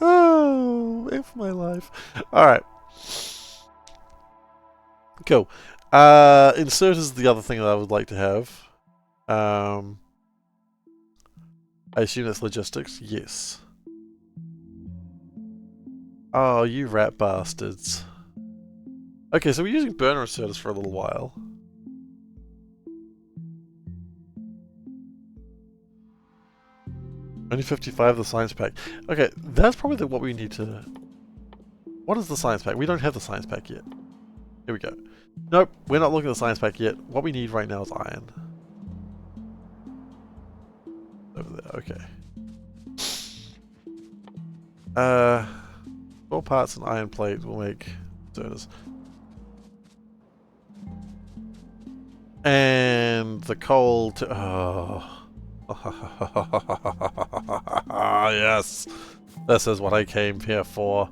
Oh, F my life. Alright. Cool. Insert is the other thing that I would like to have. I assume that's logistics? Yes. Oh, you rat bastards. Okay, so we're using burner inserters for a little while. Only 55 of the science pack. Okay, that's probably what we need to... What is the science pack? We don't have the science pack yet. Here we go. Nope, we're not looking at the science pack yet. What we need right now is iron. Over there, okay. 4 parts and iron plate will make inserters. And the coal to... Oh. Yes! This is what I came here for.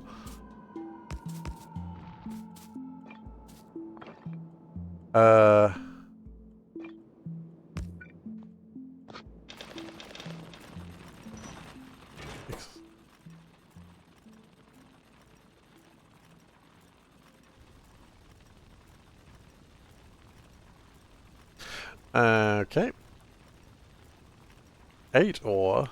Okay. 8 ore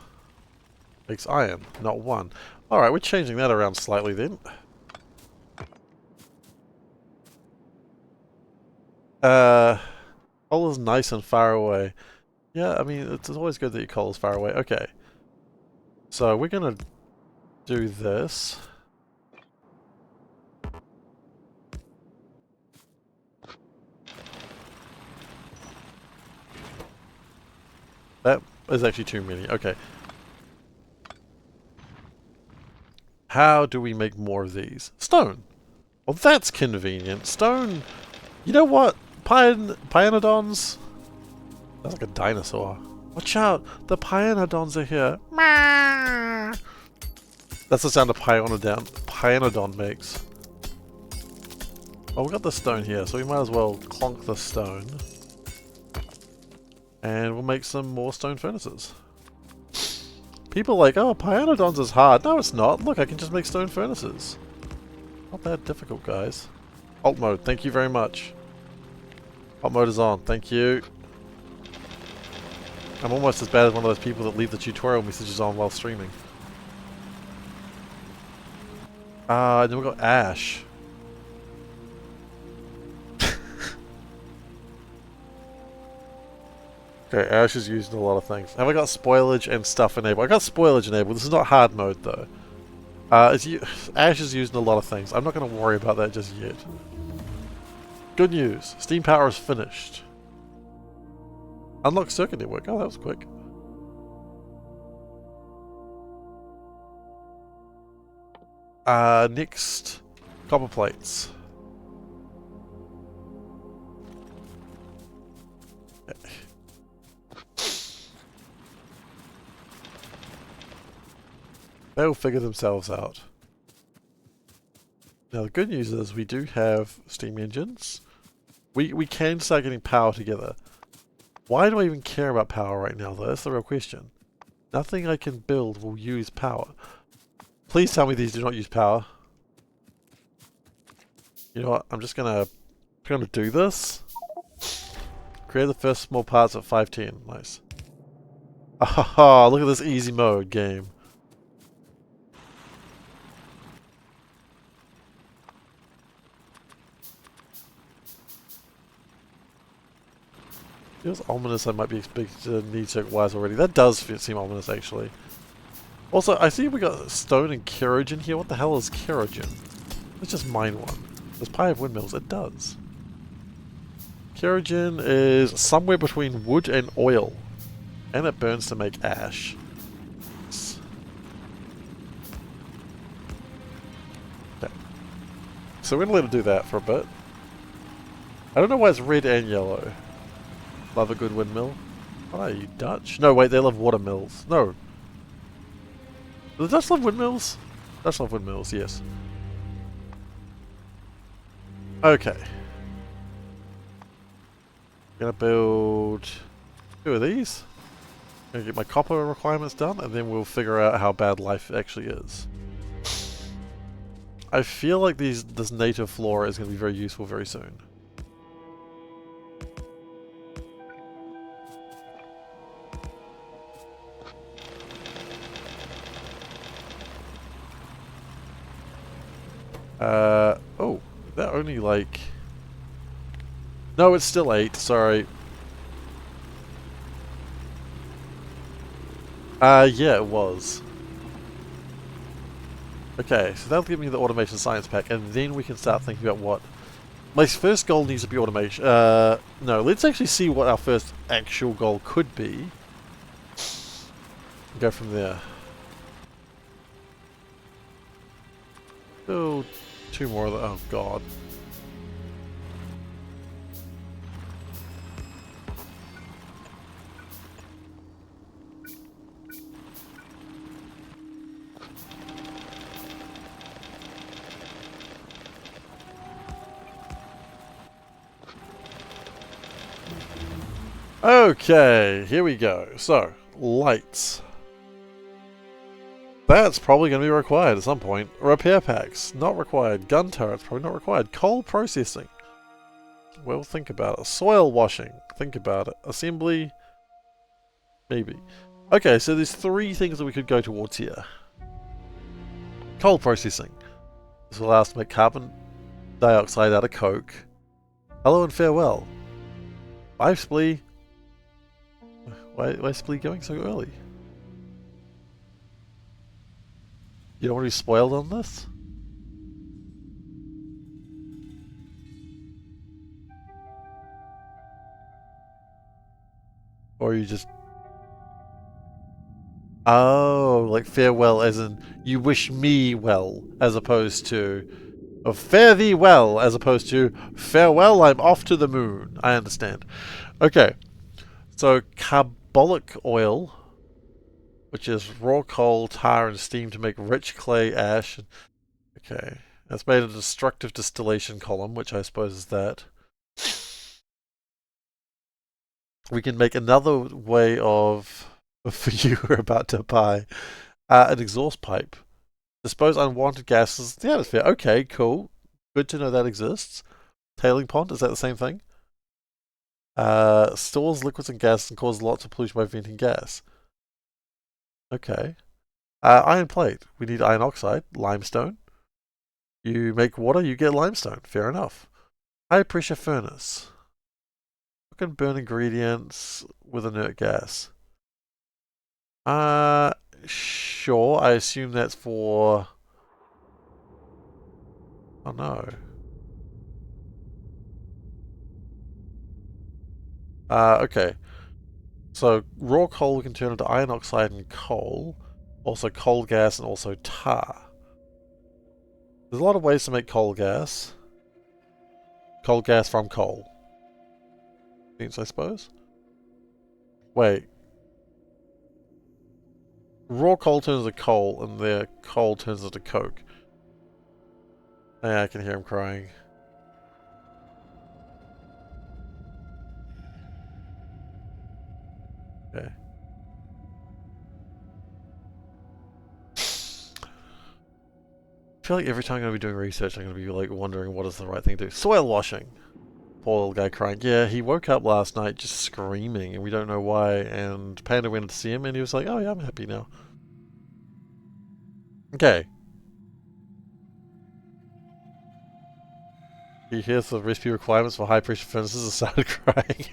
makes iron, not 1. Alright, we're changing that around slightly then. Coal is nice and far away. Yeah, I mean, it's always good that your coal is far away. Okay. So we're gonna do this. That is actually too many. Okay. How do we make more of these? Stone. Well, that's convenient. Stone. You know what? Pyanodons. That's like a dinosaur. Watch out! The Pyanodons are here. That's the sound a Pyanodon makes. Oh, we got the stone here, so we might as well clonk the stone. And we'll make some more stone furnaces. People are like, oh, Pyanodons is hard. No, it's not. Look, I can just make stone furnaces. Not that difficult, guys. Alt mode, thank you very much. Alt mode is on, thank you. I'm almost as bad as one of those people that leave the tutorial messages on while streaming. And then we've got ash. Okay, ash is used in a lot of things. Have I got spoilage and stuff enabled? I got spoilage enabled. This is not hard mode though. Ash is used in a lot of things. I'm not going to worry about that just yet. Good news. Steam power is finished. Unlock circuit network. Oh, that was quick. Next, copper plates. Okay. They'll figure themselves out. Now the good news is we do have steam engines. We can start getting power together. Why do I even care about power right now though? That's the real question. Nothing I can build will use power. Please tell me these do not use power. You know what? I'm just gonna do this. Create the first small parts at 510. Nice. Ah, look at this easy mode game. Feels ominous. I might be expected to need circuit wires already. That does seem ominous, actually. Also, I see we got stone and kerogen here. What the hell is kerogen? Let's just mine one. Does Pi have windmills? It does. Kerogen is somewhere between wood and oil. And it burns to make ash. Okay. So we're going to let it do that for a bit. I don't know why it's red and yellow. Love a good windmill. What are you, Dutch? No, wait, they love watermills. No. Do the Dutch love windmills? Dutch love windmills, yes. Okay. Gonna build 2 of these. Gonna get my copper requirements done, and then we'll figure out how bad life actually is. I feel like this native flora is going to be very useful very soon. Oh, that only like... No, it's still 8, sorry. Yeah, it was. Okay, so that'll give me the automation science pack, and then we can start thinking about what... My first goal needs to be automation. No, let's actually see what our first actual goal could be. Go from there. Oh, 2 more of the... Oh, God. Okay, here we go. So, lights. That's probably going to be required at some point. Repair packs, not required. Gun turrets, probably not required. Coal processing. Well, think about it. Soil washing, think about it. Assembly, maybe. Okay, so there's 3 things that we could go towards here. Coal processing. This will allow us to make carbon dioxide out of coke. Hello and farewell. Bye, Splee. Why is Splee going so early? You don't want to be spoiled on this? Or you just... Oh, like farewell as in you wish me well, as opposed to... Oh, fare thee well, as opposed to farewell, I'm off to the moon. I understand. Okay. So, carbolic oil, which is raw coal, tar, and steam to make rich clay ash. Okay. That's made a destructive distillation column, which I suppose is that. We can make another way of... For you who are about to buy an exhaust pipe. Dispose unwanted gases in the atmosphere. Okay, cool. Good to know that exists. Tailing pond, is that the same thing? Stores liquids and gas and causes lots of pollution by venting gas. Okay. Iron plate. We need iron oxide. Limestone. You make water, you get limestone. Fair enough. High pressure furnace. Cook and burn ingredients with inert gas. Sure. I assume that's for... Oh no. Okay. So raw coal we can turn into iron oxide and coal. Also coal gas and also tar. There's a lot of ways to make coal gas. Coal gas from coal. I suppose. Wait. Raw coal turns into coal, and their coal turns into coke. Yeah, I can hear him crying. Okay. I feel like every time I'm going to be doing research, I'm going to be like wondering what is the right thing to do. Soil washing. Poor little guy crying. Yeah, he woke up last night just screaming, and we don't know why. And Panda went to see him, and he was like, "Oh yeah, I'm happy now." Okay. He hears the recipe requirements for high pressure furnaces and started crying.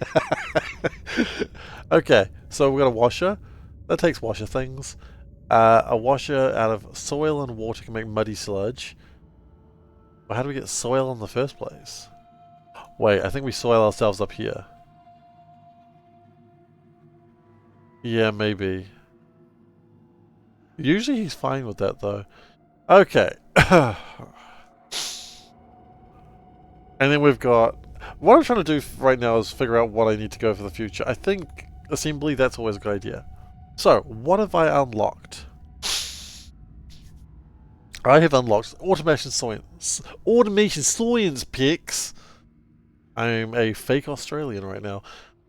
Okay, so we've got a washer. That takes washer things. A washer out of soil and water can make muddy sludge. Well, how do we get soil in the first place? Wait, I think we soil ourselves up here. Yeah, maybe. Usually he's fine with that though. Okay. And then we've got... What I'm trying to do right now is figure out what I need to go for the future. I think assembly, that's always a good idea. So, what have I unlocked? I have unlocked automation science picks. I'm a fake Australian right now.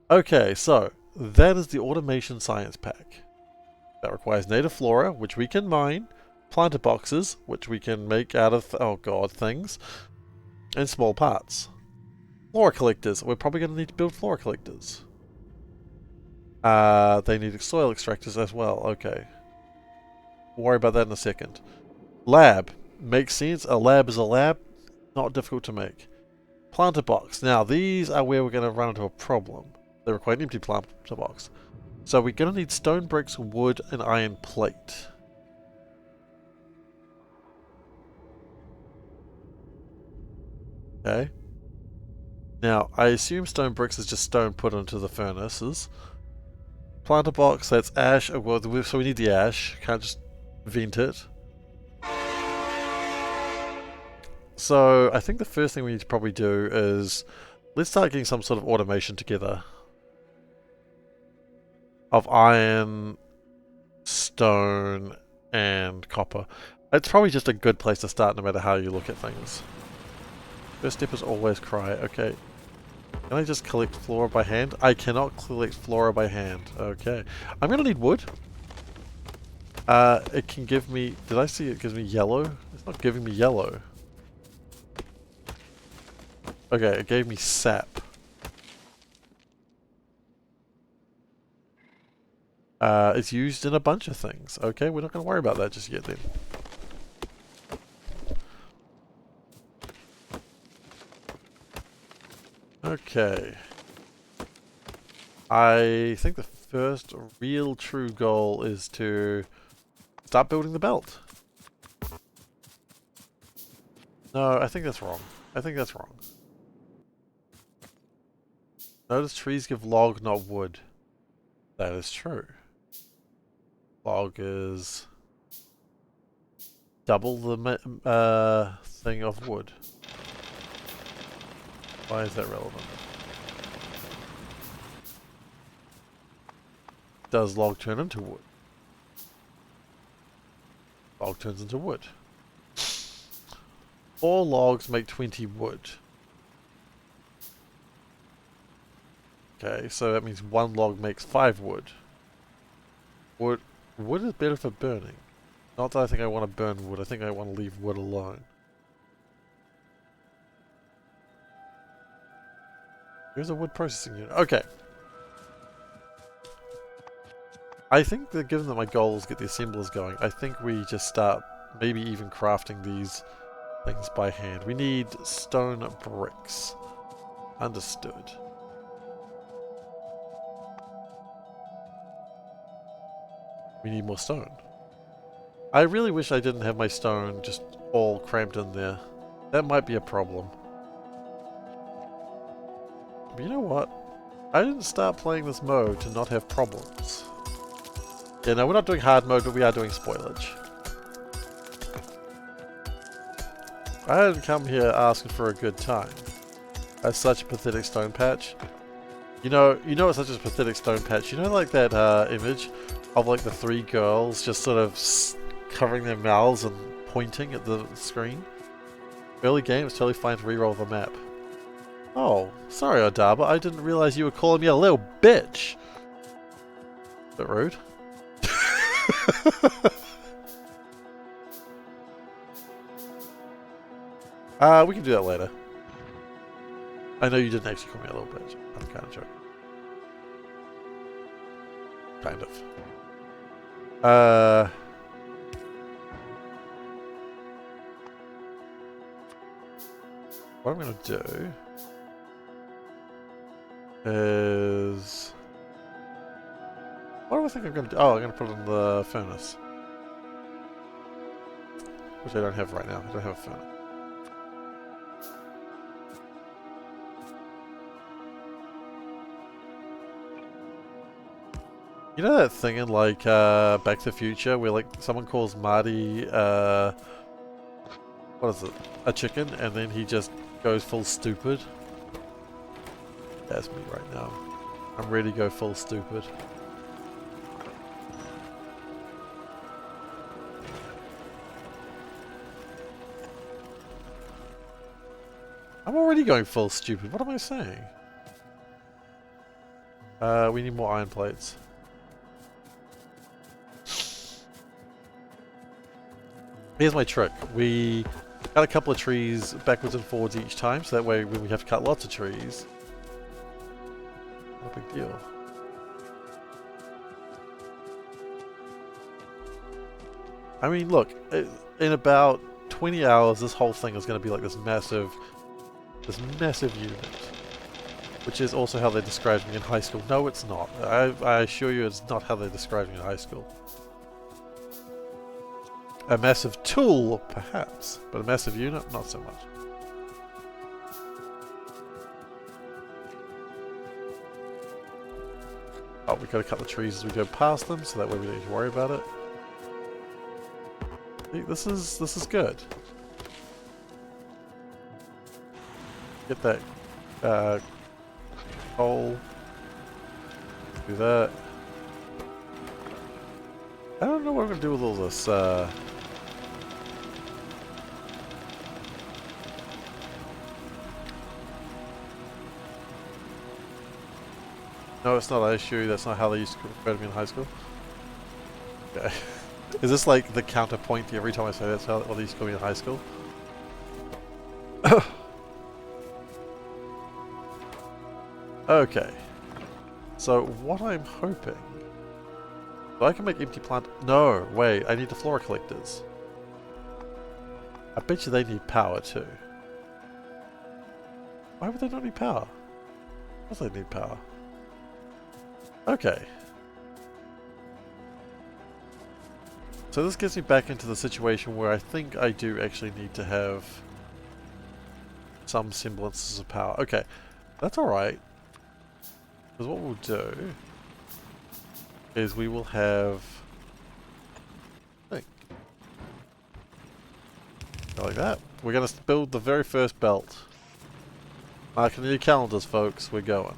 Okay, so that is the automation science pack. That requires native flora, which we can mine, planter boxes, which we can make out of, oh god, things, and small parts. Flora collectors. We're probably going to need to build flora collectors. They need soil extractors as well. Okay. We'll worry about that in a second. Lab. Makes sense. A lab is a lab. Not difficult to make. Planter box. Now, these are where we're going to run into a problem. They require an empty planter box. So we're going to need stone bricks, wood, and iron plate. Okay. Now, I assume stone bricks is just stone put into the furnaces. Planter box, that's ash. Well, so we need the ash. Can't just vent it. So I think the first thing we need to probably do is let's start getting some sort of automation together of iron, stone, and copper. It's probably just a good place to start no matter how you look at things. First step is always cry. Okay. Can I just collect flora by hand? I cannot collect flora by hand. Okay. I'm going to need wood. It can give me... Did I see it gives me yellow? It's not giving me yellow. Okay, it gave me sap. It's used in a bunch of things. Okay, we're not going to worry about that just yet then. Okay. I think the first real true goal is to start building the belt. No, I think that's wrong. I think that's wrong. Notice trees give log, not wood. That is true. Log is double the thing of wood. Why is that relevant? Does log turn into wood? Log turns into wood. 4 logs make 20 wood. Okay, so that means 1 log makes 5 wood. Wood is better for burning. Not that I think I want to burn wood, I think I want to leave wood alone. Here's a wood processing unit. Okay. I think that given that my goal is to get the assemblers going, I think we just start maybe even crafting these things by hand. We need stone bricks. Understood. We need more stone. I really wish I didn't have my stone just all cramped in there. That might be a problem. But you know what? I didn't start playing this mode to not have problems. Yeah, no, we're not doing hard mode, but we are doing spoilage. I didn't come here asking for a good time. That's such a pathetic stone patch. You know it's such a pathetic stone patch. You know like that image of like the 3 girls just sort of covering their mouths and pointing at the screen? Early game, it's totally fine to reroll the map. Oh, sorry Odaba, I didn't realize you were calling me a little bitch. Bit rude. We can do that later. I know you didn't actually call me a little bitch. I'm kind of joking. Kind of. What I'm going to do is... What do I think I'm going to do? Oh, I'm going to put it in the furnace. Which I don't have right now. I don't have a furnace. You know that thing in like Back to the Future where like someone calls Marty what is it? A chicken, and then he just goes full stupid? That's me right now. I'm ready to go full stupid. I'm already going full stupid. What am I saying? We need more iron plates. Here's my trick. We cut a couple of trees backwards and forwards each time, so that way when we have to cut lots of trees, no big deal. I mean, look, in about 20 hours, this whole thing is going to be like this massive unit. Which is also how they described me in high school. No, it's not. I assure you it's not how they described me in high school. A massive tool, perhaps, but a massive unit, not so much. Oh, we gotta cut the trees as we go past them, so that way we don't need to worry about it. See, this is good. Get that coal. Do that. I don't know what I'm gonna do with all this. No, it's not. I assure you, that's not how they used to refer to me in high school. Okay. Is this like the counterpoint to every time I say that's how they used to call me in high school? Okay. So what I'm hoping... So I can make empty plant... No, wait, I need the flora collectors. I bet you they need power too. Why would they not need power? Of course they need power. Okay. So this gets me back into the situation where I think I do actually need to have some semblances of power. Okay, that's alright. Because what we'll do is we will have... Go like that. We're going to build the very first belt. Mark it in your calendars, folks. We're going.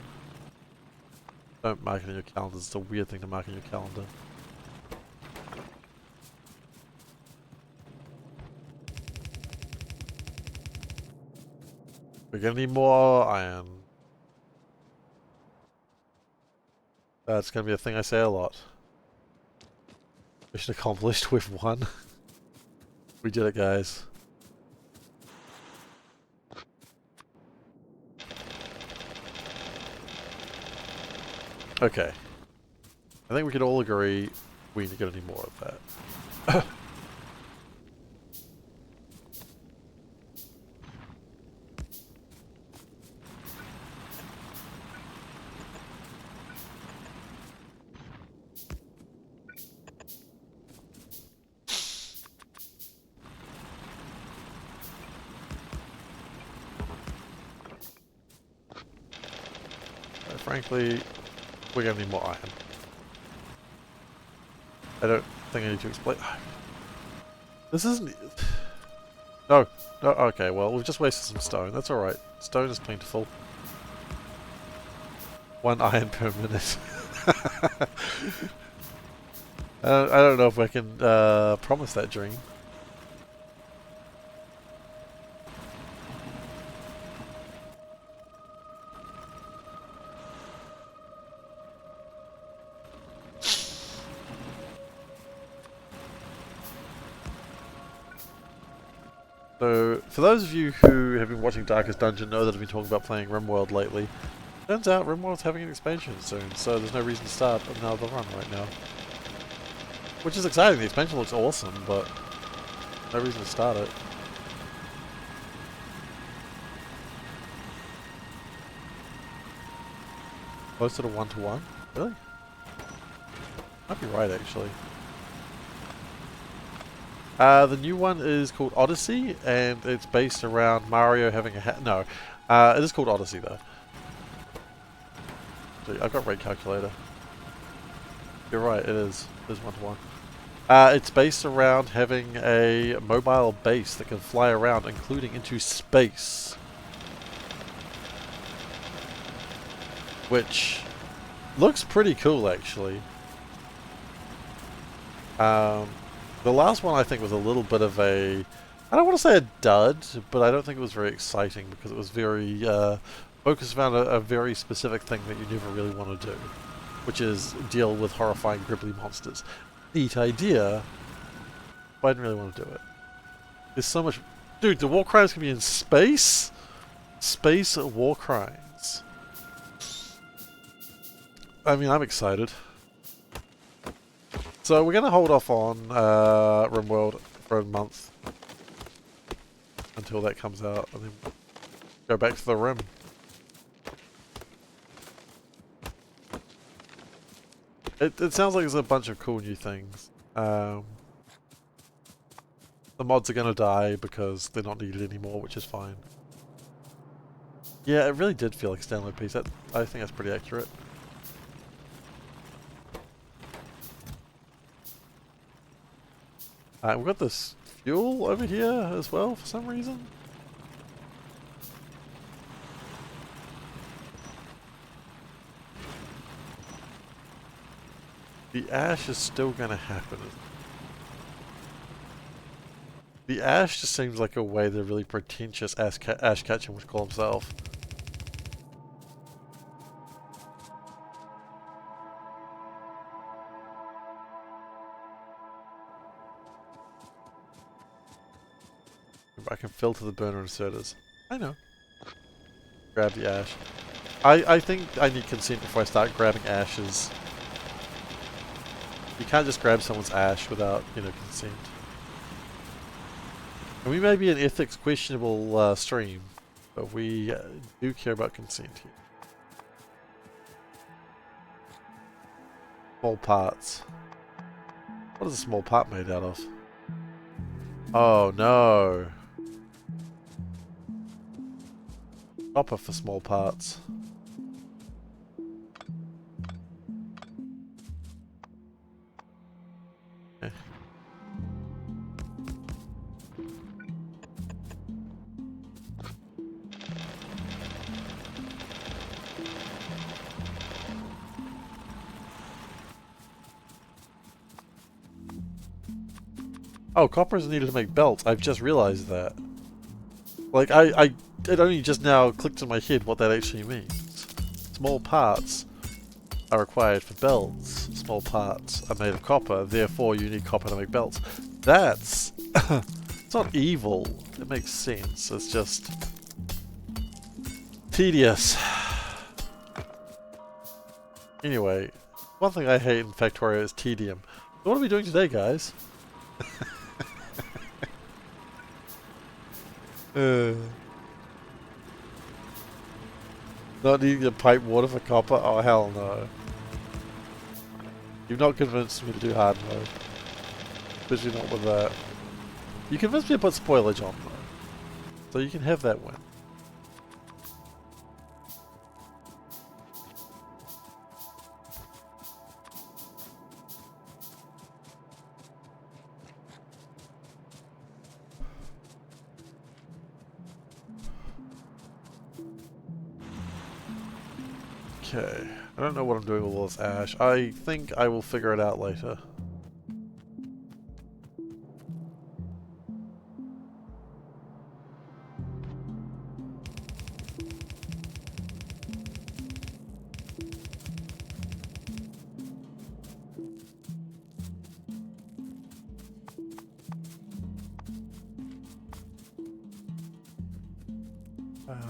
Don't mark it in your calendars. It's a weird thing to mark in your calendar. We're going to need more iron. That's going to be a thing I say a lot. Mission accomplished with one. We did it, guys. Okay. I think we can all agree we're going to need more of that. Frankly, we're going to need more iron. I don't think I need to explain. This isn't... No. No, okay, well, we've just wasted some stone. That's alright. Stone is plentiful. 1 iron per minute. I don't know if I can promise that dream. So, for those of you who have been watching Darkest Dungeon know that I've been talking about playing RimWorld lately. Turns out RimWorld's having an expansion soon, so there's no reason to start another run right now. Which is exciting, the expansion looks awesome, but no reason to start it. Closer to 1-to-1? Really? Might be right, actually. The new one is called Odyssey, and it's based around Mario having a hat. No, it is called Odyssey though. See, I've got rate calculator. You're right, it is. It is 1-to-1. It's based around having a mobile base that can fly around, including into space. Which looks pretty cool, actually. The last one I think was a little bit of a, I don't want to say a dud, but I don't think it was very exciting because it was very focus around a very specific thing that you never really want to do, which is deal with horrifying, gribbly monsters. Neat idea, but I didn't really want to do it. There's so much... Dude, the war crimes can be in space? Space war crimes. I mean, I'm excited. So we're going to hold off on RimWorld for a month until that comes out, and then go back to the Rim. It sounds like there's a bunch of cool new things. The mods are going to die because they're not needed anymore, which is fine. Yeah, it really did feel like a standalone piece. I think that's pretty accurate. We've got this fuel over here as well for some reason. The ash is still going to happen. The ash just seems like a way the really pretentious Ash Ketchum would call himself. I can filter the burner inserters. I know. Grab the ash. I think I need consent before I start grabbing ashes. You can't just grab someone's ash without, you know, consent. And we may be an ethics questionable stream, but we do care about consent here. Small parts. What is a small part made out of? Oh no. Copper for small parts. Okay. Oh, copper is needed to make belts. I've just realized that. Like, it only just now clicked in my head what that actually means. Small parts are required for belts. Small parts are made of copper, therefore you need copper to make belts. That's... it's not evil. It makes sense. It's just... tedious. Anyway, one thing I hate in Factorio is tedium. So what are we doing today, guys? Not needing to pipe water for copper? Oh, hell no. You've not convinced me to do hard mode. Especially not with that. You convinced me to put spoilage on though. So you can have that win. Okay, I don't know what I'm doing with all this ash. I think I will figure it out later.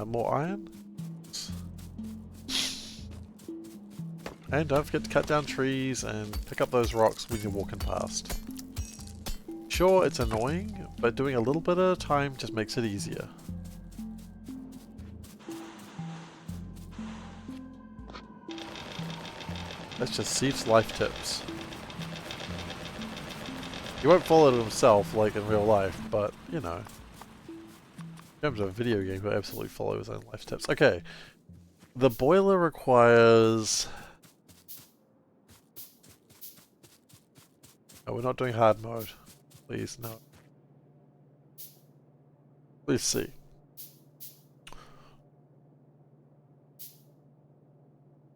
More iron? And don't forget to cut down trees and pick up those rocks when you're walking past. Sure, it's annoying, but doing a little bit at a time just makes it easier. That's just Seif's life tips. He won't follow it himself like in real life, but, you know. In terms of a video game, he'll absolutely follow his own life tips. Okay. The boiler requires... Oh, we're not doing hard mode. Please, no. Let's see.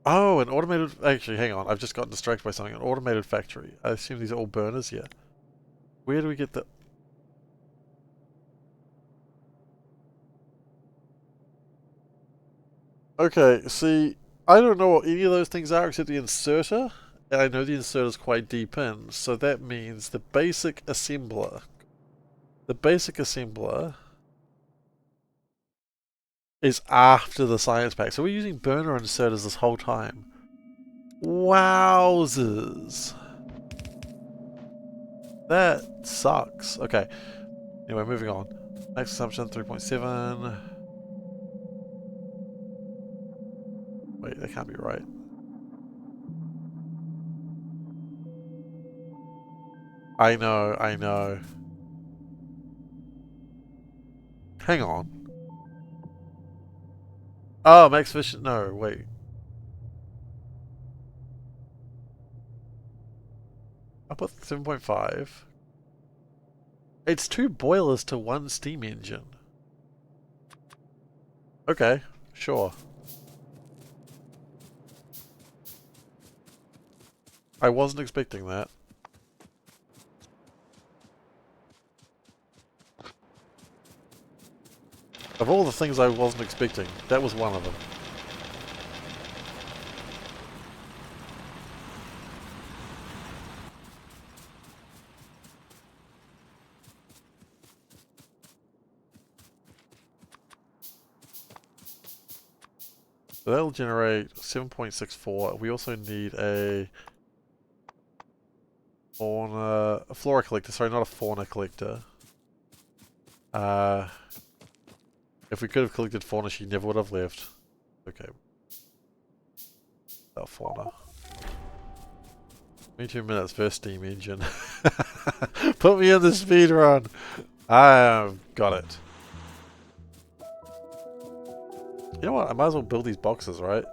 Oh, an automated... Actually, hang on. I've just gotten distracted by something. An automated factory. I assume these are all burners here. Where do we get the... Okay, see, I don't know what any of those things are except the inserter, and I know the inserter is quite deep in, so that means the basic assembler. The basic assembler is after the science pack, so we're using burner inserters this whole time. Wowzers. That sucks. Okay, anyway, moving on. Max consumption 3.7. Wait, that can't be right. I know, I know. Hang on. Oh, max efficient. No, wait. I put 7.5. It's 2 boilers to 1 steam engine. Okay, sure. I wasn't expecting that. Of all the things I wasn't expecting, that was one of them. So that'll generate 7.64. We also need a flora collector. Sorry, not a fauna collector. If we could have collected fauna, she never would have left. Okay. About fauna. 22 minutes first steam engine. Put me in the speed run. I've got it. You know what? I might as well build these boxes, right?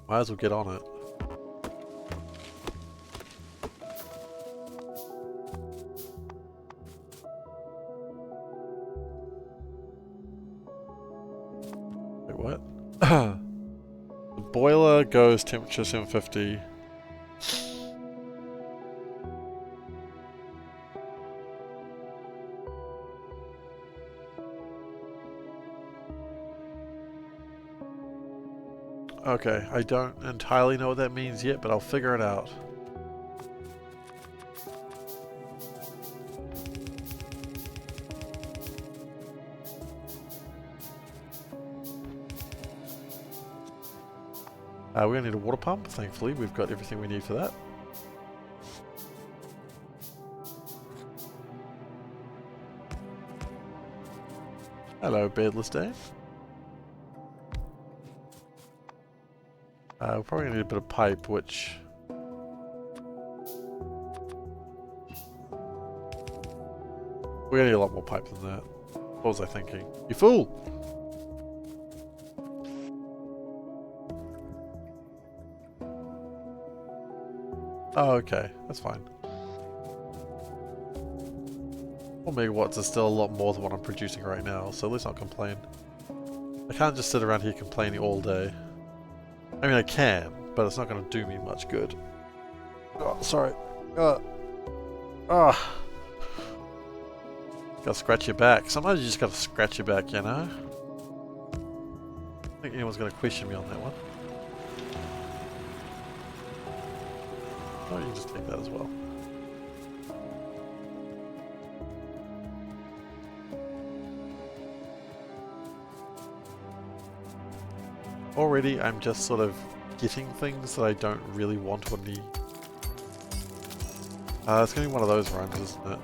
Might as well get on it. Wait, what? The boiler goes temperature 750. Okay, I don't entirely know what that means yet, but I'll figure it out. We're going to need a water pump. Thankfully, we've got everything we need for that. Hello, Bedless Dave. We're probably going to need a bit of pipe, which... We're going to need a lot more pipe than that. What was I thinking? You fool! Oh, okay. That's fine. 4 megawatts is still a lot more than what I'm producing right now, so let's not complain. I can't just sit around here complaining all day. I mean, I can, but it's not going to do me much good. Oh, sorry. Gotta scratch your back. Sometimes you just gotta scratch your back, you know? I don't think anyone's gonna question me on that one. Oh, you can just take that as well. Already, I'm just sort of getting things that I don't really want or need. It's gonna be one of those runs, isn't it?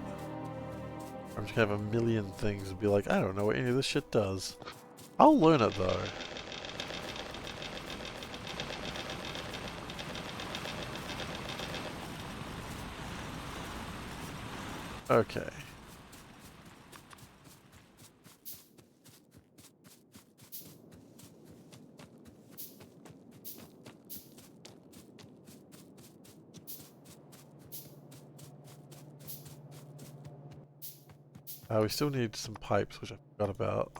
I'm just gonna have a million things and be like, I don't know what any of this shit does. I'll learn it though. Okay. We still need some pipes, which I forgot about.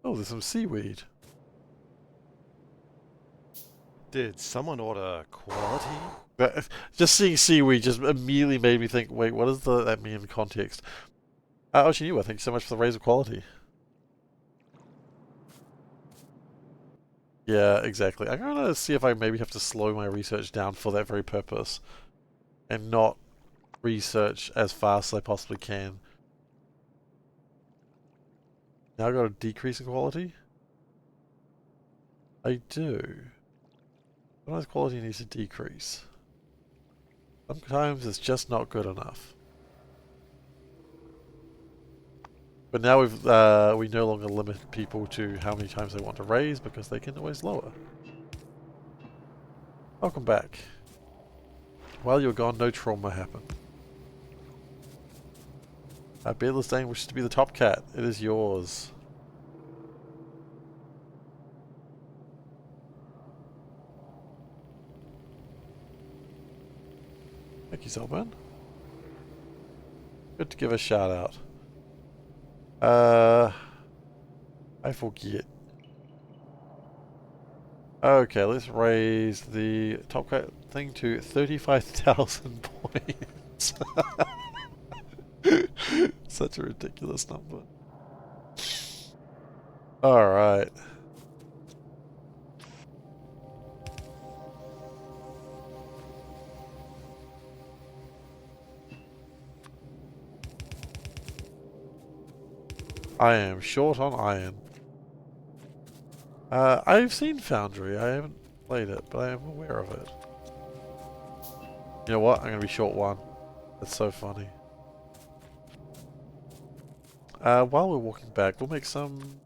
Oh, there's some seaweed. Did someone order quality? Just seeing seaweed just immediately made me think, wait, what does that mean in context? Ocean, thank you so much for the raise of quality. Yeah, exactly. I'm going to see if I maybe have to slow my research down for that very purpose. And not research as fast as I possibly can. Now I've got a decrease in quality? I do. Sometimes quality needs to decrease. Sometimes it's just not good enough. But now we no longer limit people to how many times they want to raise because they can always lower. Welcome back. While you were gone, no trauma happened. Beardless Dane wishes to be the top cat. It is yours. Thank you, Selburn. Good to give a shout out. I forget. Okay, let's raise the top cat thing to 35,000 points. Such a ridiculous number. Alright. I am short on iron. I've seen Foundry. I haven't played it, but I am aware of it. You know what? I'm going to be short one. That's so funny. While we're walking back, we'll make some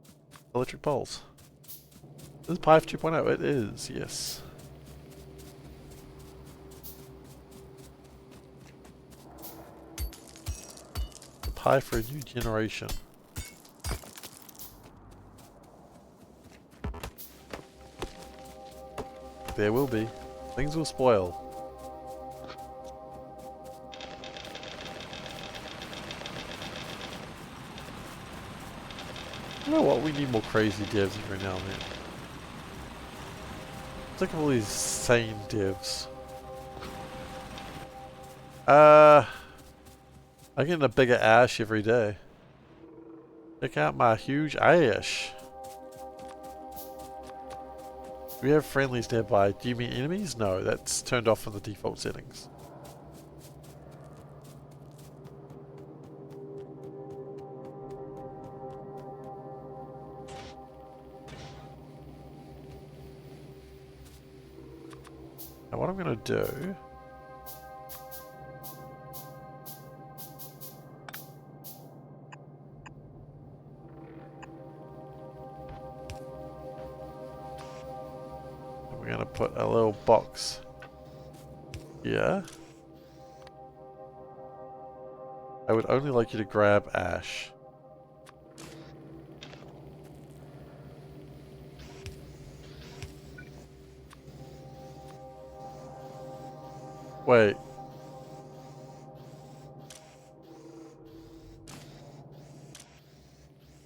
electric poles. This is Pi 2.0. It is, yes. The Pi for a new generation. There will be. Things will spoil. You know what? We need more crazy devs every now and then. Look at all these sane devs. I'm getting a bigger ash every day. Check out my huge ash. We have friendlies nearby. Do you mean enemies? No, that's turned off from the default settings. Now what I'm going to do... we're going to put a little box here. I would only like you to grab ash. Wait.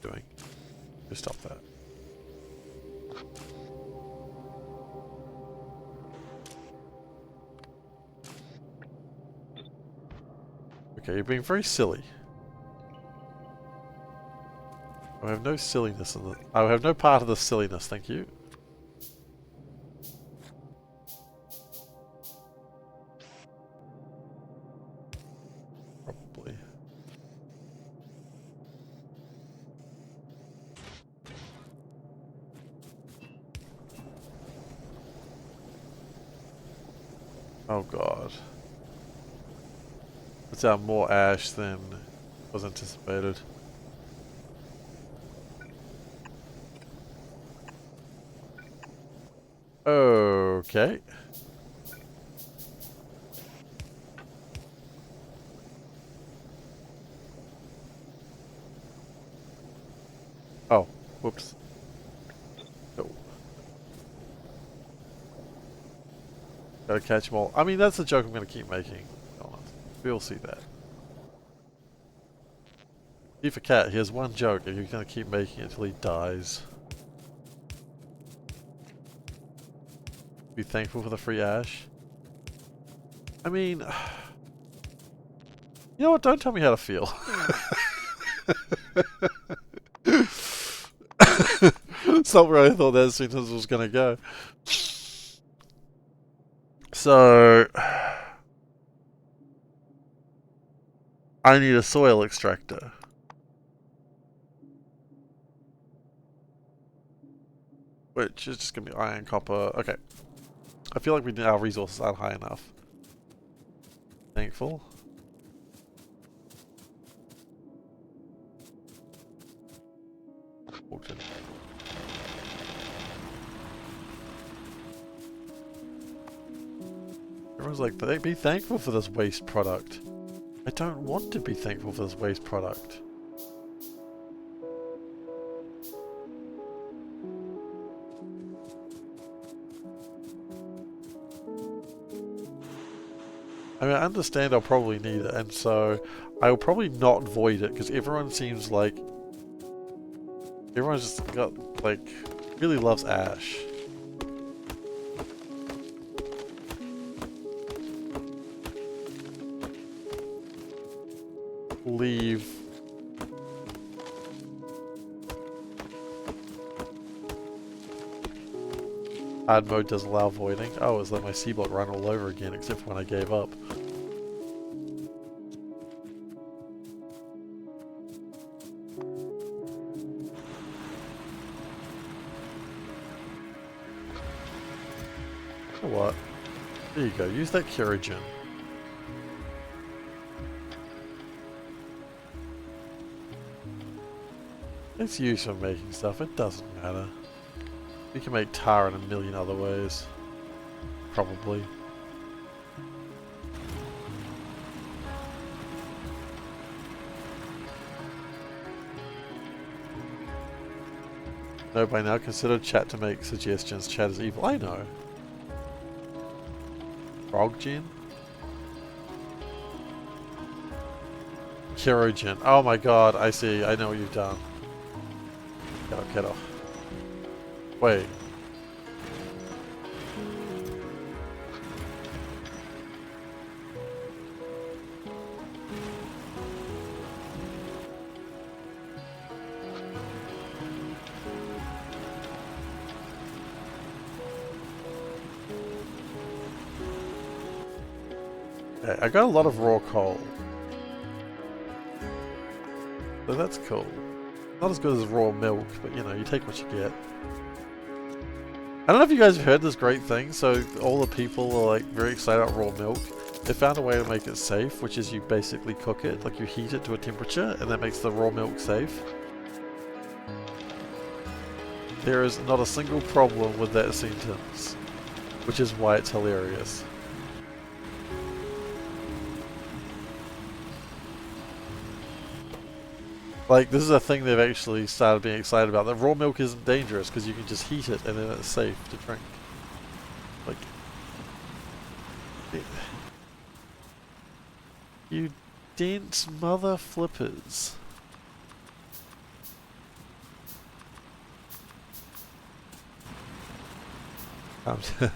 Doing. Just stop that. Okay, you're being very silly. I have no silliness in the... I have no part of the silliness, thank you. Probably. Oh god. Puts out more ash than was anticipated. Okay. Oh, whoops. Oh. Gotta catch them all. I mean, that's a joke I'm gonna keep making. We'll see that. SeiferKatt, here's one joke and you're gonna keep making it until he dies. Be thankful for the free ash. I mean, you know what? Don't tell me how to feel. It's not where I thought that sentence was going to go. So, I need a soil extractor. Which is just going to be iron, copper. Okay. I feel like our resources aren't high enough. Thankful. Auction. Everyone's like, be thankful for this waste product. I don't want to be thankful for this waste product. I mean, I understand I'll probably need it, and so I'll probably not void it, because everyone seems like... Everyone's just got, like, really loves ash. Leave. Hard mode doesn't allow voiding. Oh, it's like my C block run all over again, except for when I gave up. You know what? There you go, use that Curagen. It's used for making stuff, it doesn't matter. You can make tar in a million other ways. Probably. No, by now consider chat to make suggestions. Chat is evil. I know. Frog gen? Kerogen. Oh my god, I see. I know what you've done. Get off. Wait. Okay, I got a lot of raw coal. So that's cool. Not as good as raw milk, but you know, you take what you get. I don't know if you guys have heard this great thing, so all the people are like very excited about raw milk. They found a way to make it safe, which is you basically cook it, like you heat it to a temperature, and that makes the raw milk safe. There is not a single problem with that sentence, which is why it's hilarious. Like, this is a thing they've actually started being excited about. That raw milk isn't dangerous because you can just heat it and then it's safe to drink. Like, you dense mother flippers.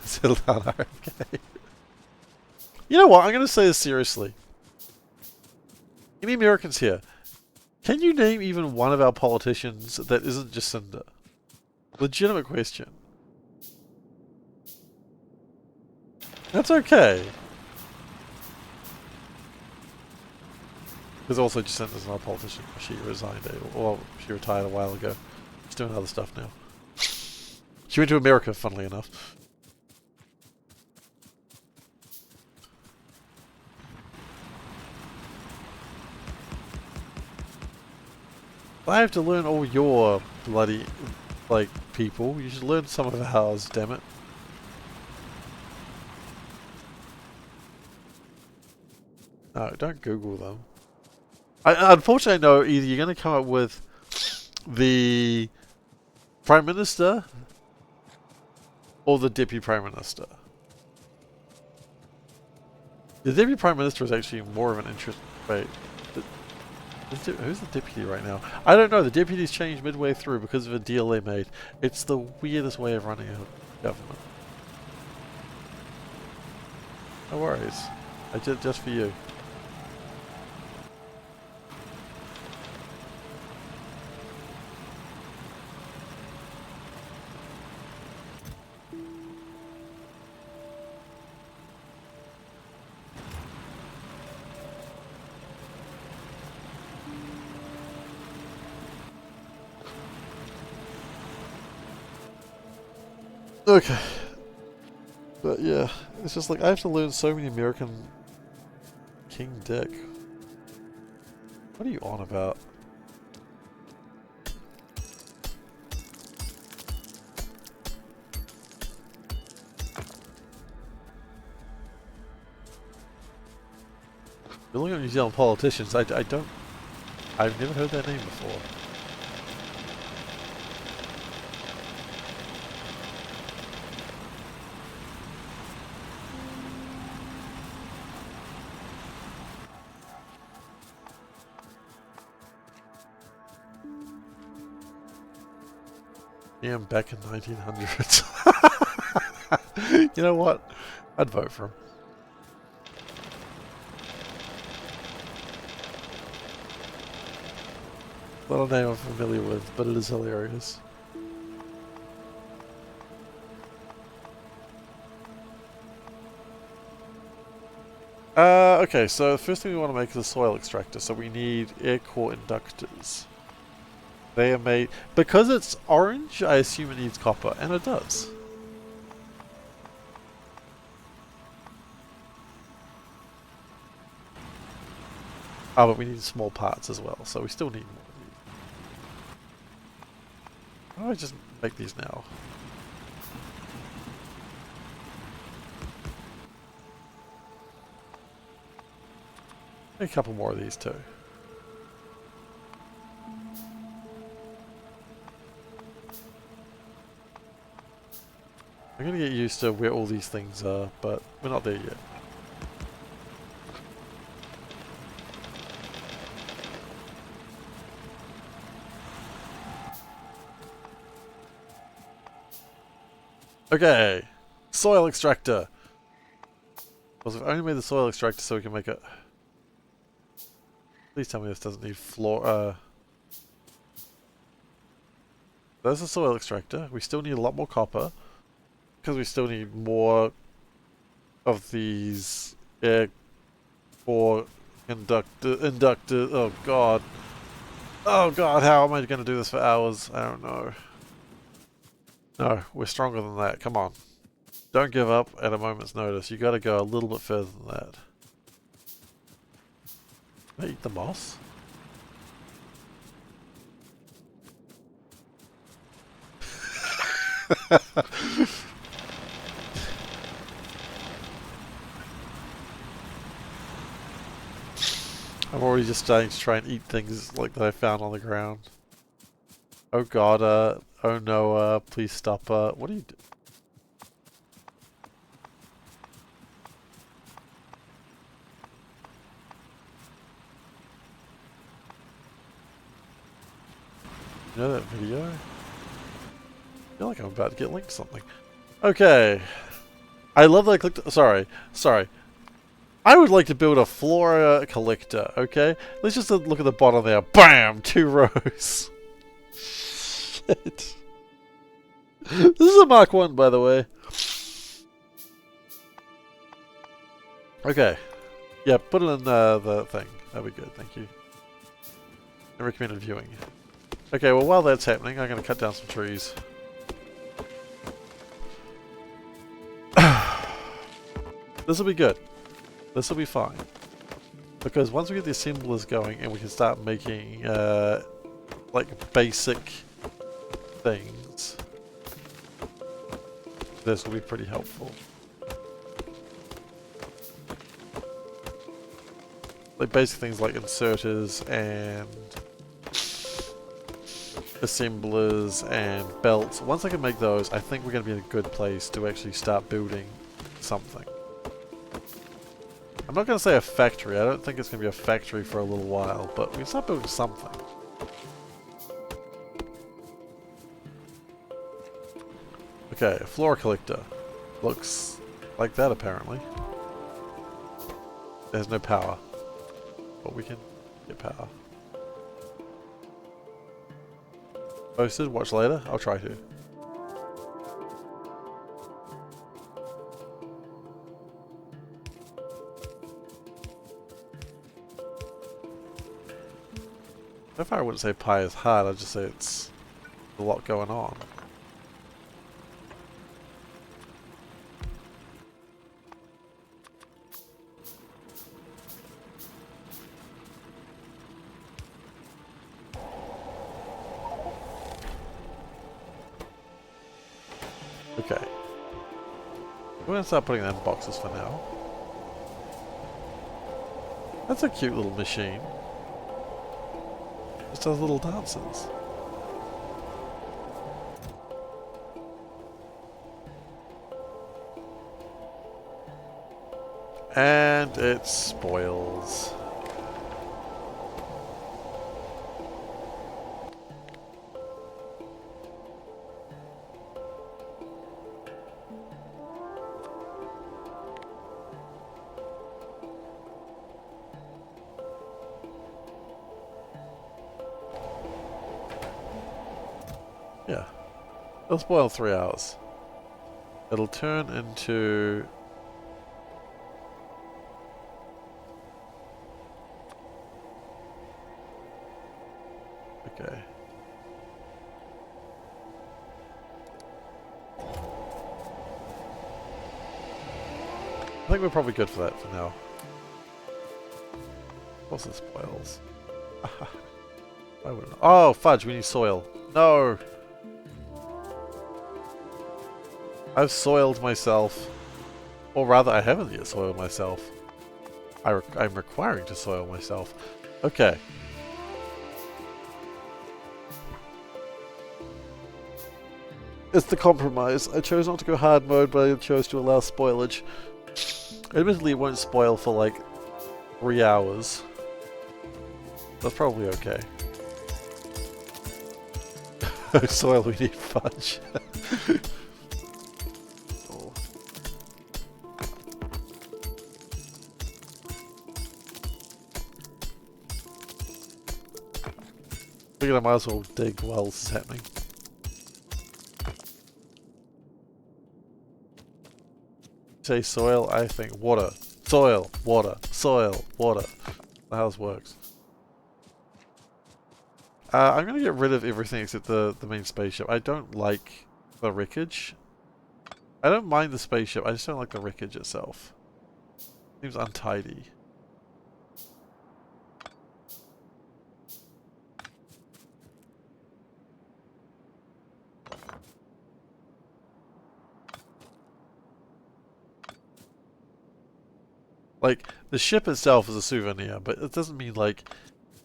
Settle down, RFK. You know what? I'm going to say this seriously. Any Americans here? Can you name even one of our politicians that isn't Jacinda? Legitimate question. That's okay. Because also Jacinda's not a politician. She resigned, or she retired a while ago. She's doing other stuff now. She went to America, funnily enough. I have to learn all your bloody, like, people. You should learn some of ours, damn it. No, don't Google them. Unfortunately, I know either you're going to come up with the Prime Minister or the Deputy Prime Minister. The Deputy Prime Minister is actually more of an interest... Wait. Who's the deputy right now? I don't know. The deputy's changed midway through because of a deal they made. It's the weirdest way of running a government. No worries. I did it just for you. Okay. But yeah, it's just like I have to learn so many American King Dick. What are you on about? You're looking at New Zealand politicians. I don't. I've never heard that name before. Yeah, I'm back in 1900s. You know what? I'd vote for him. Not a name I'm familiar with, but it is hilarious. Okay, so the first thing we want to make is a soil extractor, so we need air core inductors. They are made... Because it's orange, I assume it needs copper, and it does. Oh, but we need small parts as well, so we still need more of these. Why don't I just make these now? A couple more of these too. I'm gonna get used to where all these things are, but we're not there yet. Okay, soil extractor. Because we've only made the soil extractor so we can make it. Please tell me this doesn't need floor. There's the soil extractor. We still need a lot more copper because we still need more of these air core inductor. Oh god. Oh god, how am I going to do this for hours? I don't know. No, we're stronger than that. Come on. Don't give up at a moment's notice. You got to go a little bit further than that. Can I eat the moss? I'm already just starting to try and eat things like that I found on the ground. Oh god, oh no, please stop, what are you doing? You know that video? I feel like I'm about to get linked to something. Okay. I love that I clicked... Sorry. I would like to build a flora collector, okay? Let's just look at the bottom there. BAM! 2 rows. Shit. This is a Mark 1, by the way. Okay. Yeah, put it in the thing. That'd be good, thank you. And recommended viewing. Okay, well while that's happening, I'm going to cut down some trees. This will be good. This will be fine. Because once we get the assemblers going and we can start making like basic things, this will be pretty helpful. Like basic things like inserters and assemblers and belts. Once I can make those, I think we're going to be in a good place to actually start building something. I'm not going to say a factory. I don't think it's going to be a factory for a little while, but we can start building something. Okay, a flora collector. Looks like that apparently. There's no power. But we can get power. Posted, watch later? I'll try to. So far I wouldn't say Pi is hard, I'd just say it's a lot going on. Okay. We're going to start putting that in boxes for now. That's a cute little machine. Just does little dances. And it spoils. Yeah. It'll spoil in 3 hours. It'll turn into... Okay. I think we're probably good for that for now. What's the spoils? Why wouldn't I? Oh, fudge, we need soil. No! I've soiled myself. Or rather, I haven't yet soiled myself. I'm requiring to soil myself. Okay. It's the compromise. I chose not to go hard mode, but I chose to allow spoilage. Admittedly, it won't spoil for like 3 hours. That's probably okay. Soil, we need fudge. Oh. Figured I might as well dig while this is happening. Say soil, I think water. Soil, water, soil, water. That's how this works. I'm going to get rid of everything except the main spaceship. I don't like the wreckage. I don't mind the spaceship, I just don't like the wreckage itself. Seems untidy. Like, the ship itself is a souvenir, but it doesn't mean like,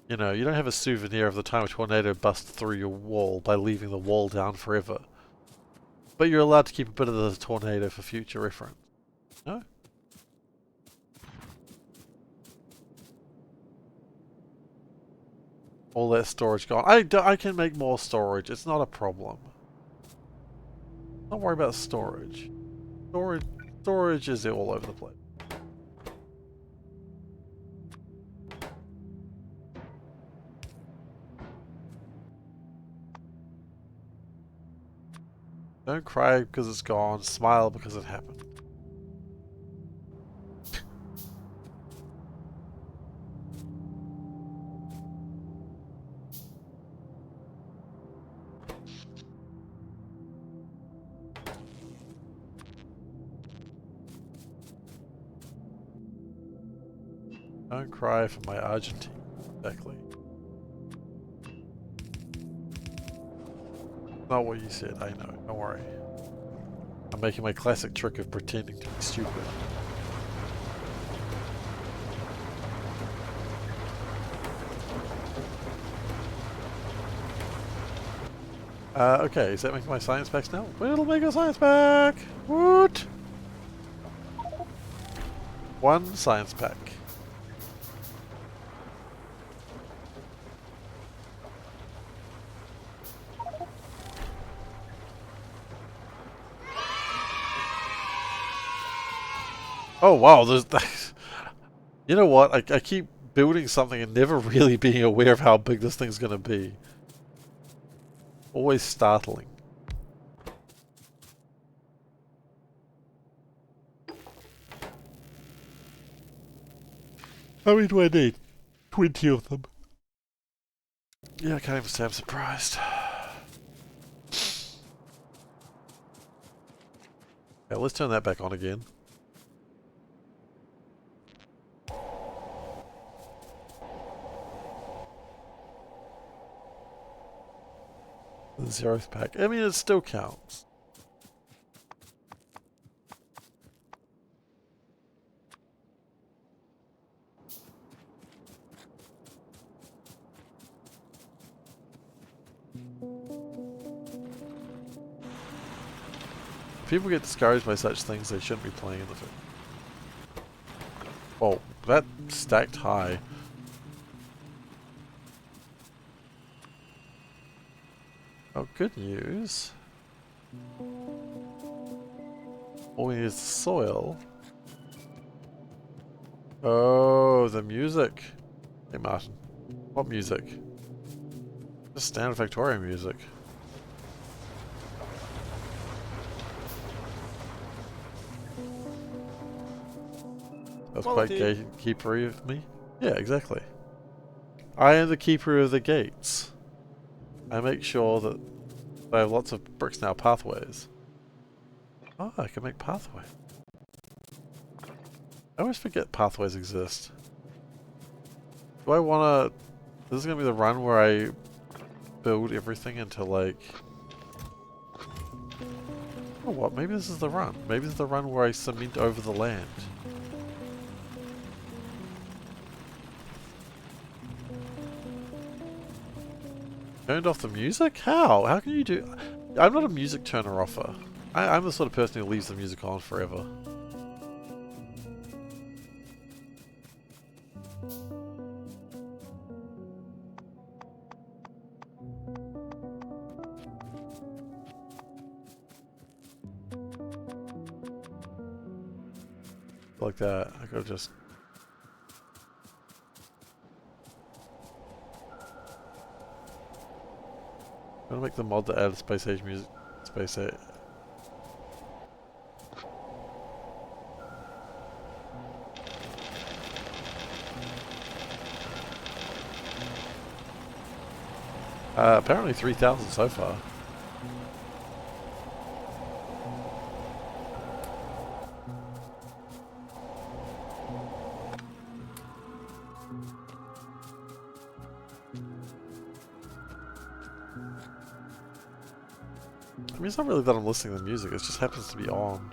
you know, you don't have a souvenir of the time a tornado busts through your wall by leaving the wall down forever. But you're allowed to keep a bit of the tornado for future reference. No? All that storage gone. I can make more storage. It's not a problem. Don't worry about storage. Storage is all over the place. Don't cry because it's gone. Smile because it happened. Don't cry for my Argentine. Exactly. Not what you said, I know. Don't worry. I'm making my classic trick of pretending to be stupid. Okay, is that making my science packs now? It'll make a science pack! Woot! 1 science pack. Oh wow, there's You know what? I keep building something and never really being aware of how big this thing's going to be. Always startling. How many do I need? 20 of them. Yeah, I can't even say I'm surprised. Yeah, let's turn that back on again. The 0th pack. I mean, it still counts. People get discouraged by such things, they shouldn't be playing in the film. Oh, that stacked high. Oh, good news. All we need is the soil. Oh, the music. Hey, Martin. What music? Just standard Factorio music. That's quite gatekeepery of me. Yeah, exactly. I am the keeper of the gates. I make sure that I have lots of bricks now, pathways. Oh, I can make pathways. I always forget pathways exist. Do I wanna... This is gonna be the run where I build everything into like... Oh what, maybe this is the run. Maybe this is the run where I cement over the land. Turned off the music? How? How can you do... I'm not a music turner offer. I'm the sort of person who leaves the music on forever. Like that. I gotta just... I'm gonna make the mod that added Space Age music. Space Age. Apparently 3,000 so far. I mean, it's not really that I'm listening to the music, it just happens to be on.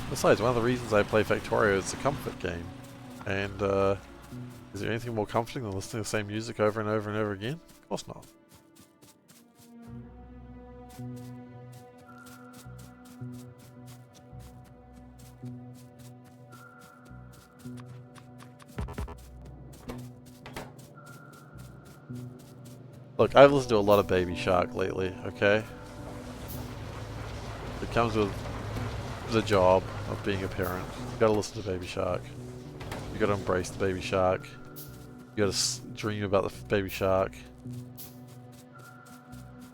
Besides, one of the reasons I play Factorio is a comfort game. And, is there anything more comforting than listening to the same music over and over and over again? Of course not. Look, I've listened to a lot of Baby Shark lately, okay? It comes with the job of being a parent. You gotta listen to Baby Shark. You gotta embrace the Baby Shark. You gotta dream about the Baby Shark.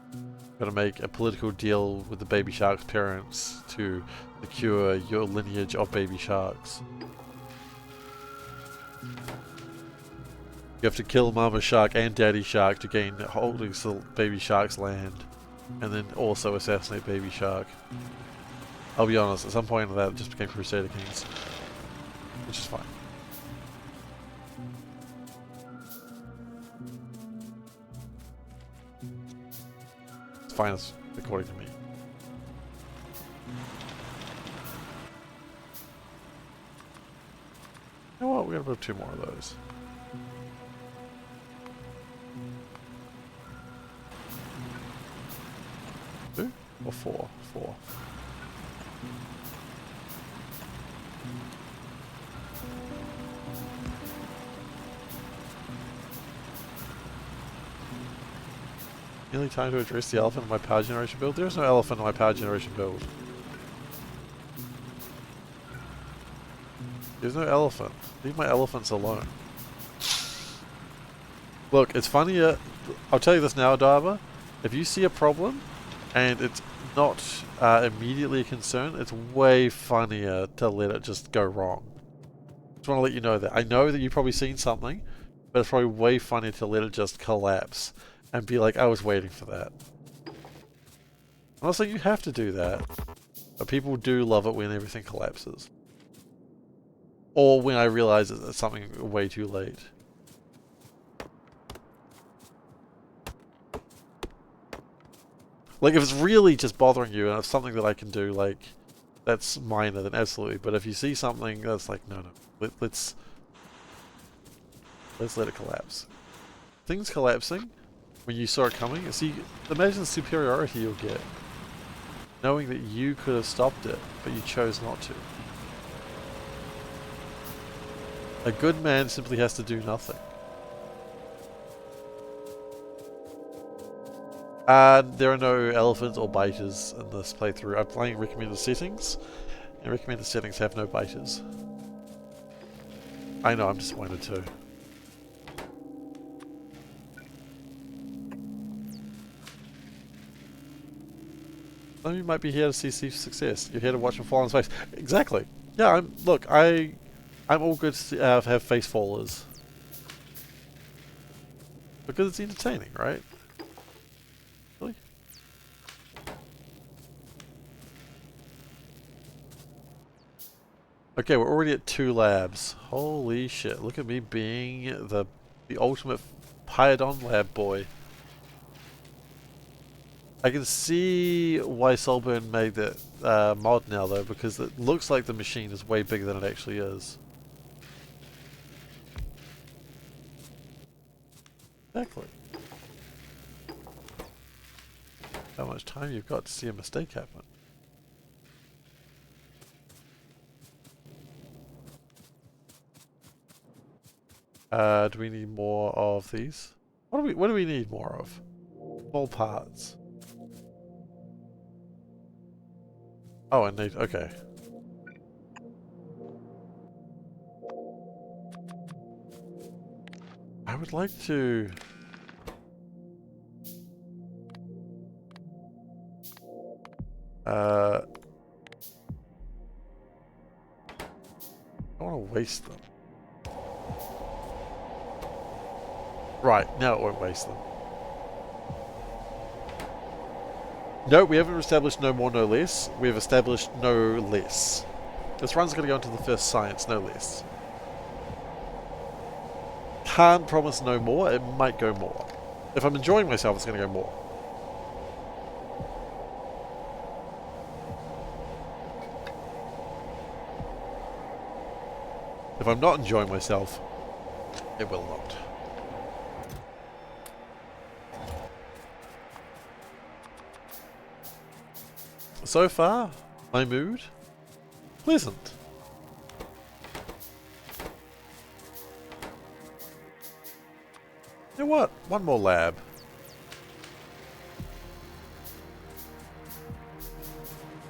You gotta make a political deal with the Baby Shark's parents to secure your lineage of Baby Sharks. You have to kill Mama Shark and Daddy Shark to gain holdings of Baby Shark's land. And then also assassinate Baby Shark. I'll be honest, at some point in that it just became Crusader Kings. Which is fine. It's fine according to me. You know what, we're gonna put 2 more of those. Two? Or 4? 4. Nearly time to address the elephant in my power generation build. There is no elephant in my power generation build. There's no elephant. Leave my elephants alone. Look, it's funnier. I'll tell you this now, Dava. If you see a problem and it's not immediately a concern, it's way funnier to let it just go wrong. Just want to let you know that. I know that you've probably seen something, but it's probably way funnier to let it just collapse and be like, I was waiting for that. I'm not saying you have to do that, but people do love it when everything collapses. Or when I realize that it's something way too late. Like, if it's really just bothering you and it's something that I can do, like, that's minor, then absolutely. But if you see something that's like, no, let's let it collapse. Things collapsing, when you saw it coming, see, imagine the superiority you'll get. Knowing that you could have stopped it, but you chose not to. A good man simply has to do nothing. There are no elephants or biters in this playthrough. I'm playing recommended settings, and recommended settings have no biters. I know, I'm disappointed too. Some of you might be here to see Steve's success. You're here to watch him fall on his face. Exactly. Yeah, I'm all good to have face fallers. Because it's entertaining, right? Really? Okay, we're already at 2 labs. Holy shit, look at me being the ultimate Pyodon lab boy. I can see why Solburn made that mod now though, because it looks like the machine is way bigger than it actually is. Exactly. How much time you've got to see a mistake happen. Do we need more of these? What do we need more of? Small parts. Oh, I need, okay. I would like to... I don't want to waste them. Right, now it won't waste them. No, we haven't established no more, no less. We have established no less. This run's going to go into the first science, no less. Can't promise no more, it might go more. If I'm enjoying myself, it's going to go more. If I'm not enjoying myself, it will not. So far, my mood, pleasant. You know what? One more lab.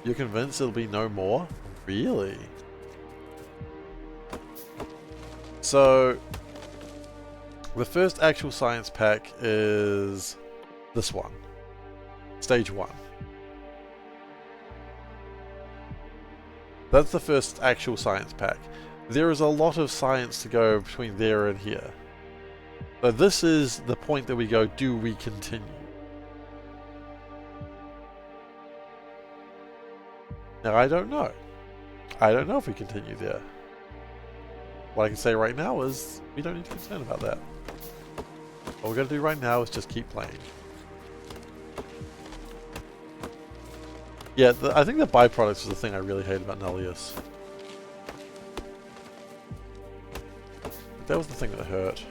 You're convinced it'll be no more? Really? So, the first actual science pack is this one. Stage 1. That's the first actual science pack. There is a lot of science to go between there and here. So this is the point that we go, do we continue? Now I don't know. I don't know if we continue there. What I can say right now is we don't need to be concerned about that. What we're going to do right now is just keep playing. Yeah, I think the byproducts is the thing I really hate about Nullius. That was the thing that hurt.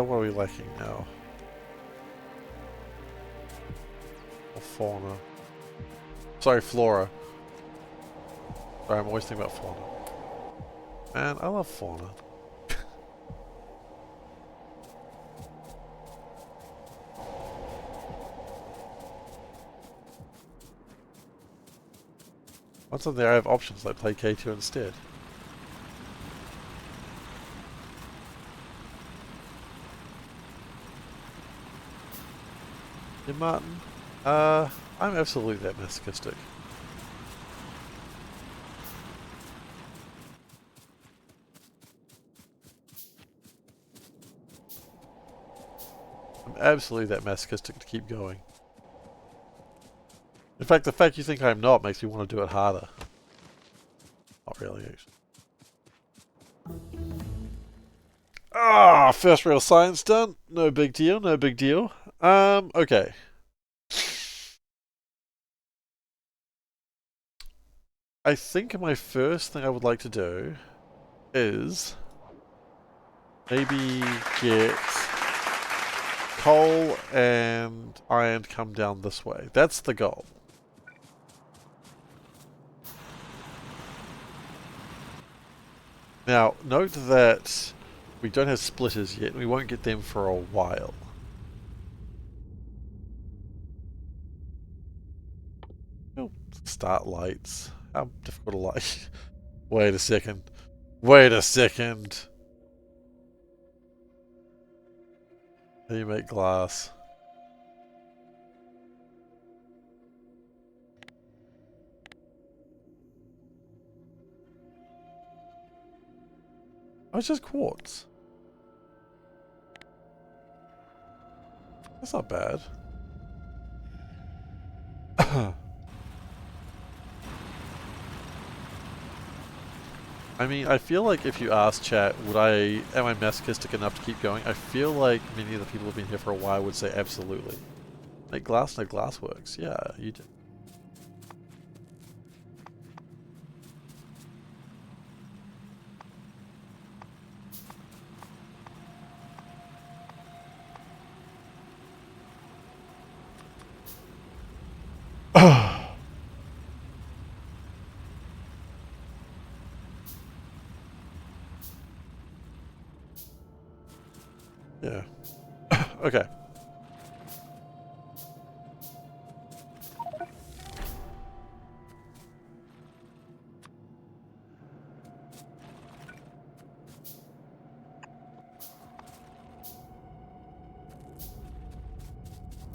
What are we lacking now? fauna. Sorry, flora. Sorry, I'm always thinking about fauna. Man, I love fauna. Once I'm there, I have options like play K2 instead. Yeah, Martin? I'm absolutely that masochistic. I'm absolutely that masochistic to keep going. In fact, the fact you think I'm not makes me want to do it harder. Not really, actually. Ah, first real science done. No big deal, no big deal. Okay. I think my first thing I would like to do is maybe get coal and iron to come down this way. That's the goal. Now, note that we don't have splitters yet, and we won't get them for a while. Oh, start lights. How difficult a light? Wait a second. Wait a second. How do you make glass? Oh, it's just quartz. That's not bad. I mean, I feel like if you ask chat, am I masochistic enough to keep going? I feel like many of the people who've been here for a while would say absolutely. Make glass, no glass works. Yeah, you do. Yeah. Okay.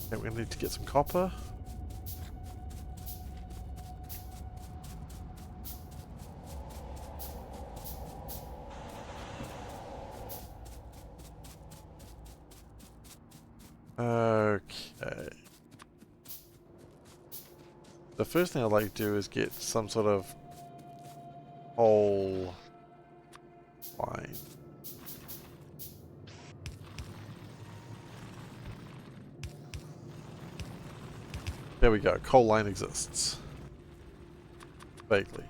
Okay, we're gonna need to get some copper. Okay. The first thing I'd like to do is get some sort of coal line. There we go. Coal line exists. Vaguely.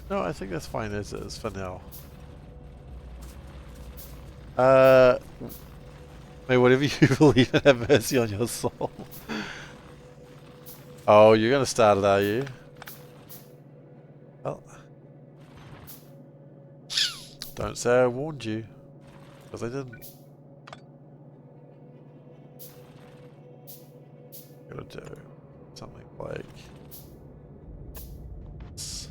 No, I think that's fine as is for now. May whatever you believe in have mercy on your soul. Oh, you're gonna start it, are you? Well, don't say I warned you, because I didn't. Gotta do something like this.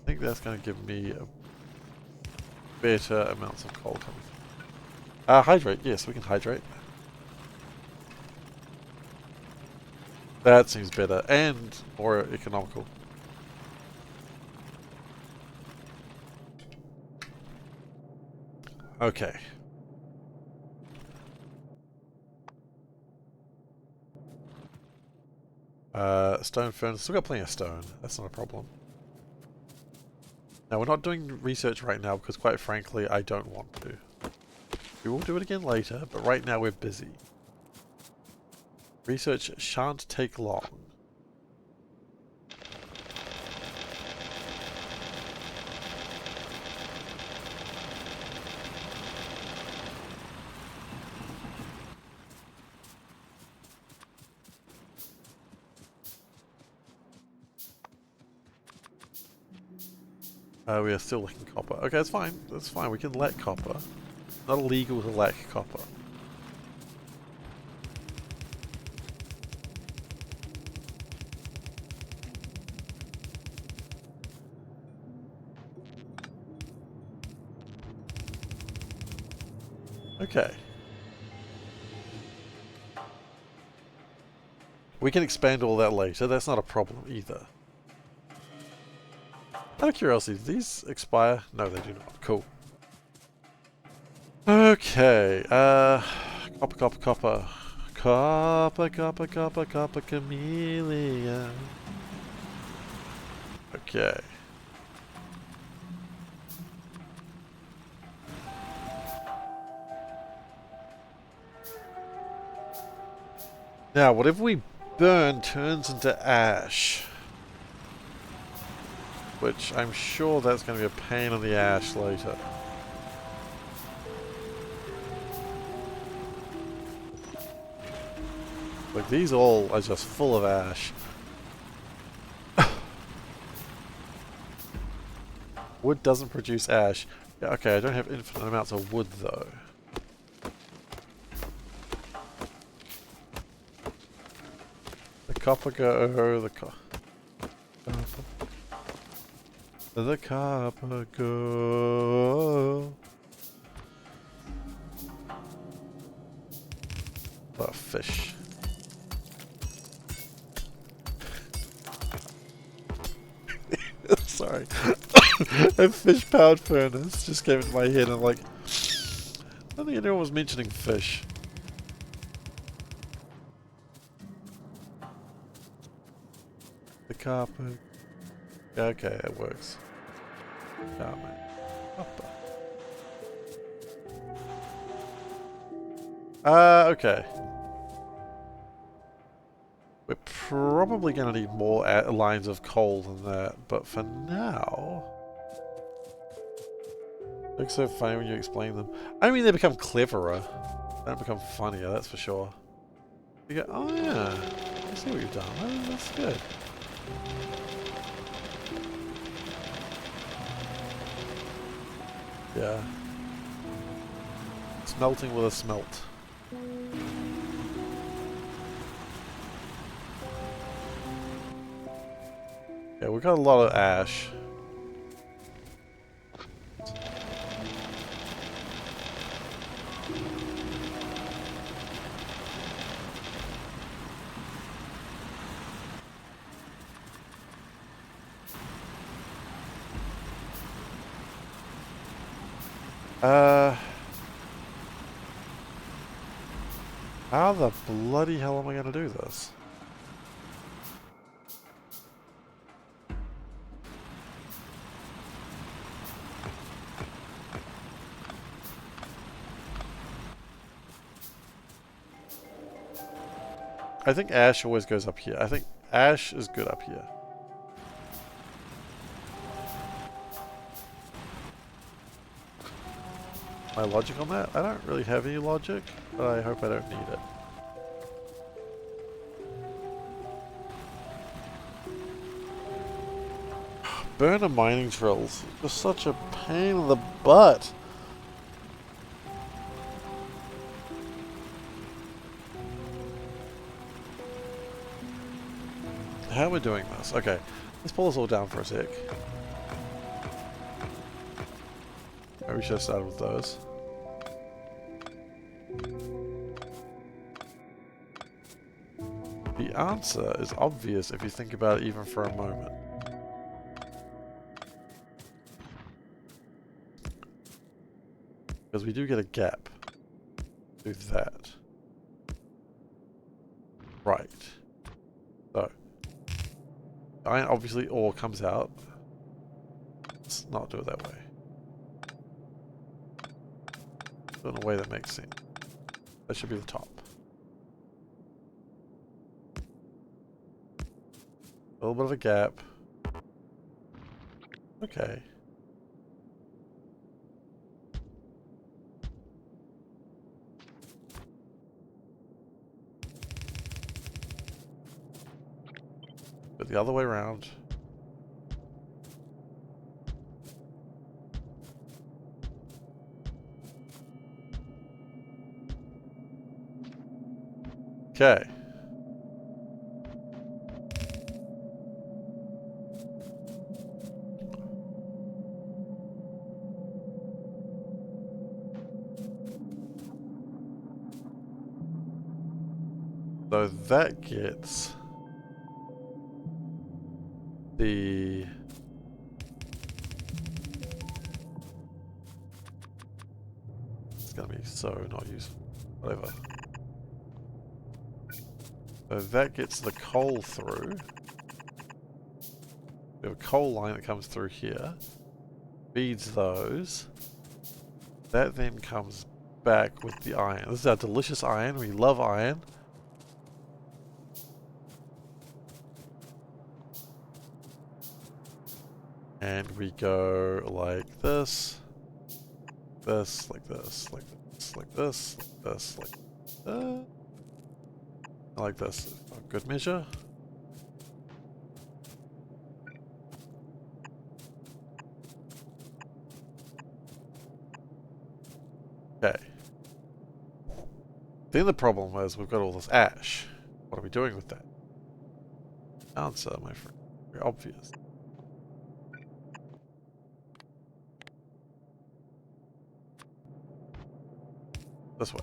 I think that's going to give me a better amounts of coal coming through. Hydrate. Yes, we can hydrate. That seems better and more economical. Okay. Stone furnace. Still got plenty of stone. That's not a problem. Now, we're not doing research right now because, quite frankly, I don't want to. We will do it again later, but right now we're busy. Research shan't take long. We are still lacking copper. Okay, that's fine. That's fine. We can lack copper. Not illegal to lack copper. Okay. We can expand all that later. That's not a problem either. Out of curiosity, do these expire? No, they do not. Cool. Okay. Copper, copper, copper. Copper, copper, copper, copper, chameleon. Okay. Now, whatever we burn turns into ash. Which I'm sure that's going to be a pain in the ash later. Like, these all are just full of ash. Wood doesn't produce ash. Yeah, okay, I don't have infinite amounts of wood, though. The copper go... The copper go... Oh, fish. Sorry. A fish-powered furnace just came into my head and I'm like... I don't think anyone was mentioning fish. The copper... Okay, it works. Oh, man. Copper. Okay. We're probably going to need more lines of coal than that, but for now... They look so funny when you explain them. I mean, they become cleverer. They don't become funnier, that's for sure. You go, oh yeah, I see what you've done. Oh, that's good. Yeah. Smelting with a smelt. Yeah, we've got a lot of ash. How the bloody hell am I going to do this? I think ash always goes up here. I think ash is good up here. My logic on that? I don't really have any logic, but I hope I don't need it. Burner mining drills. They're such a pain in the butt. How are we doing this? Okay, let's pull this all down for a sec. Maybe we should have started with those. The answer is obvious if you think about it even for a moment. Because we do get a gap. Do that. Right. So. Iron obviously ore comes out. Let's not do it that way. Do it in a way that makes sense. That should be the top. A little bit of a gap. Okay. But the other way around. Okay. So that gets the it's gonna be so not useful. Whatever. So that gets the coal through. We have a coal line that comes through here. Feeds those. That then comes back with the iron. This is our delicious iron. We love iron. And we go like this. This, like this, like this, like this, like this, like this. Like this. For good measure. Okay. Then the problem is we've got all this ash. What are we doing with that? Answer, my friend. Very obvious. This way.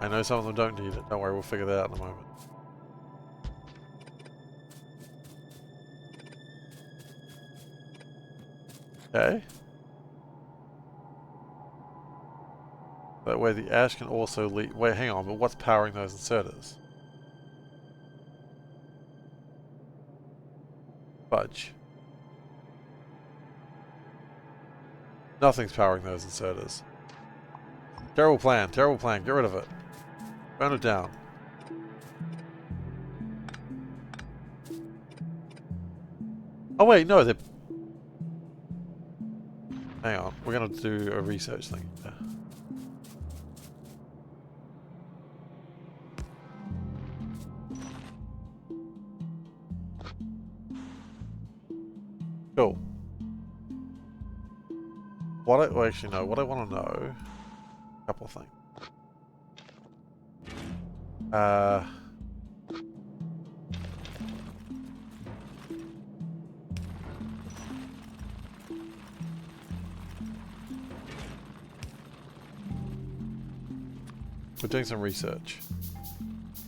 I know some of them don't need it. Don't worry, we'll figure that out in a moment. Okay. That way the ash can also leak. Wait, hang on, but what's powering those inserters? Fudge. Nothing's powering those inserters. Terrible plan, terrible plan. Get rid of it. Burn it down. Oh wait, no, they're... Hang on, we're gonna do a research thing. Cool. Well, actually, no. What I want to know, a couple of things. We're doing some research.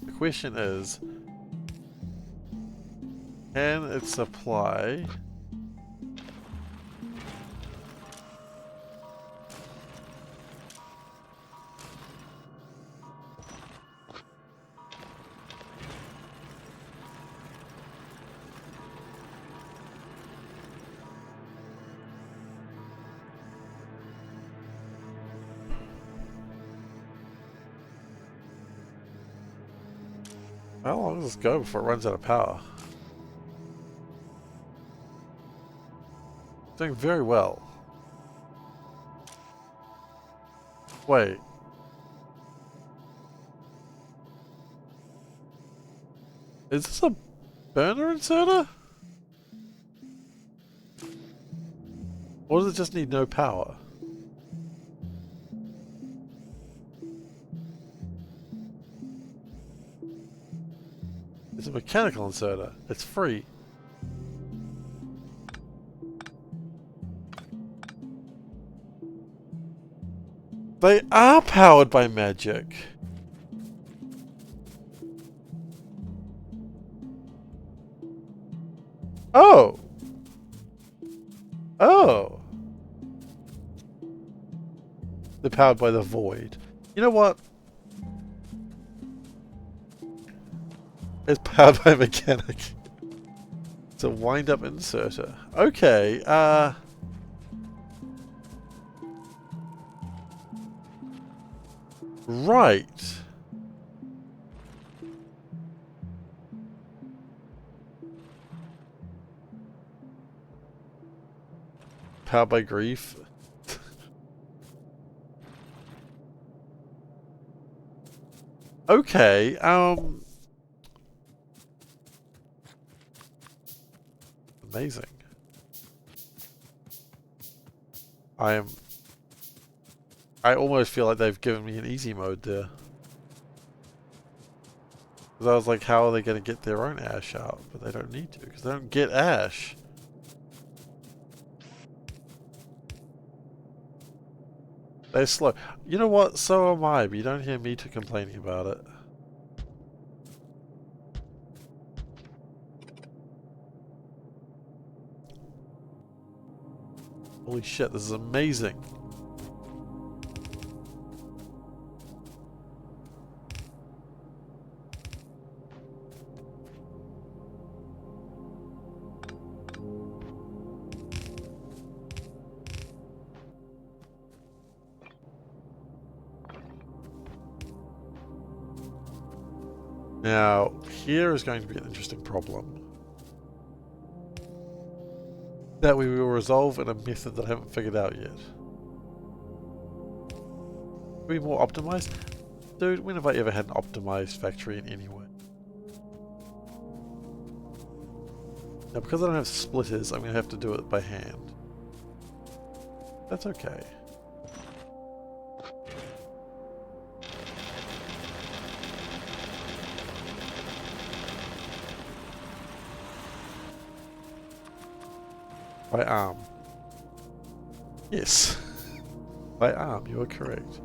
The question is, can it supply how long does this go before it runs out of power? Doing very well. Wait. Is this a burner inserter? Or does it just need no power? It's a mechanical inserter. It's free. They are powered by magic. Oh. Oh! They're powered by the void. You know what? It's powered by a mechanic. It's a wind-up inserter. Okay, right. Powered by grief. Okay, amazing. I almost feel like they've given me an easy mode there. Because I was like, how are they going to get their own ash out? But they don't need to, because they don't get ash. They're slow. You know what? So am I, but you don't hear me complaining about it. Holy shit, this is amazing. Now, here is going to be an interesting problem that we will resolve in a method that I haven't figured out yet. Be more optimized? Dude, when have I ever had an optimized factory in any way? Now, because I don't have splitters, I'm going to have to do it by hand. That's okay. By arm. Yes. By arm, you are correct.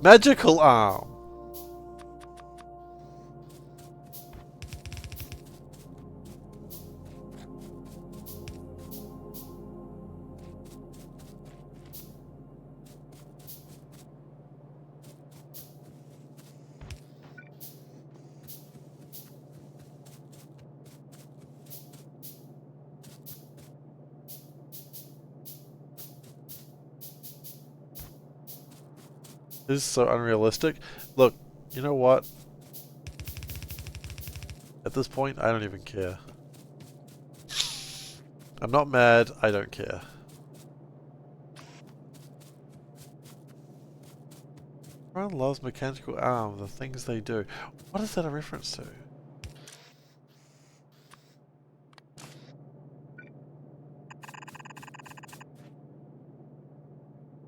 Magical arm! This is so unrealistic. Look, you know what? At this point, I don't even care. I'm not mad, I don't care. Everyone loves mechanical arm, the things they do. What is that a reference to?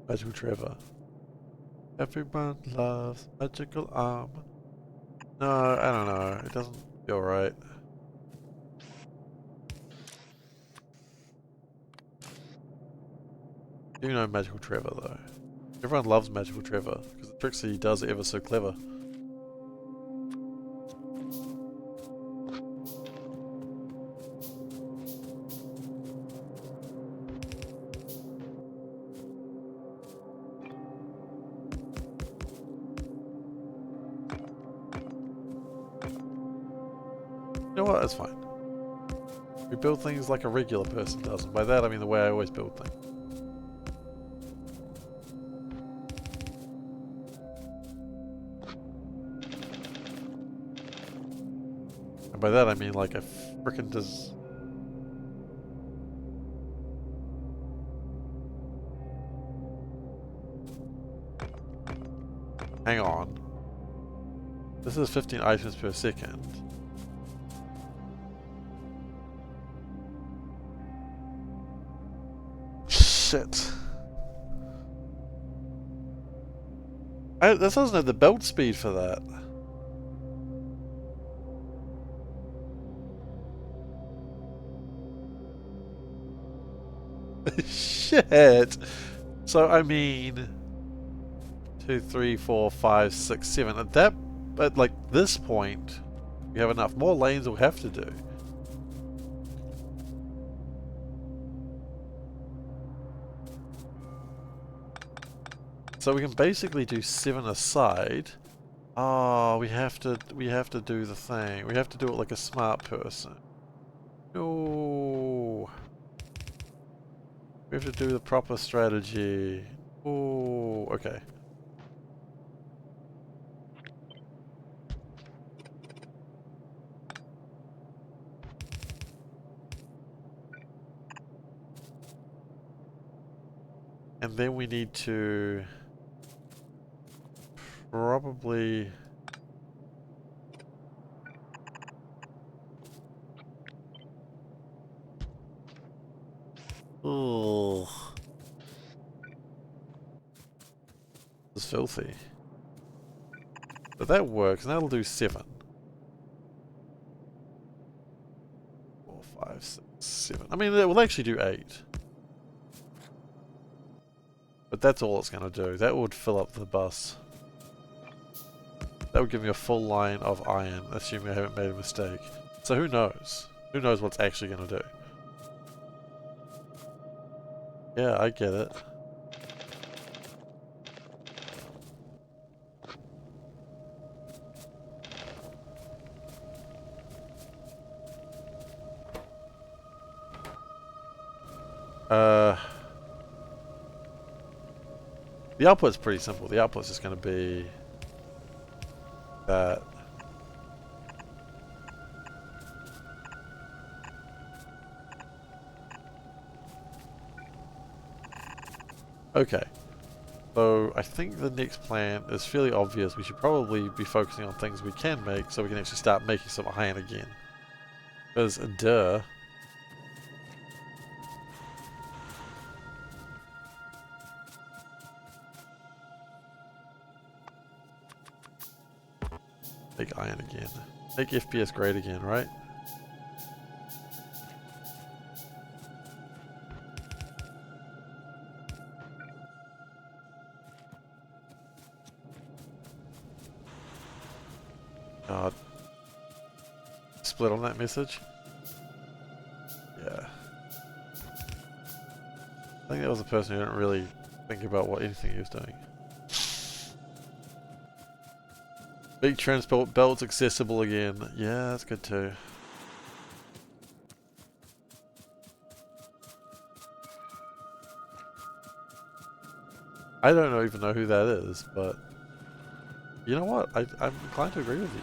Magical Trevor. Everyone loves magical arm. No, I don't know. It doesn't feel right. You know Magical Trevor though. Everyone loves Magical Trevor because the tricks that he does are ever so clever. You know what? That's fine. We build things like a regular person does, and by that I mean the way I always build things. And by that I mean like a frickin' Hang on. This is 15 items per second. Shit. That doesn't have the build speed for that. Shit. So I mean 2, 3, 4, 5, 6, 7. At like this point, we have enough. More lanes we'll have to do. So we can basically do 7 aside. Oh, we have to do the thing. We have to do it like a smart person. No. We have to do the proper strategy. Oh, okay. And then we need to probably... Ugh. It's filthy. But that works, and that'll do 7. 4, 5, 6, 7. I mean, it will actually do 8. But that's all it's going to do. That would fill up the bus. That would give me a full line of iron, assuming I haven't made a mistake. So who knows? Who knows what's actually going to do? Yeah, I get it. The output's pretty simple. The output's just going to be that. Okay. So I think the next plan is fairly obvious. We should probably be focusing on things we can make so we can actually start making some iron again. Because, duh. Make iron again. Make FPS great again, right? God. Split on that message? Yeah. I think that was a person who didn't really think about what anything he was doing. Big transport belts accessible again. Yeah, that's good too. I don't even know who that is, but you know what? I'm inclined to agree with you.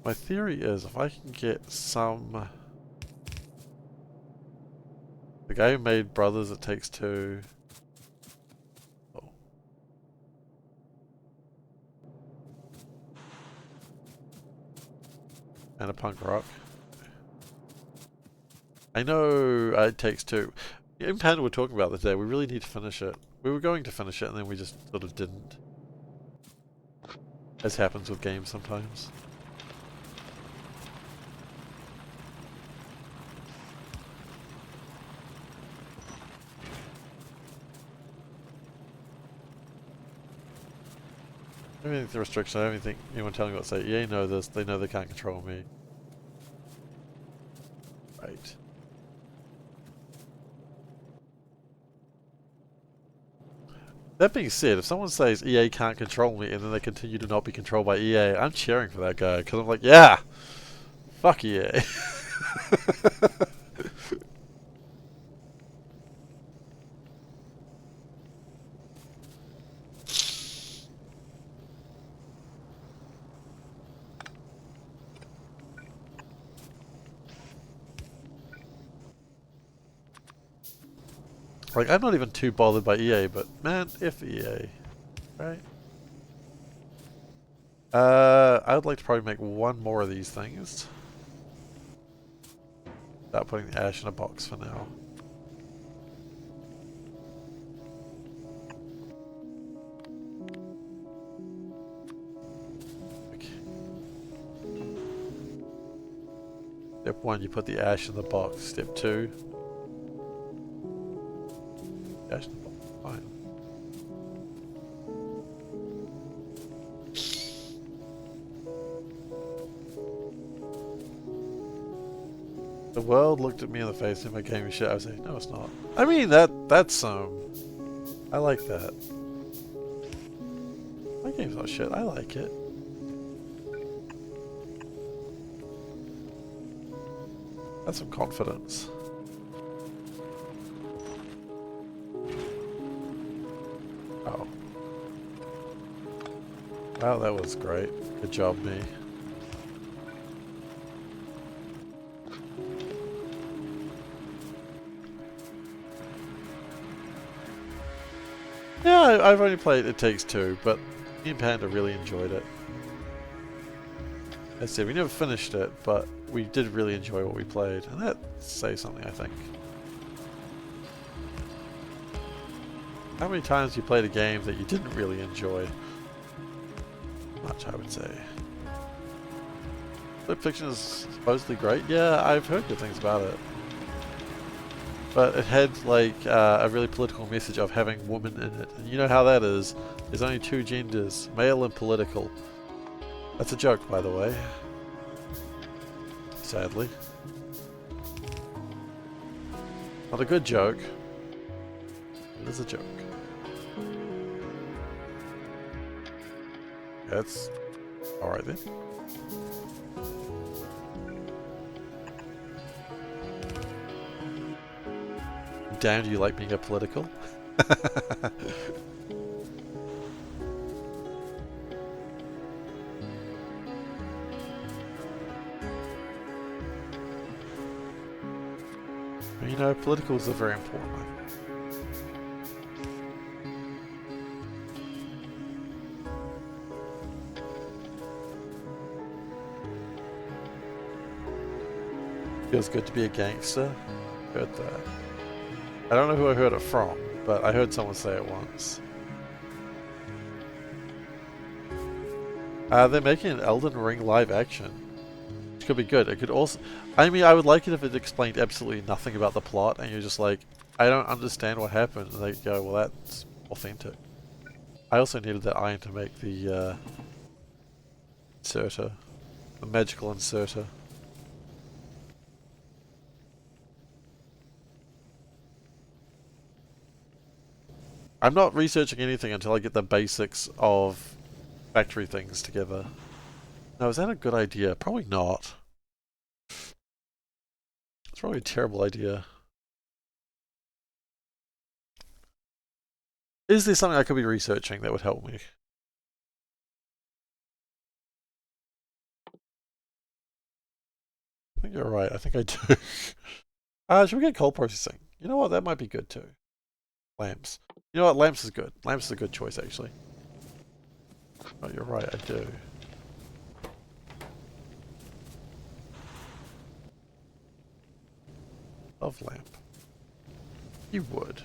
My theory is if I can get some... The guy who made Brothers It Takes Two... Oh. And a punk rock. I know It Takes Two. In Panda we're talking about the day, we really need to finish it. We were going to finish it and then we just sort of didn't. As happens with games sometimes. I don't think the restriction, I don't think anyone telling me what to say. EA know this, they know they can't control me. Right. That being said, if someone says EA can't control me and then they continue to not be controlled by EA, I'm cheering for that guy, because I'm like, yeah! Fuck EA. Like, I'm not even too bothered by EA, but man, if EA, right? I would like to probably make one more of these things. Without putting the ash in a box for now. Okay. Step 1, you put the ash in the box. Step 2, Gosh, fine. The world looked at me in the face and if I gave me shit, I would say, no, it's not. I mean, that's I like that. My game's not shit. I like it. That's some confidence. Oh. Wow, that was great. Good job, me. Yeah, I've only played It Takes Two, but me and Panda really enjoyed it. As I said, we never finished it, but we did really enjoy what we played, and that says something, I think. How many times you played a game that you didn't really enjoy? Much, I would say. Flip Fiction is supposedly great. Yeah, I've heard good things about it. But it had like a really political message of having women in it. And you know how that is. There's only two genders, male and political. That's a joke, by the way. Sadly. Not a good joke. It is a joke. That's alright then. Damn, do you like being a political? You know, politicals are very important. Feels good to be a gangster. Heard that. I don't know who I heard it from, but I heard someone say it once. They're making an Elden Ring live action. Which could be good. It could also... I mean, I would like it if it explained absolutely nothing about the plot, and you're just like, I don't understand what happened. And they go, well, that's authentic. I also needed that iron to make the inserter. The magical inserter. I'm not researching anything until I get the basics of factory things together. Now, is that a good idea? Probably not. It's probably a terrible idea. Is there something I could be researching that would help me? I think you're right. I think I do. Should we get coal processing? You know what? That might be good too. Lamps. You know what? Lamps is good. Lamps is a good choice, actually. Oh, you're right. I do. Love lamp. You would.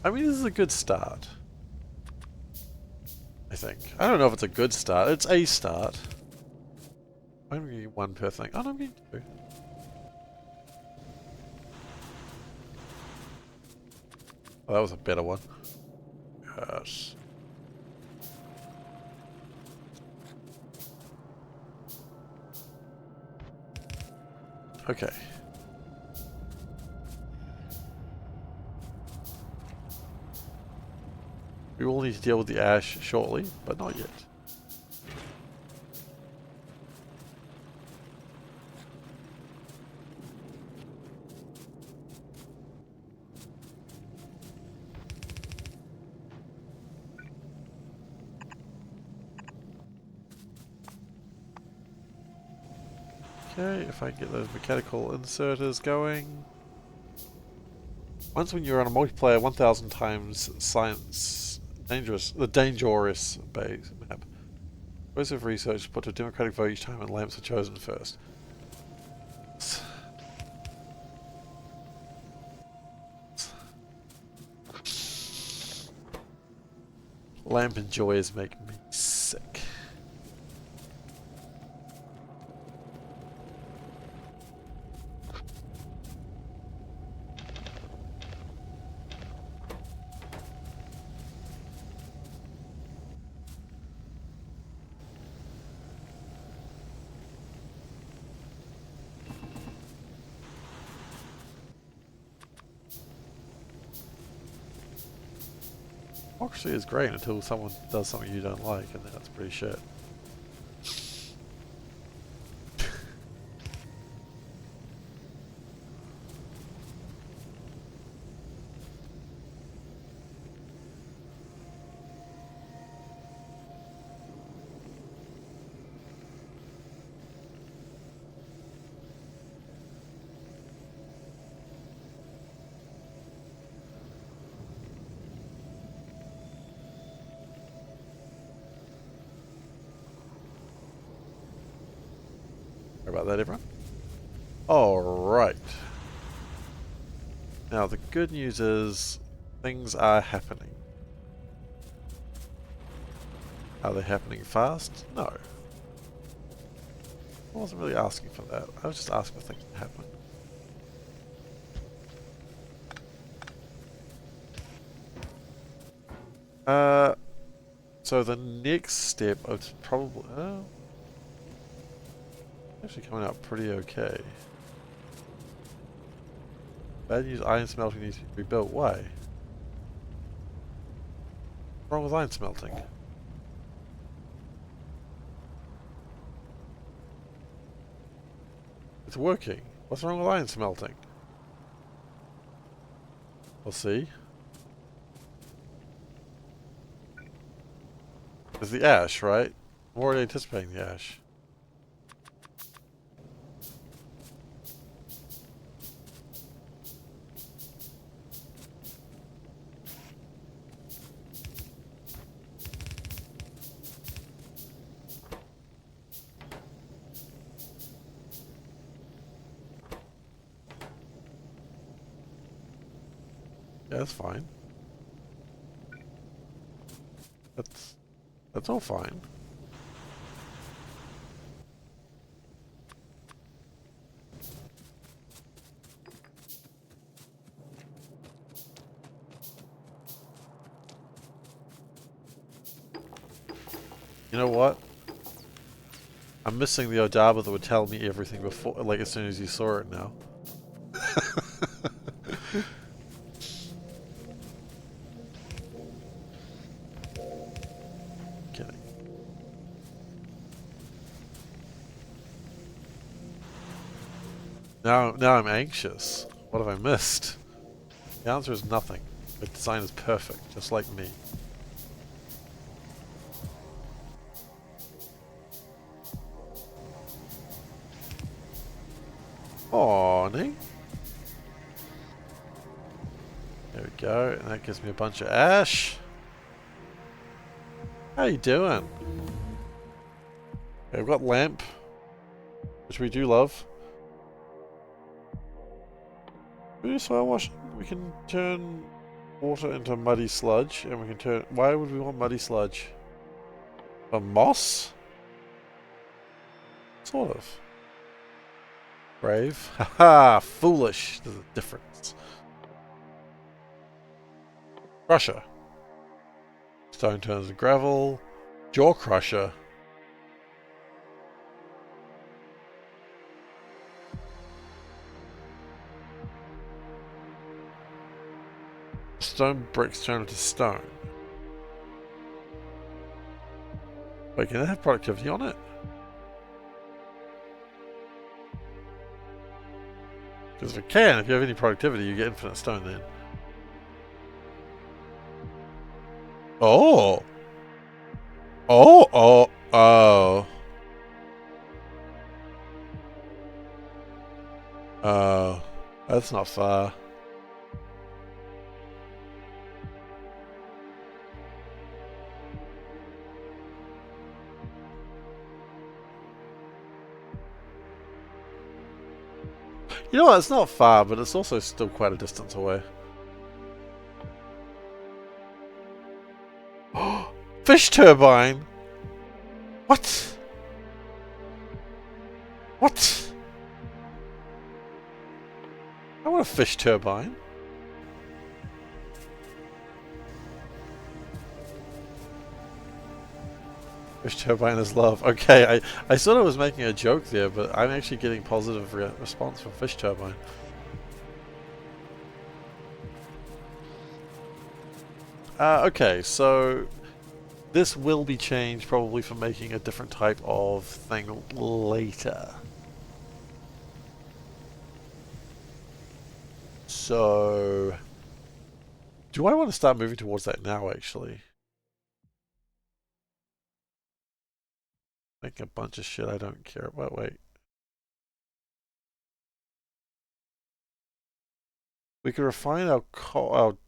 I mean, this is a good start. I think. I don't know if it's a good start. It's a start. I'm going to get one per thing. Oh, no, I'm getting two. Oh, that was a better one. Yes. Okay. We will need to deal with the ash shortly, but not yet. Okay, if I can get those mechanical inserters going. Once when you're on a multiplayer 1000 times science The dangerous base map. Progressive research put to a democratic vote each time and lamps are chosen first. Lamp enjoyers make me sick. Democracy is great until someone does something you don't like, and then that's pretty shit. Sorry about that, everyone. Alright. Now, the good news is things are happening. Are they happening fast? No. I wasn't really asking for that. I was just asking for things to happen. So the next step is probably... actually coming out pretty okay. Bad news, iron smelting needs to be rebuilt. Why? What's wrong with iron smelting? It's working. What's wrong with iron smelting? We'll see. There's the ash, right? I'm already anticipating the ash. Yeah, that's fine. That's all fine. You know what? I'm missing the Odaba that would tell me everything before, like as soon as you saw it now. Kidding. Now I'm anxious. What have I missed? The answer is nothing. The design is perfect, just like me. Awning. There we go, and that gives me a bunch of ash. How you doing? Okay, we've got lamp, which we do love. We do soil washing. We can turn water into muddy sludge, and we can turn... Why would we want muddy sludge? For moss? Sort of. Brave. Haha, foolish. There's a difference. Crusher. Stone turns to gravel. Jaw crusher. Stone bricks turn into stone. Wait, can it have productivity on it? Because if it can, if you have any productivity, you get infinite stone then. Oh! Oh, oh, oh. Oh, that's not fair. You know what? It's not far, but it's also still quite a distance away. Fish turbine. What? What? I want a fish turbine. Fish turbine is love. Okay, I thought I was making a joke there, but I'm actually getting positive response from fish turbine. Okay, so this will be changed probably for making a different type of thing later. So, do I want to start moving towards that now, actually? Making a bunch of shit I don't care about. Wait. We can refine our coal.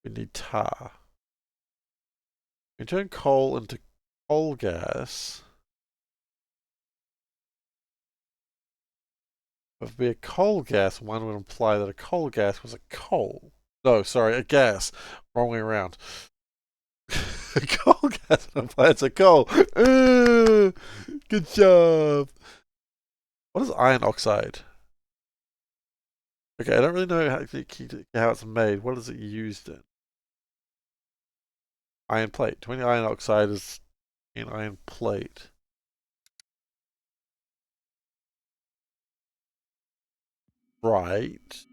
We need tar. We turn coal into coal gas. If it be a coal gas, one would imply that a coal gas was a coal. No, sorry, a gas. Wrong way around. A coal gas would imply it's a coal. Good job. What is iron oxide? Okay, I don't really know how it's made. What is it used in? Iron plate. 20 iron oxide is in iron plate. Right.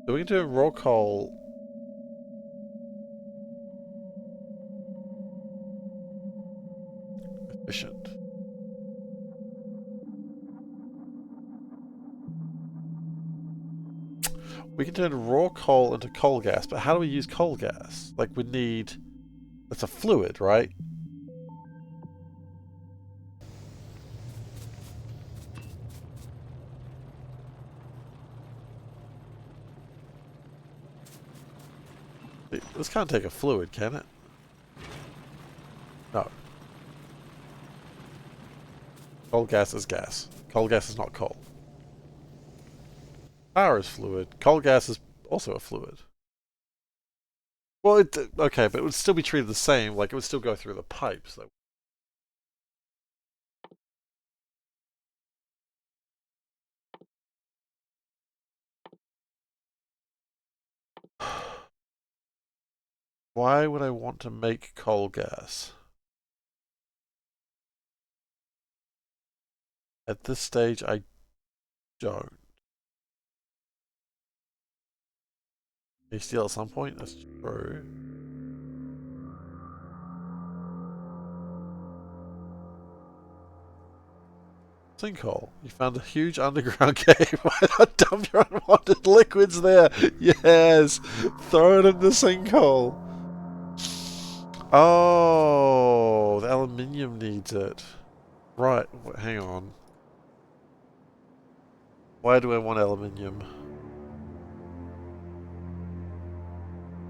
So we can do raw coal. Efficient. We can turn raw coal into coal gas, but how do we use coal gas? Like we need... It's a fluid, right? This can't take a fluid, can it? No. Coal gas is gas. Coal gas is not coal. Power is fluid. Coal gas is also a fluid. Well, okay, but it would still be treated the same. Like, it would still go through the pipes, though. Why would I want to make coal gas? At this stage, I don't. May steal at some point? That's true. Sinkhole. You found a huge underground cave. Why not dump your unwanted liquids there? Yes! Throw it in the sinkhole. Oh, the aluminium needs it. Right, hang on. Why do I want aluminium?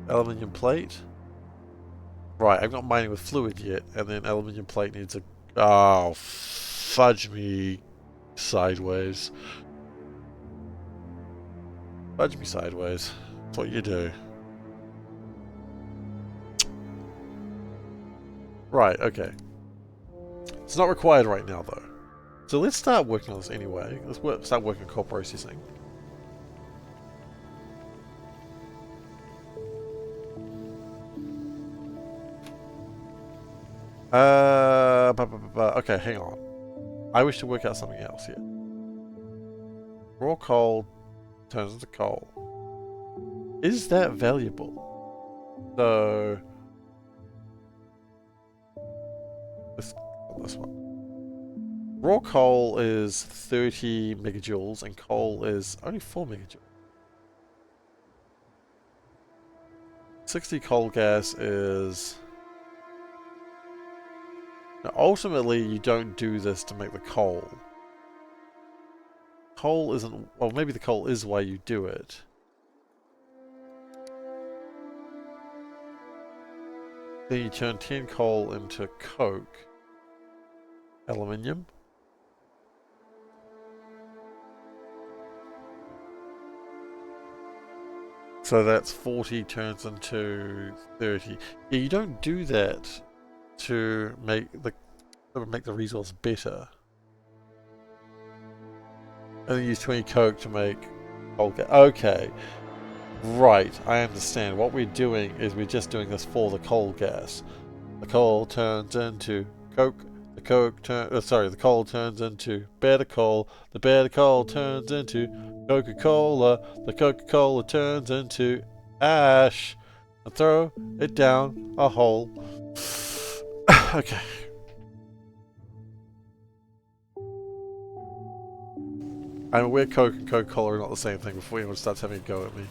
Aluminium plate? Right, I'm not mining with fluid yet, and then aluminium plate needs a... Oh, fudge me sideways. Fudge me sideways. That's what you do. Right, okay. It's not required right now, though. So let's start working on this anyway. Let's start working on coal processing. Okay, hang on. I wish to work out something else here. Raw coal turns into coal. Is that valuable? So... this one. Raw coal is 30 megajoules and coal is only 4 megajoules. 60 coal gas is... Now, ultimately, you don't do this to make the coal. Coal isn't... Well, maybe the coal is why you do it. Then you turn 10 coal into coke. Aluminium. So that's 40 turns into 30. Yeah, you don't do that to make the resource better. And then use 20 coke to make coal gas. Okay. Right, I understand. What we're doing is we're just doing this for the coal gas. The coal turns into coke. The coal turns into better coal. The better coal turns into Coca-Cola. The Coca-Cola turns into ash. And throw it down a hole. Okay. I'm aware Coke and Coca-Cola are not the same thing before anyone starts having a go at me.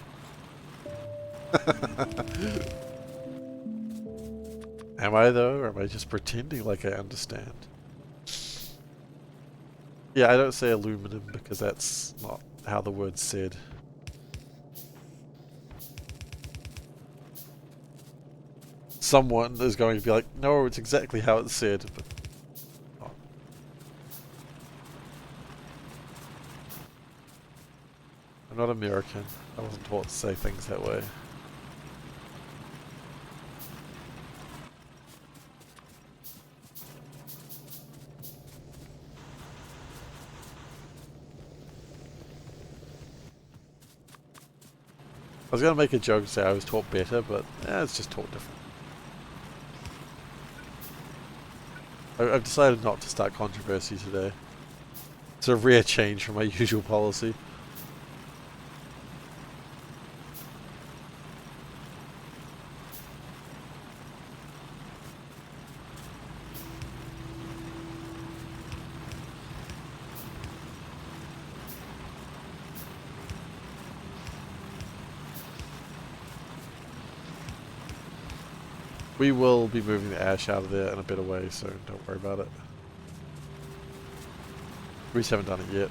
Am I though, or am I just pretending like I understand? Yeah, I don't say aluminum because that's not how the word's said. Someone is going to be like, no, it's exactly how it's said, but not. I'm not American. I wasn't taught to say things that way. I was going to make a joke and say I was taught better, but it's just taught different. I've decided not to start controversy today. It's a rare change from my usual policy. We will be moving the ash out of there in a better way, so don't worry about it. We just haven't done it yet.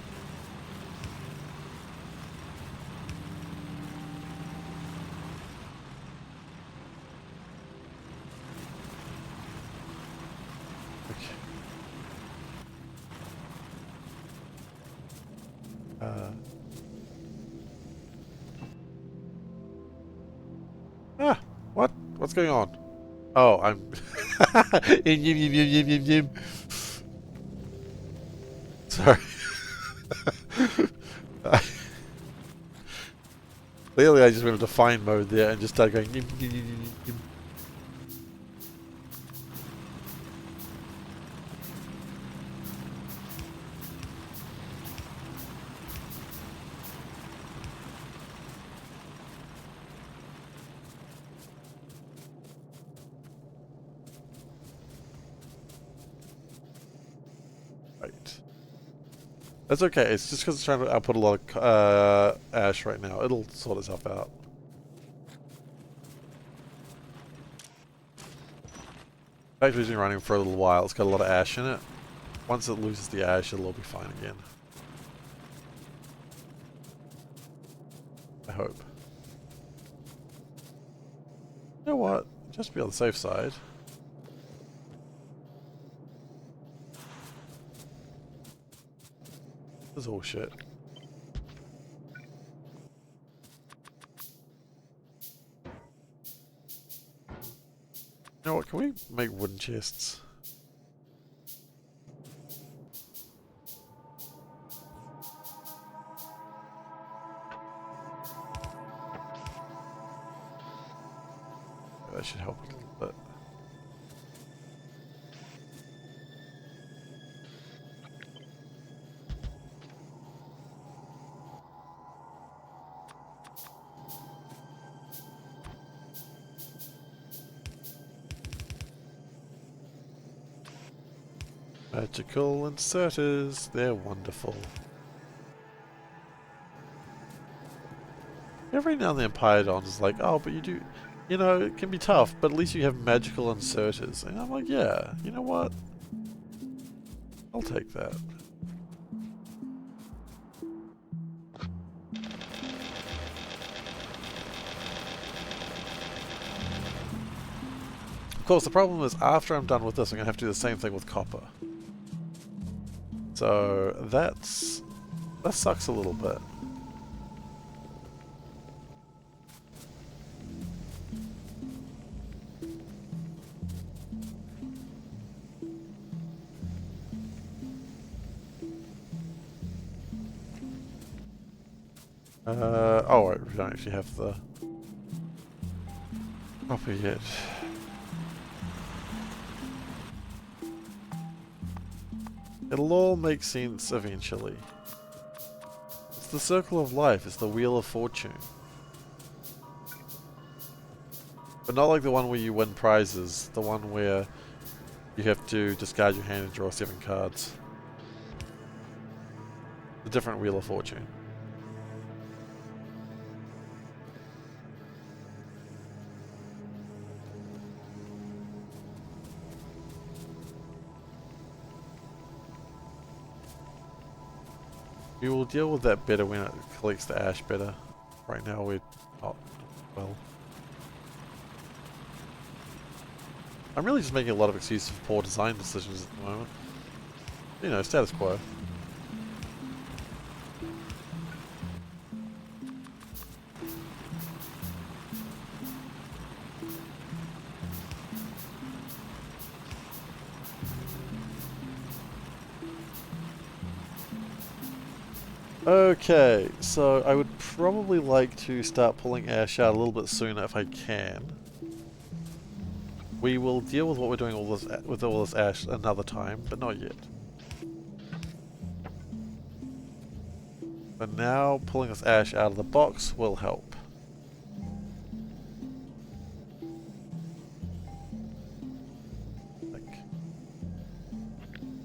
Okay. What? What's going on? Oh, I'm... Yim, yim, yim, yim, yim, yim, yim. Sorry. Clearly I just went into define mode there and just started going yim, yim, yim, yim, yim. Right. That's okay, it's just because it's trying to output a lot of ash right now. It'll sort itself out. Factory's been running for a little while, it's got a lot of ash in it. Once it loses the ash, it'll all be fine again. I hope. You know what? Just to be on the safe side. This is all shit. You know what? Can we make wooden chests? That should help a little bit. Magical inserters, they're wonderful. Every now and then Pyodon is like, oh, but you know, it can be tough, but at least you have magical inserters. And I'm like, yeah, you know what? I'll take that. course, the problem is after I'm done with this, I'm going to have to do the same thing with copper. So that sucks a little bit. Oh, wait, we don't actually have the copper yet. It'll all make sense eventually. It's the circle of life, it's the wheel of fortune. But not like the one where you win prizes, the one where you have to discard your hand and draw 7 cards. The different wheel of fortune. We will deal with that better when it collects the ash better. Right now we're not well. I'm really just making a lot of excuses for poor design decisions at the moment. You know, status quo. Okay, so I would probably like to start pulling ash out a little bit sooner if I can. We will deal with what we're doing with all this ash another time, but not yet. But now pulling this ash out of the box will help. In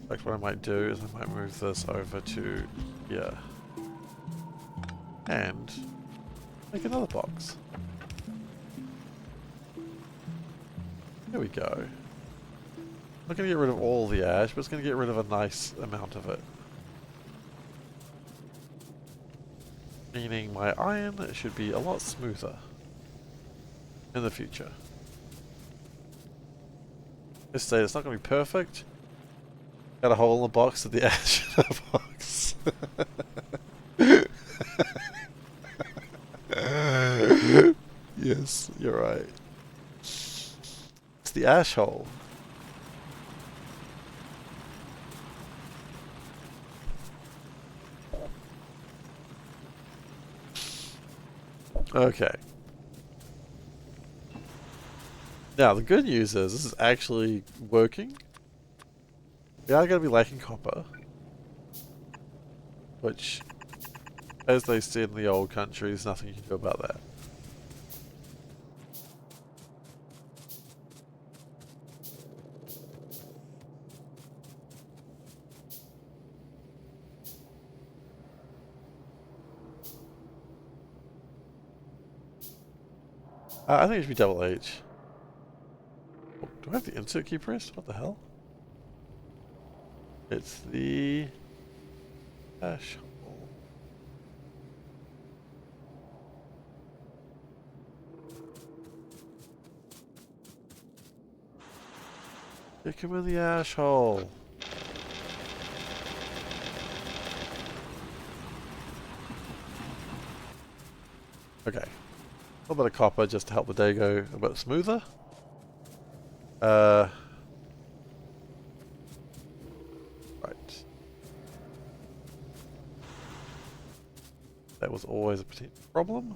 fact, what I might do is I might move this over to here. And make another box. There we go. Not going to get rid of all the ash, but it's going to get rid of a nice amount of it. Meaning my iron should be a lot smoother in the future. Let's say it's not going to be perfect. Got a hole in the box of the ash in the box. Yes, you're right. It's the ash hole. Okay. Now, the good news is this is actually working. We are going to be lacking copper. Which, as they said in the old country, there's nothing you can do about that. I think it should be double H. Oh, do I have the insert key pressed? What the hell? It's the ash hole. Kick him in the ash hole. Okay. A little bit of copper just to help the day go a bit smoother. Right. That was always a potential problem.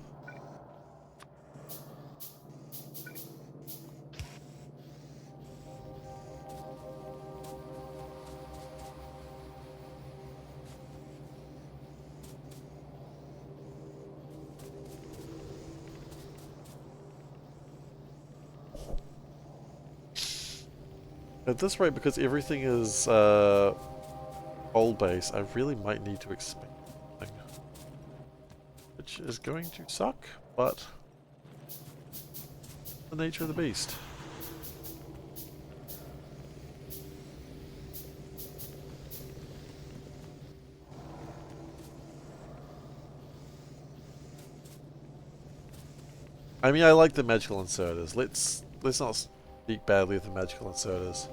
At this rate, because everything is coal base, I really might need to expand something. Which is going to suck, but the nature of the beast. I mean, I like the magical inserters. Let's not speak badly of the magical inserters.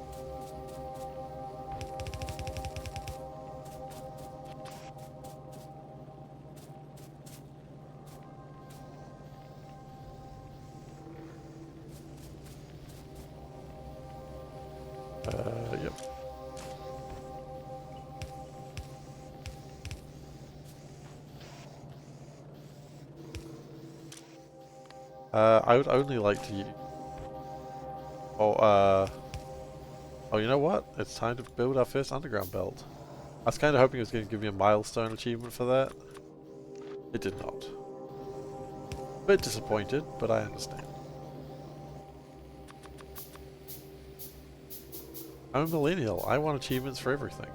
Yep. I would only like to use... Oh, you know what? It's time to build our first underground belt. I was kind of hoping it was going to give me a milestone achievement for that. It did not. Bit disappointed, but I understand. I'm a millennial. I want achievements for everything.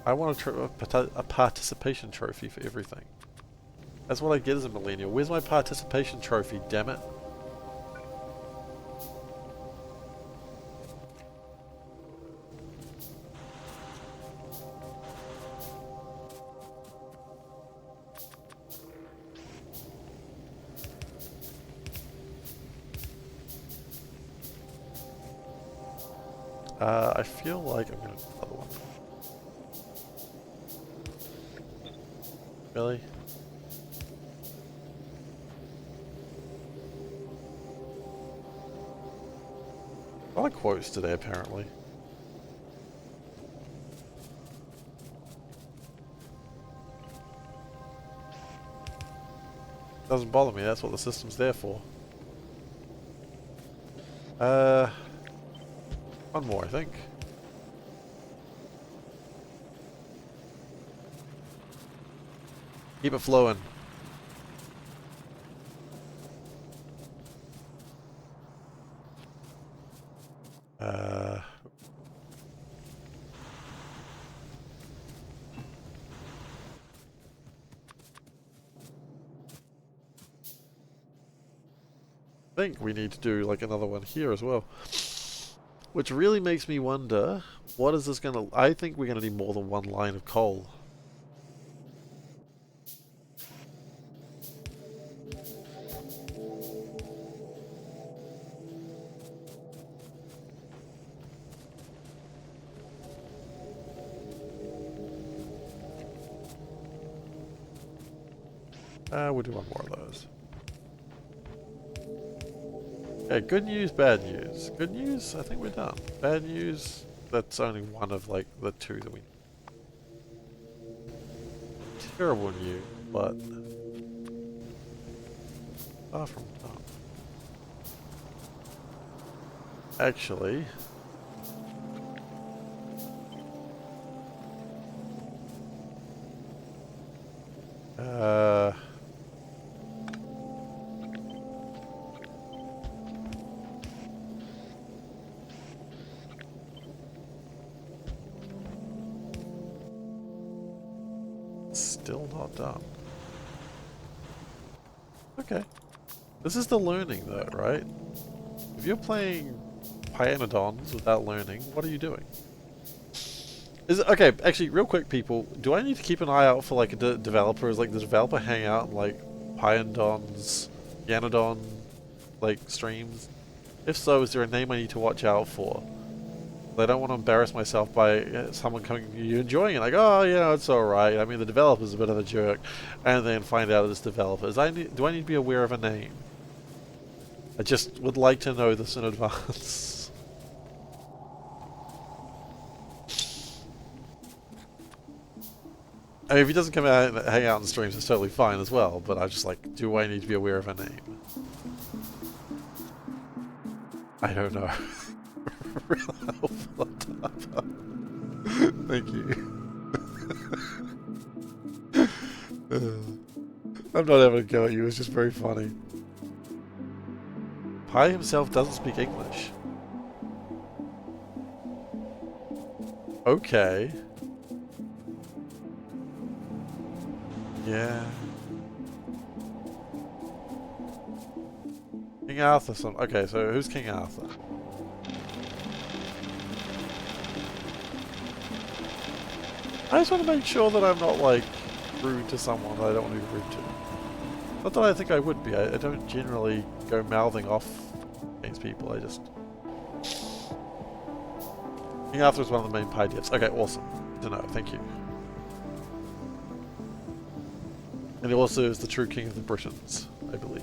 I want a participation trophy for everything. That's what I get as a millennial. Where's my participation trophy, damn it? I feel like I'm gonna do another one. Really? I like quotes today, apparently. Doesn't bother me, that's what the system's there for. One more, I think. Keep it flowing. I think we need to do like another one here as well. Which really makes me wonder, what is this gonna... I think we're gonna need more than one line of coal. We'll do one more of those. Okay, good news, bad news. Good news, I think we're done. Bad news, that's only one of like the two that we... Terrible news, but... far from done. Actually... Still not done. Okay. This is the learning though, right? If you're playing Pyanodons without learning, what are you doing? Is it, okay, actually, real quick people, do I need to keep an eye out for like a developer? Is like the developer hang out in like Pyanodons, Yanodon, like streams? If so, is there a name I need to watch out for? I don't want to embarrass myself by someone coming, you enjoying it, like, oh, you know, it's alright. I mean, the developer's a bit of a jerk, and then find out it's developers. Do I need to be aware of a name? I just would like to know this in advance. I mean, if he doesn't come out and hang out in streams, it's totally fine as well, but I just like, do I need to be aware of a name? I don't know. Real helpful. Thank you. I'm not having a go at you, it's just very funny. Pi himself doesn't speak English. Okay. Yeah. King Arthur. Okay, so who's King Arthur? I just want to make sure that I'm not, like, rude to someone that I don't want to be rude to. Not that I think I would be. I don't generally go mouthing off people. I just... King Arthur was one of the main pioneers. Okay, awesome. To know, thank you. And he also is the true king of the Britons, I believe.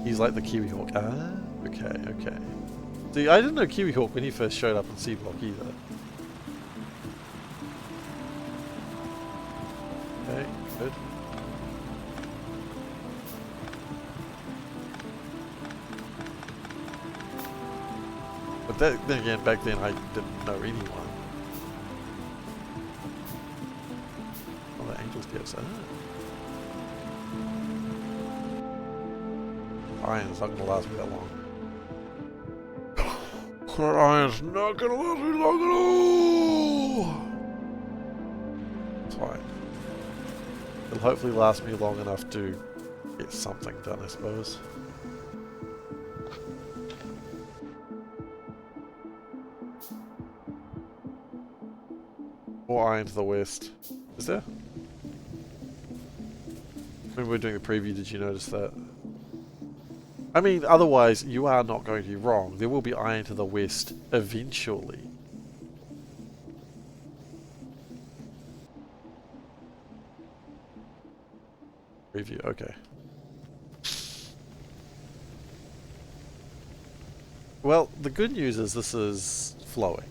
He's like the Kiwi Hawk. Ah, okay, okay. See, I didn't know Kiwi Hawk when he first showed up in C Block either. Okay, good. But then again, back then I didn't know anyone. Oh, the Angels gifts. Iron's not gonna last me that long. Iron's not gonna last me long at all! It's fine. It'll hopefully last me long enough to get something done, I suppose. More iron to the west. Is there? When we were doing the preview, did you notice that? I mean, otherwise, you are not going to be wrong. There will be iron to the west eventually. Preview, okay. Well, the good news is this is flowing.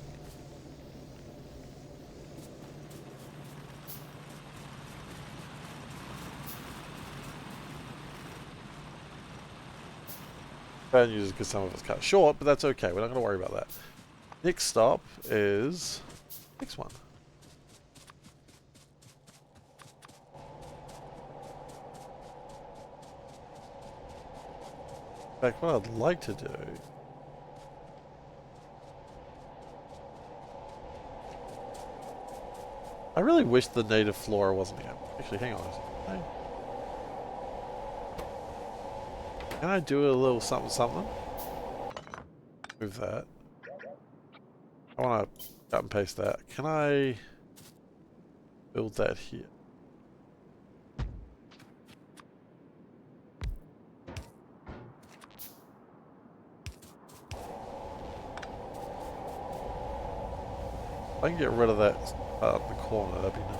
Bad news is because some of it's cut short, but that's okay. We're not going to worry about that. Next stop is... next one. In fact, what I'd like to do... I really wish the native flora wasn't here. Actually, hang on a second. Can I do a little something something? Move that. I want to cut and paste that. Can I build that here? If I can get rid of that in the corner, that'd be nice.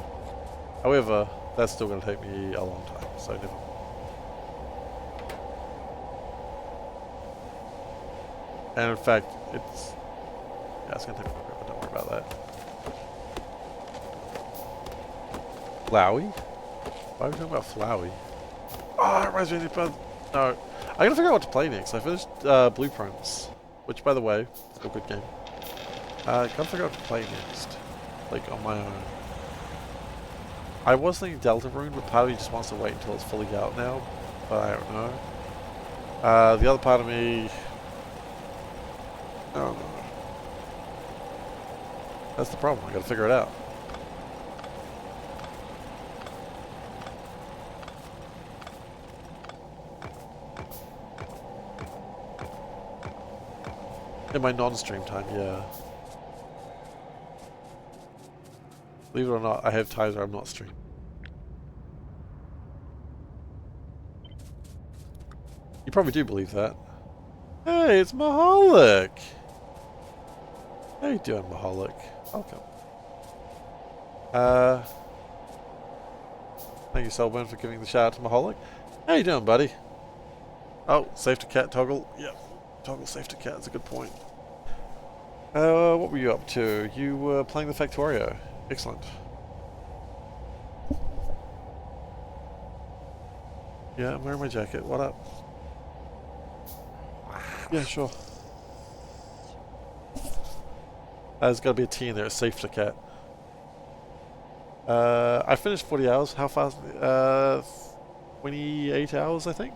However, that's still going to take me a long time, so never mind. And in fact, it's... yeah, it's going to take me forever, don't worry about that. Flowey? Why are we talking about Flowey? Oh, it reminds me of the... no. I gotta figure out what to play next. I finished Blueprints, which, by the way, still a good game. Gotta figure out what to play next. Like, on my own. I was thinking Deltarune, but part of me just wants to wait until it's fully out now. But I don't know. The other part of me... I don't know. That's the problem. I gotta figure it out. In my non-stream time, yeah. Believe it or not, I have times where I'm not streaming. You probably do believe that. Hey, it's Mahalik! How you doing, Mahalik? Welcome. Thank you, Selburn, for giving the shout out to Mahalik. How you doing, buddy? Oh, SeiferKatt toggle. Yep. Toggle SeiferKatt, that's a good point. What were you up to? You were playing the Factorio. Excellent. Yeah, I'm wearing my jacket. What up? Yeah, sure. There's got to be a T in there. It's SeiferKatt. I finished 40 hours. How fast? 28 hours, I think.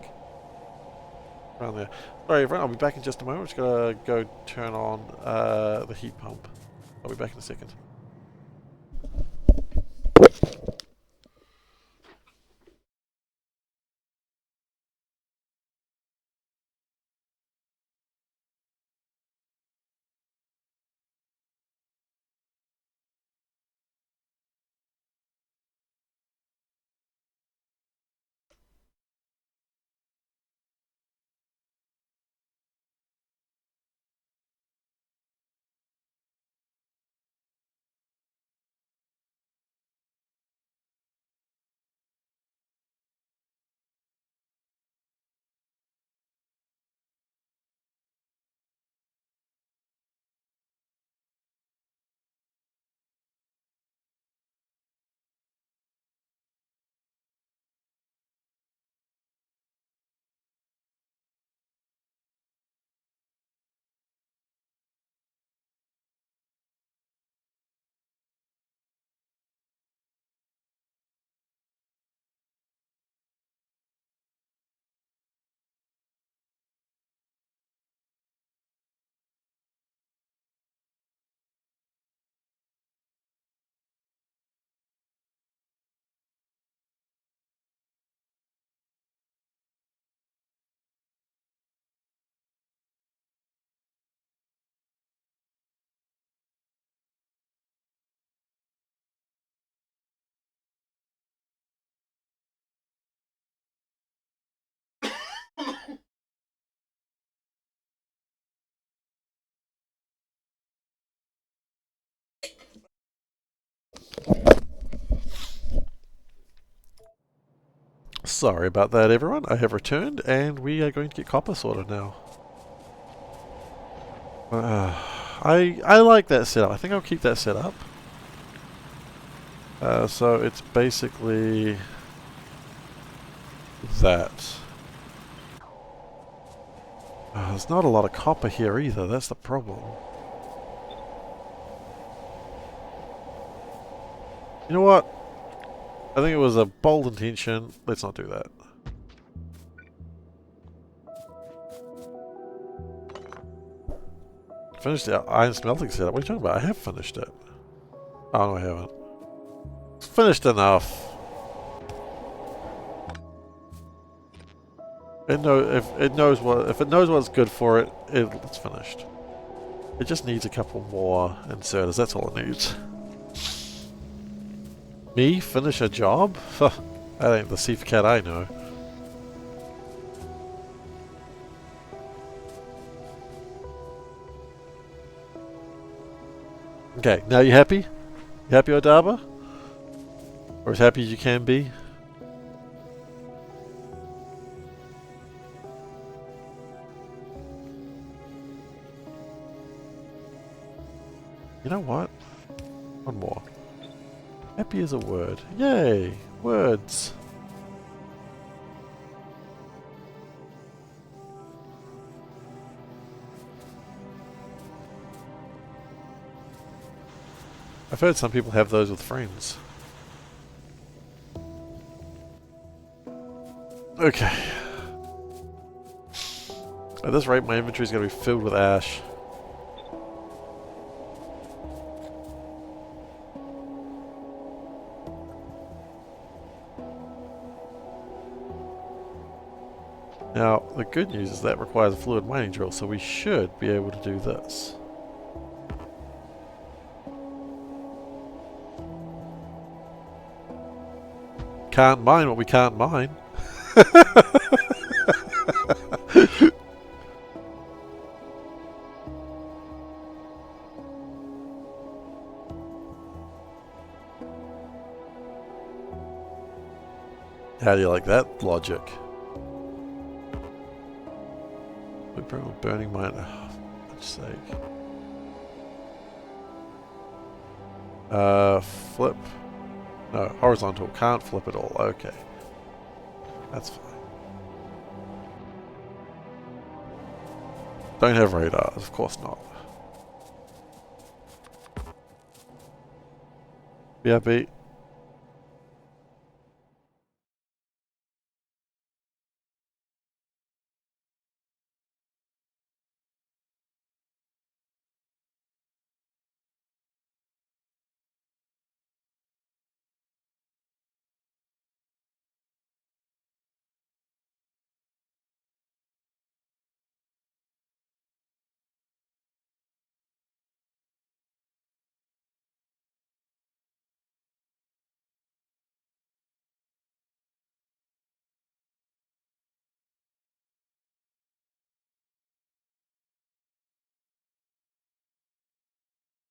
Around there. Sorry, everyone. I'll be back in just a moment. I'm just gonna go turn on the heat pump. I'll be back in a second. Sorry about that, everyone. I have returned, and we are going to get copper sorted now. I like that setup. I think I'll keep that setup. So it's basically that. There's not a lot of copper here either. That's the problem. You know what? I think it was a bold intention. Let's not do that. Finished the iron smelting setup. What are you talking about? I have finished it. Oh no, I haven't. It's finished enough. If it knows what's good for it, it's finished. It just needs a couple more inserters. That's all it needs. Me finish a job? That ain't the SeiferKatt I know. Okay, now you happy? You happy, Odaba? Or as happy as you can be? You know what? One more. Happy is a word. Yay! Words! I've heard some people have those with friends. Okay. At this rate, my inventory is going to be filled with ash. Now, the good news is that requires a fluid mining drill, so we should be able to do this. Can't mine what we can't mine. How do you like that logic? Burning mine. Oh, for God's sake. Flip. No, horizontal. Can't flip at all. Okay. That's fine. Don't have radars. Of course not. BRB.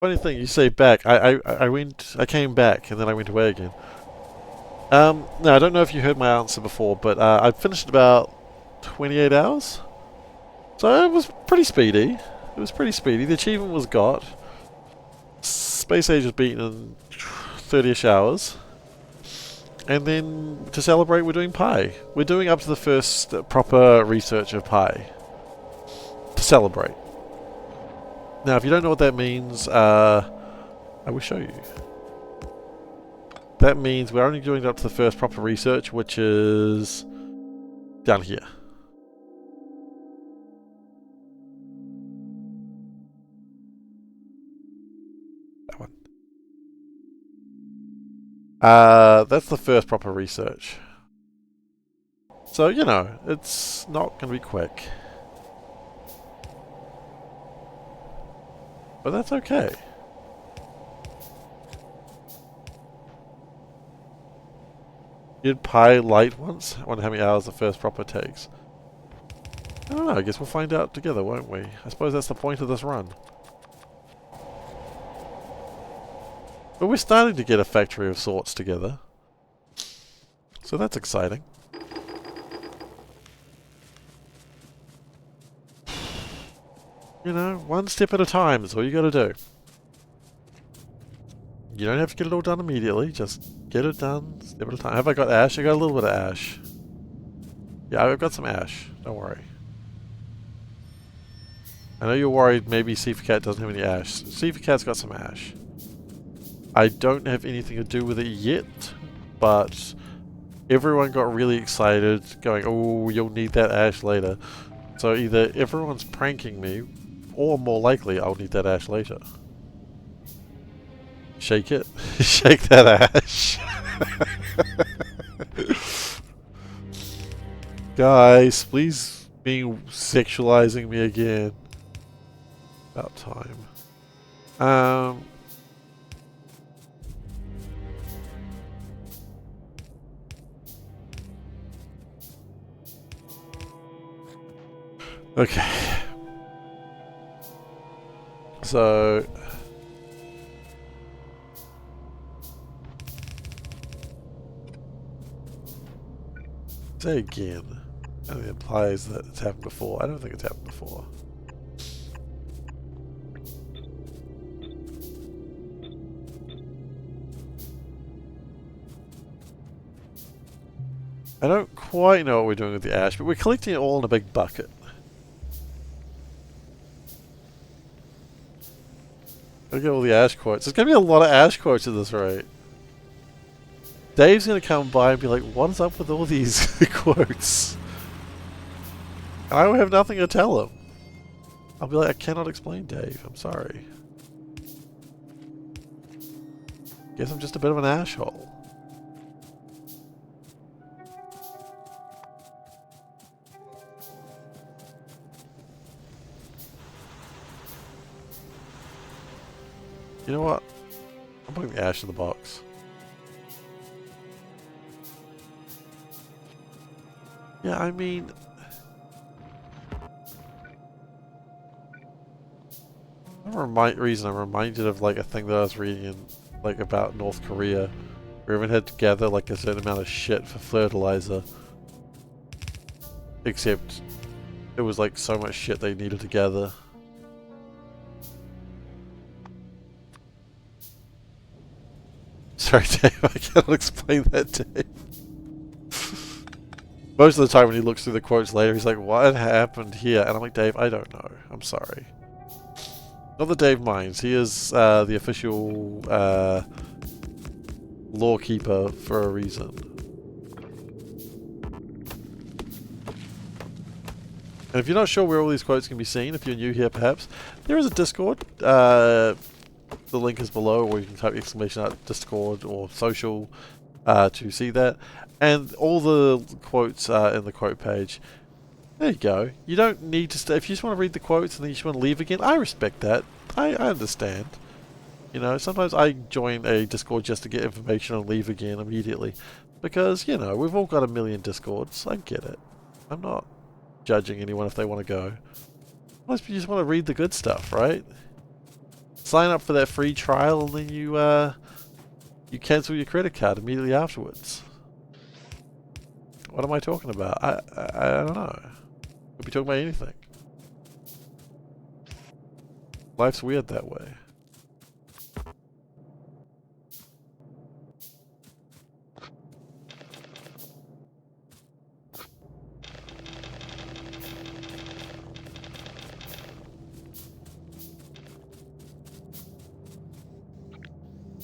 Funny thing, you say back. I came back and then I went away again. No, I don't know if you heard my answer before, but I finished in about 28 hours. So it was pretty speedy. It was pretty speedy. The achievement was got. Space Age was beaten in 30ish hours. And then to celebrate, we're doing Pi. We're doing up to the first proper research of Pi. To celebrate. Now, if you don't know what that means, I will show you. That means we're only doing up to the first proper research, which is down here. That one. That's the first proper research. So, you know, it's not going to be quick. But that's okay. Did Pi light once? I wonder how many hours the first proper takes. I don't know, I guess we'll find out together, won't we? I suppose that's the point of this run. But we're starting to get a factory of sorts together. So that's exciting. You know, one step at a time. That's all you gotta do. You don't have to get it all done immediately. Just get it done step at a time. Have I got ash? I got a little bit of ash. Yeah, I've got some ash. Don't worry. I know you're worried maybe SeiferKatt doesn't have any ash. SeiferKatt's got some ash. I don't have anything to do with it yet, but everyone got really excited, going, oh, you'll need that ash later. So either everyone's pranking me, or more likely, I'll need that ash later. Shake it. Shake that ash. Guys, please being sexualizing me again. About time. Okay. So say again. I think it implies that it's happened before. I don't think it's happened before. I don't quite know what we're doing with the ash, but we're collecting it all in a big bucket. Look at all the ash quotes. There's going to be a lot of ash quotes at this rate. Dave's going to come by and be like, what is up with all these quotes? And I will have nothing to tell him. I'll be like, I cannot explain, Dave. I'm sorry. Guess I'm just a bit of an asshole. You know what? I'm putting the ash in the box. Yeah, I mean... reason I'm reminded of like a thing that I was reading in, like about North Korea, where everyone had to gather like a certain amount of shit for fertilizer. Except it was like so much shit they needed to gather. Sorry, Dave, I cannot explain that, Dave. Most of the time when he looks through the quotes later, he's like, what happened here? And I'm like, Dave, I don't know. I'm sorry. Not that Dave minds. He is the official lawkeeper for a reason. And if you're not sure where all these quotes can be seen, if you're new here perhaps, there is a Discord. The link is below, or you can type exclamation out Discord or social to see that. And all the quotes are in the quote page. There you go. You don't need to stay. If you just want to read the quotes and then you just want to leave again, I respect that. I understand. You know, sometimes I join a Discord just to get information and leave again immediately. Because, you know, we've all got a million Discords. I get it. I'm not judging anyone if they want to go. Most people just want to read the good stuff, right? Sign up for that free trial and then you cancel your credit card immediately afterwards. What am I talking about? I don't know. Could be talking about anything. Life's weird that way.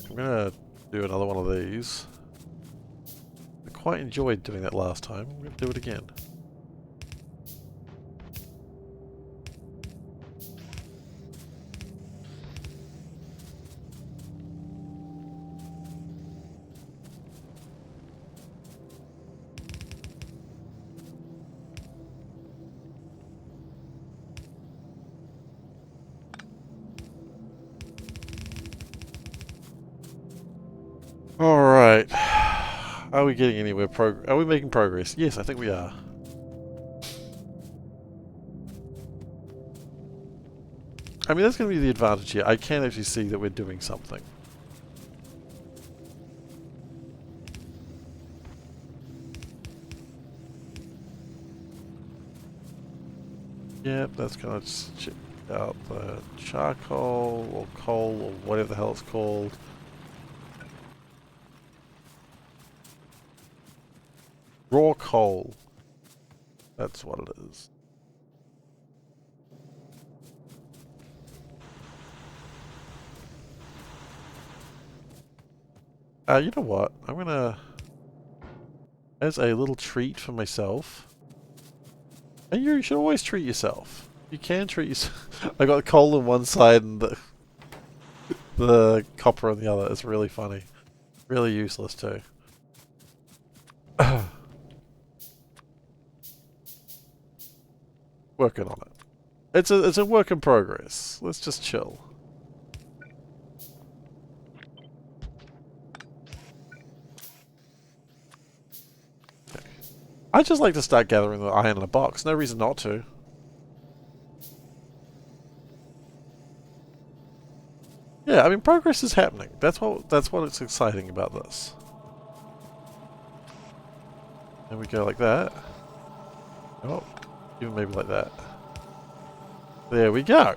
I'm gonna do another one of these. I quite enjoyed doing that last time. I'm gonna do it again. Alright. Are we getting anywhere? Are we making progress? Yes, I think we are. I mean, that's going to be the advantage here. I can actually see that we're doing something. Yep, that's kind of... out the charcoal or coal or whatever the hell it's called. Raw coal. That's what it is. You know what? I'm gonna, as a little treat for myself, and you should always treat yourself. You can treat yourself. I got the coal on one side and the copper on the other. It's really funny. Really useless too. Working on it. It's a work in progress. Let's just chill. Okay. I just like to start gathering the iron in a box. No reason not to. Yeah, I mean progress is happening. That's what's exciting about this. And we go like that. Oh, even maybe like that. There we go.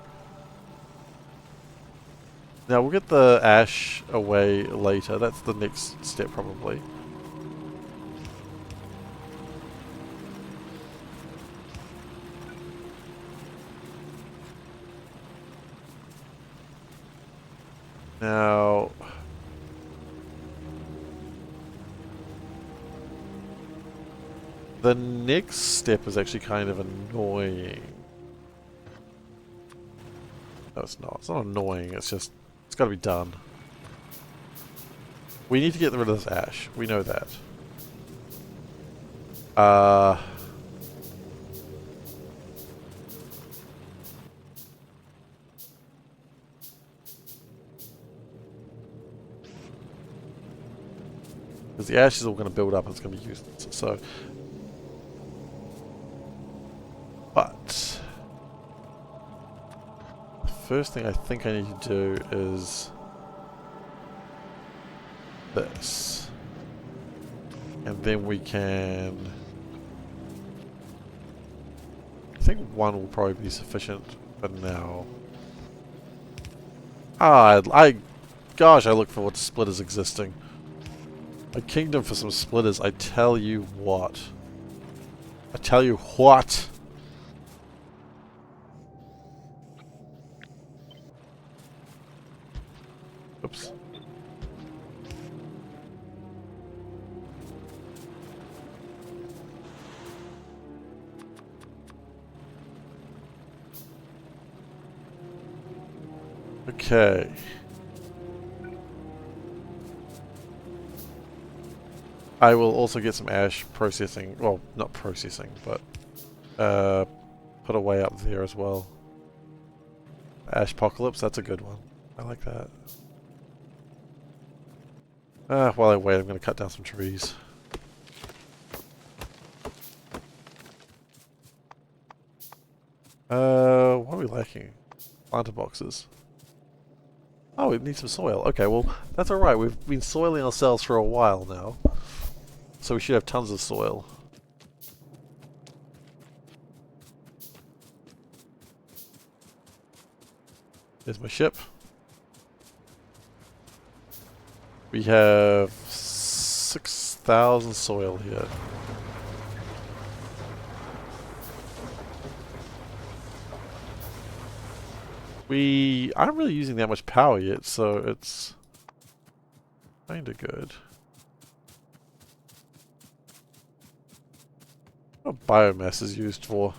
Now we'll get the ash away later. That's the next step probably. Now the next step is actually kind of annoying. No, it's not. It's not annoying. It's just, it's got to be done. We need to get rid of this ash. We know that. Because the ash is all going to build up and it's going to be useless. So, but the first thing I think I need to do is this. And then we can, I think one will probably be sufficient for now. Gosh, I look forward to splitters existing. A kingdom for some splitters, I tell you what. I tell you what. Oops. Okay. I will also get some ash processing, well, not processing, but put away up there as well. Ashpocalypse, that's a good one. I like that. While I wait, I'm going to cut down some trees. What are we lacking? Planter boxes. Oh, we need some soil. Okay, well, that's alright. We've been soiling ourselves for a while now. So we should have tons of soil. There's my ship. We have 6,000 soil here. We aren't really using that much power yet, so it's kinda good. What biomass is used for?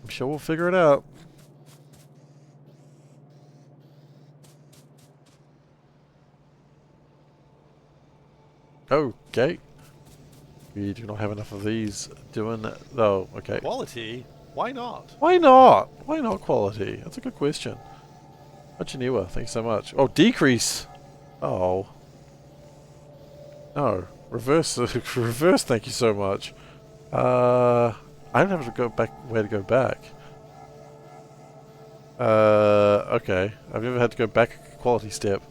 I'm sure we'll figure it out. Okay. We do not have enough of these doing that. Oh, okay. Quality? Why not? Why not? Why not quality? That's a good question. Achiniwa, thanks so much. Oh, decrease! Oh. No. Reverse, reverse, thank you so much. I don't have to go back, where to go back. Okay. I've never had to go back a quality step.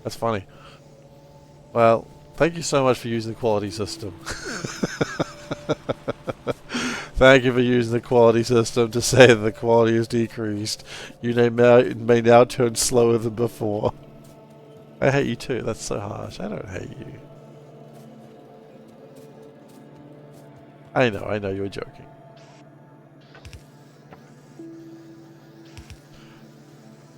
That's funny. Well, thank you so much for using the quality system. Thank you for using the quality system to say that the quality is decreased. You may now turn slower than before. I hate you too. That's so harsh. I don't hate you. I know you were joking.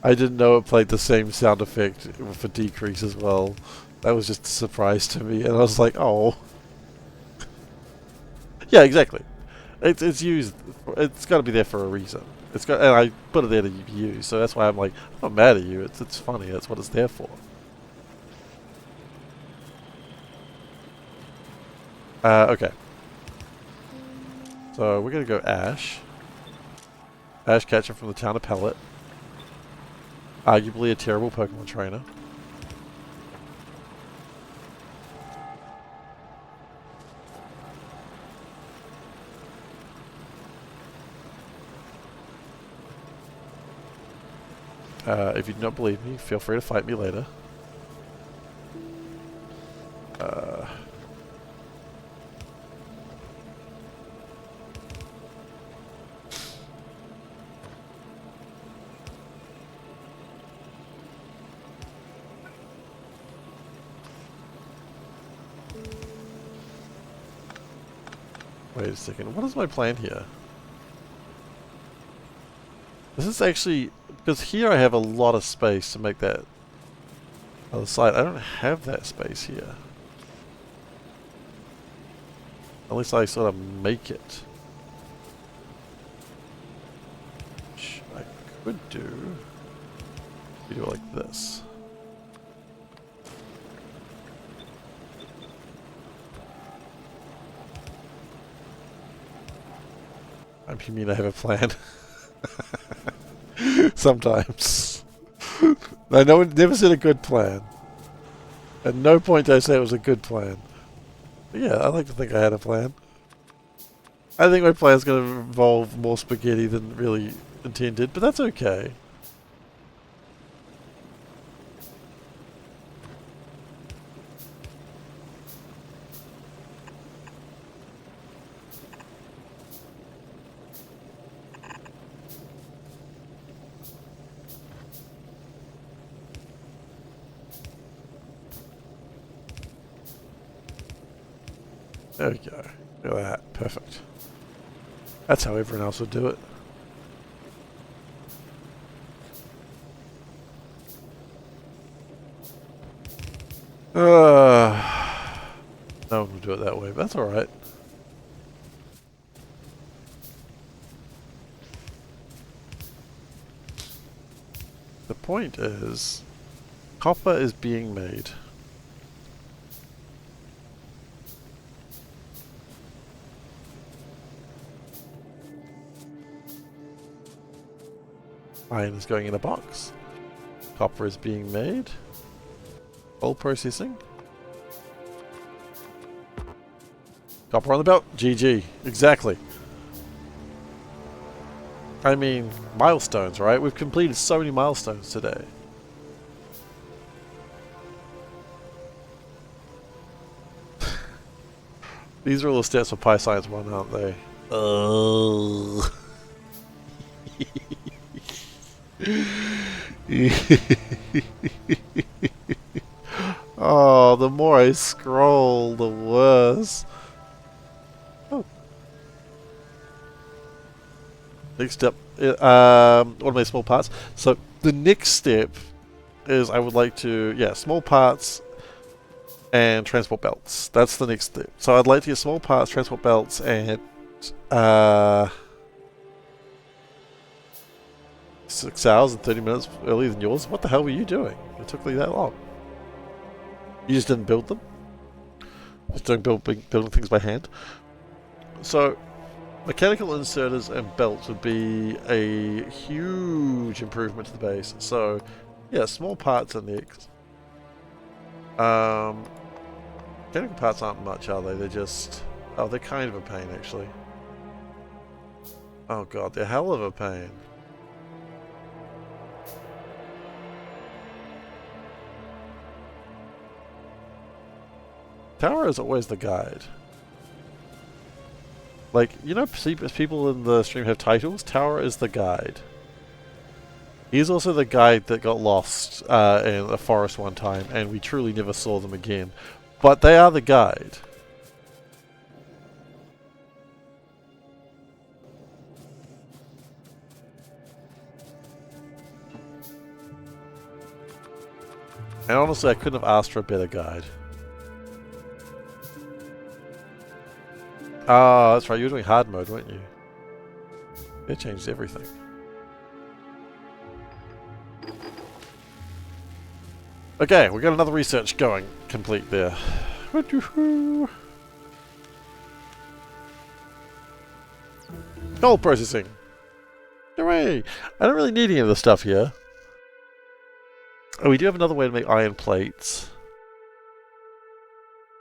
I didn't know it played the same sound effect for decrease as well. That was just a surprise to me, and I was like, oh. Yeah, exactly. It's used. It's got to be there for a reason. And I put it there to be used, so that's why I'm like, I'm not mad at you. It's funny. That's what it's there for. Okay. So we're gonna go Ash. Ash Ketchum from the town of Pellet. Arguably a terrible Pokemon trainer. If you do not believe me, feel free to fight me later. Wait a second. What is my plan here? This is actually... Because here I have a lot of space to make that other side. I don't have that space here. At least I sort of make it. Which I could do. You do it like this. You mean I have a plan? Sometimes. I know it never said a good plan. At no point did I say it was a good plan. But yeah, I like to think I had a plan. I think my plan's going to involve more spaghetti than really intended, but that's okay. There we go. Look at that. Perfect. That's how everyone else would do it. No one would do it that way, but that's alright. The point is, copper is being made. Iron is going in a box. Copper is being made. Gold processing. Copper on the belt. GG. Exactly. I mean, milestones, right? We've completed so many milestones today. These are all the steps for Pi Science 1, aren't they? Oh. Oh, the more I scroll, the worse. Oh. Next step, automate small parts. So the next step is I would like to, small parts and transport belts. That's the next step. So I'd like to get small parts, transport belts, and 6 hours and 30 minutes earlier than yours. What the hell were you doing? It took me that long. You just didn't build them? Just don't building things by hand? So, mechanical inserters and belts would be a huge improvement to the base. So, yeah, small parts are next. Mechanical parts aren't much, are they? They're just... Oh, they're kind of a pain, actually. Oh god, they're hell of a pain. Tower is always the guide. Like, you know, people in the stream have titles. Tower is the guide. He's also the guide that got lost in a forest one time, and we truly never saw them again. But they are the guide. And honestly, I couldn't have asked for a better guide. Ah, that's right, you were doing hard mode, weren't you? It changed everything. Okay, we got another research going complete there. Coal processing! Hooray! I don't really need any of this stuff here. Oh, we do have another way to make iron plates.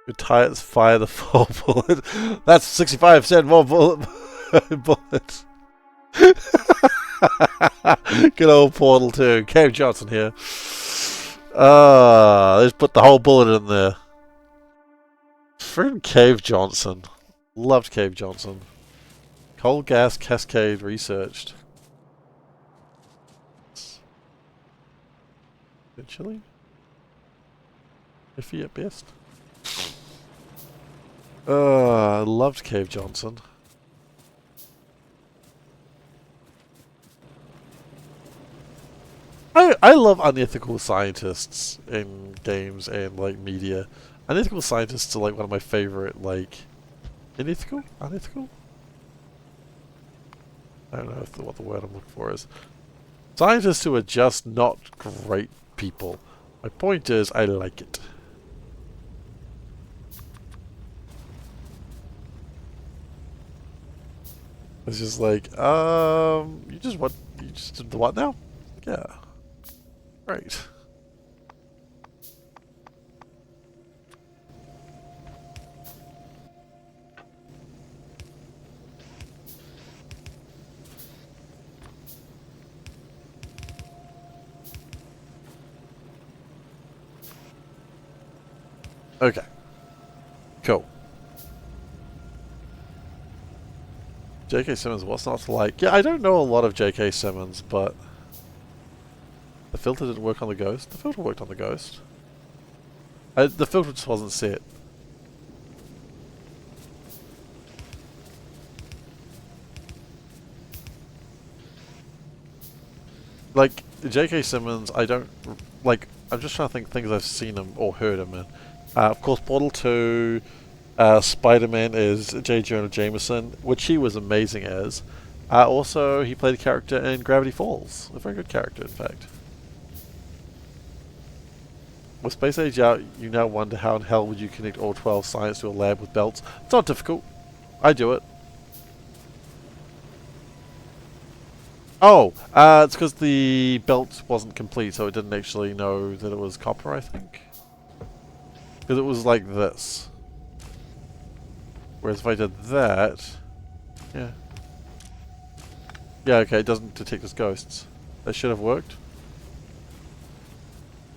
Your tires fire the full bullet. That's 65% more bullets. Good old Portal 2. Cave Johnson here. Let's put the whole bullet in there. Friend Cave Johnson. Loved Cave Johnson. Coal gas cascade researched. Bit chilly? Iffy at best. I loved Cave Johnson. I love unethical scientists in games and like media. Unethical scientists are like one of my favorite, like, unethical? Unethical? I don't know what the word I'm looking for is. Scientists who are just not great people. My point is, I like it. It's just like, you just did the what now? Yeah. Right. Okay. Cool. J.K. Simmons, what's not to like? Yeah, I don't know a lot of J.K. Simmons, but the filter didn't work on the Ghost. The filter worked on the Ghost. The filter just wasn't set. Like, J.K. Simmons, I don't... Like, I'm just trying to think things I've seen him or heard him in. Of course, Portal 2, Spider-Man is J. Jonah Jameson, which he was amazing as. Also, he played a character in Gravity Falls. A very good character, in fact. With Space Age out, you now wonder how in hell would you connect all 12 science to a lab with belts. It's not difficult. I do it. Oh, it's because the belt wasn't complete, so it didn't actually know that it was copper, I think. Because it was like this. Whereas if I did that... Yeah. Yeah, okay, it doesn't detect as ghosts. That should have worked.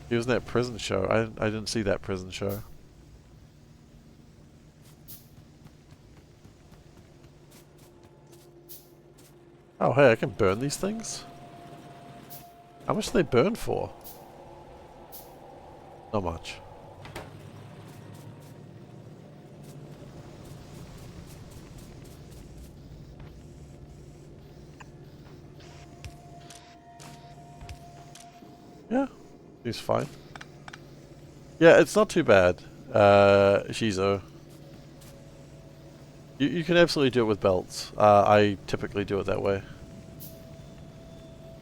He was in that prison show. I didn't see that prison show. Oh, hey, I can burn these things? How much do they burn for? Not much. Yeah, he's fine. Yeah, it's not too bad, Shizo. You can absolutely do it with belts. I typically do it that way.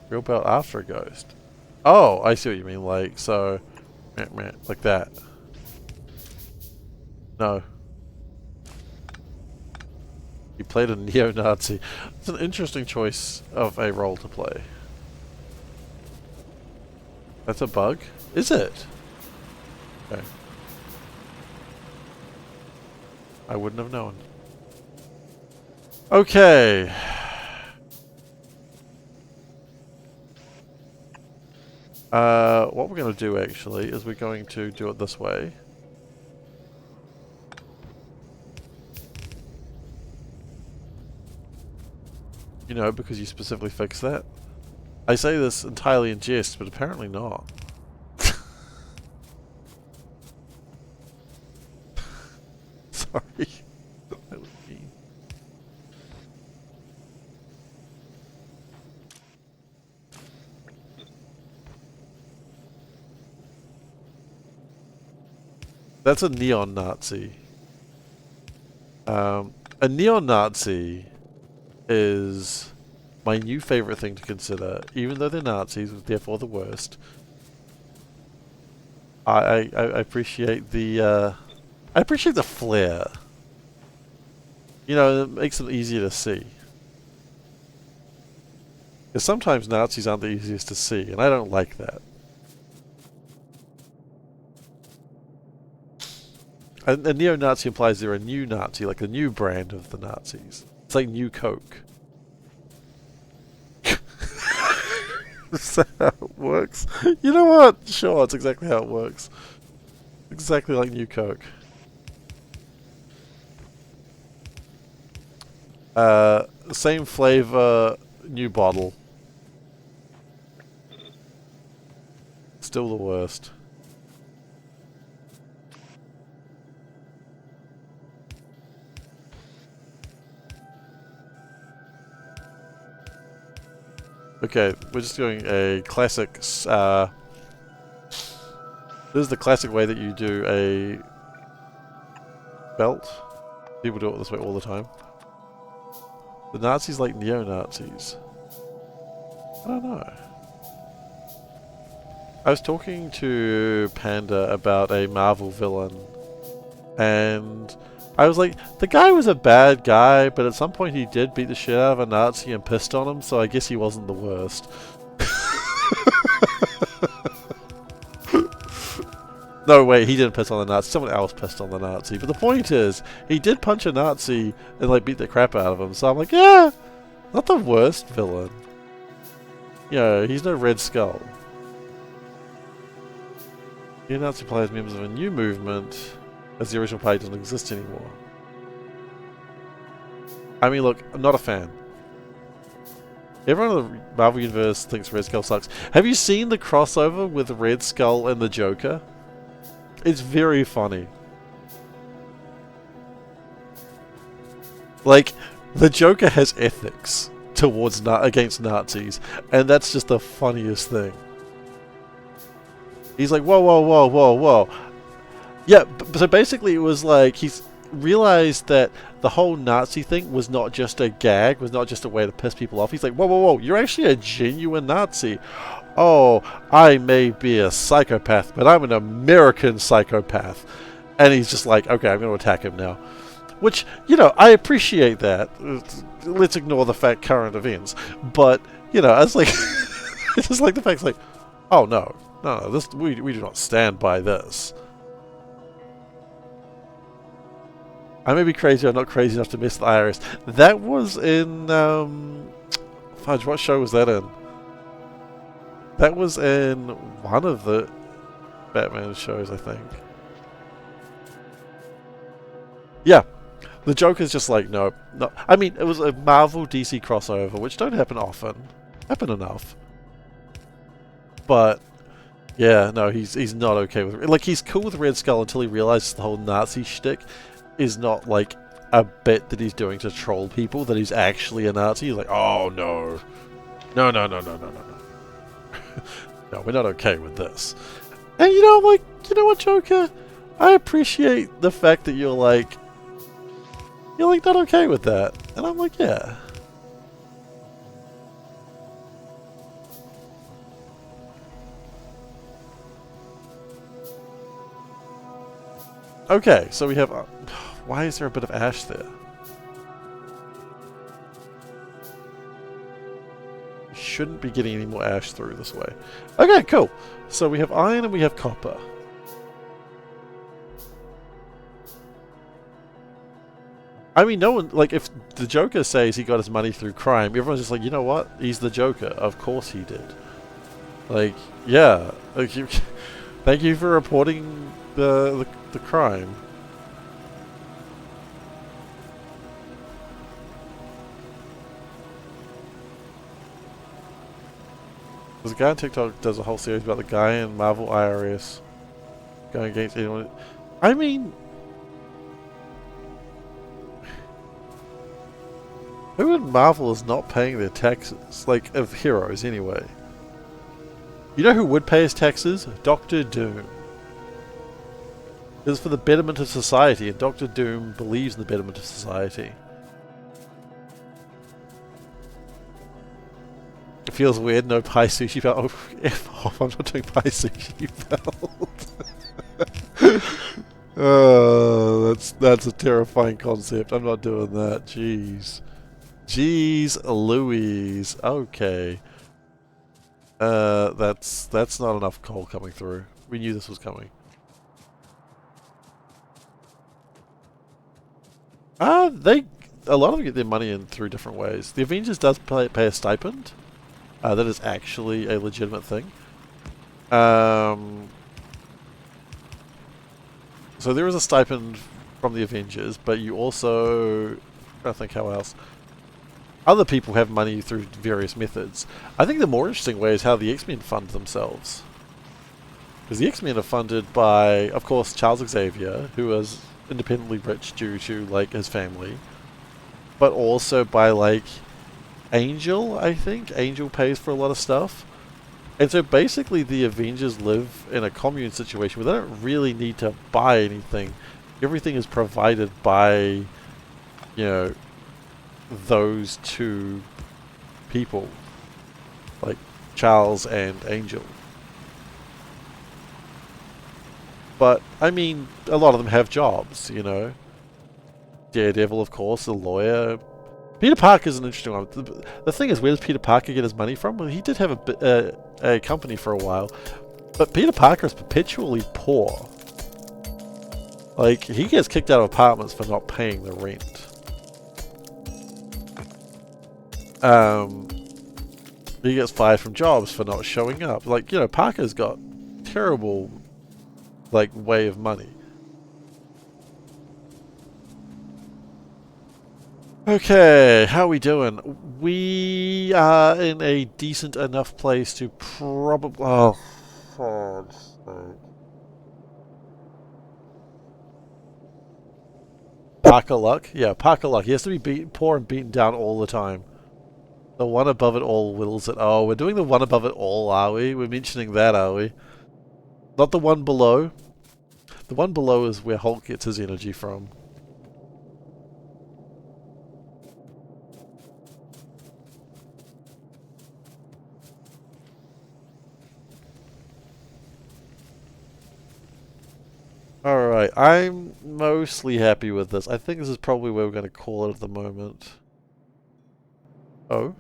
Real belt after a ghost. Oh, I see what you mean. Like, so... like that. No. You played a neo-Nazi. It's an interesting choice of a role to play. That's a bug? Is it? Okay. I wouldn't have known. Okay. What we're going to do actually is we're going to do it this way. You know, because you specifically fixed that. I say this entirely in jest, but apparently not. Sorry. That was mean. That's a neon Nazi. A neon Nazi is my new favorite thing to consider, even though they're Nazis, therefore the worst. I appreciate the flair. You know, it makes them easier to see. Because sometimes Nazis aren't the easiest to see, and I don't like that. And neo-Nazi implies they're a new Nazi, like a new brand of the Nazis. It's like New Coke. Is that how it works? You know what? Sure, it's exactly how it works. Exactly like New Coke. Same flavor, new bottle. Still the worst. Okay, we're just doing a classic, this is the classic way that you do a belt. People do it this way all the time. The Nazis like neo-Nazis. I don't know. I was talking to Panda about a Marvel villain, and I was like, the guy was a bad guy, but at some point he did beat the shit out of a Nazi and pissed on him, so I guess he wasn't the worst. No, wait, he didn't piss on the Nazi. Someone else pissed on the Nazi. But the point is, he did punch a Nazi and like beat the crap out of him. So I'm like, yeah, not the worst villain. You know, he's no Red Skull. New Nazi players members of a new movement, as the original party doesn't exist anymore. I mean, look, I'm not a fan. Everyone in the Marvel Universe thinks Red Skull sucks. Have you seen the crossover with Red Skull and the Joker? It's very funny. Like, the Joker has ethics towards against Nazis, and that's just the funniest thing. He's like, whoa, whoa, whoa, whoa, whoa. Yeah, so basically it was like he's realized that the whole Nazi thing was not just a gag, was not just a way to piss people off. He's like, whoa, whoa, whoa, you're actually a genuine Nazi. Oh, I may be a psychopath, but I'm an American psychopath. And he's just like, okay, I'm going to attack him now. Which, you know, I appreciate that. Let's ignore the fact current events. But, you know, I was like, it's just like the fact's like, oh no, no, this we do not stand by this. I may be crazy, I'm not crazy enough to miss the IRS. That was in, fudge, what show was that in? That was in one of the Batman shows, I think. Yeah. The Joker's just like, no. I mean, it was a Marvel DC crossover, which don't happen often. Happen enough. But, yeah, no, he's not okay with it. Like, he's cool with Red Skull until he realizes the whole Nazi shtick is not, like, a bit that he's doing to troll people, that he's actually a Nazi. He's like, oh, no. No, no, no, no, no, no, no. No, we're not okay with this. And you know, I'm like, you know what, Joker? I appreciate the fact that you're like not okay with that. And I'm like, yeah. Okay, so we have... why is there a bit of ash there? Shouldn't be getting any more ash through this way. Okay, cool. So we have iron and we have copper. I mean, no one, like, if the Joker says he got his money through crime, everyone's just like, you know what? He's the Joker. Of course he did. Like, yeah. Like, thank you for reporting the crime. There's a guy on TikTok does a whole series about the guy in Marvel IRS going against anyone. I mean, who in Marvel is not paying their taxes? Like, of heroes, anyway. You know who would pay his taxes? Doctor Doom. It's for the betterment of society, and Doctor Doom believes in the betterment of society. It feels weird, no pie sushi belt. Oh, F off, I'm not doing pie sushi belt. Oh, that's a terrifying concept. I'm not doing that. Jeez. Jeez Louise. Okay. That's not enough coal coming through. We knew this was coming. A lot of them get their money in through different ways. The Avengers does pay a stipend. That is actually a legitimate thing. So there is a stipend from the Avengers, but you also, I think how else. Other people have money through various methods. I think the more interesting way is how the X-Men fund themselves. Because the X-Men are funded by, of course, Charles Xavier, who is independently rich due to, like, his family. But also by, like, Angel, I think. Angel pays for a lot of stuff. And so basically the Avengers live in a commune situation where they don't really need to buy anything. Everything is provided by, you know, those two people. Like Charles and Angel. But, I mean, a lot of them have jobs, you know. Daredevil, of course, a lawyer. Peter Parker's an interesting one. The thing is, where does Peter Parker get his money from? Well, he did have a company for a while, but Peter Parker is perpetually poor. Like, he gets kicked out of apartments for not paying the rent. He gets fired from jobs for not showing up. Like, you know, Parker's got terrible, like, way of money. Okay, how are we doing? We are in a decent enough place to probably... Oh, for God's sake. Parker Luck? Yeah, Parker Luck. He has to be poor and beaten down all the time. The one above it all wills it. Oh, we're doing the one above it all, are we? We're mentioning that, are we? Not the one below. The one below is where Hulk gets his energy from. Alright, I'm mostly happy with this. I think this is probably where we're going to call it at the moment. Oh?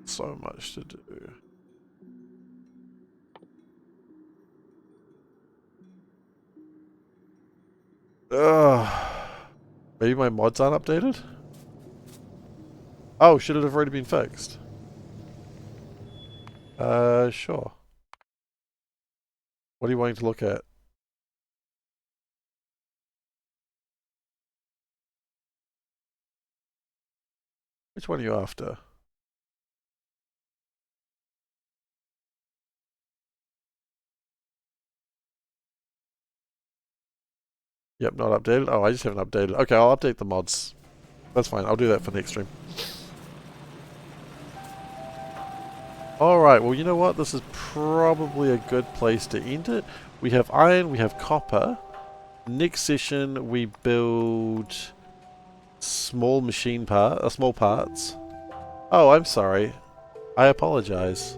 So much to do. Ugh. Maybe my mods aren't updated? Oh, should it have already been fixed? Sure. What are you wanting to look at? Which one are you after? Yep, not updated. Oh, I just haven't updated. Okay, I'll update the mods. That's fine. I'll do that for next stream. Alright, well, you know what? This is probably a good place to end it. We have iron, we have copper. Next session, we build small small parts. Oh, I'm sorry. I apologize.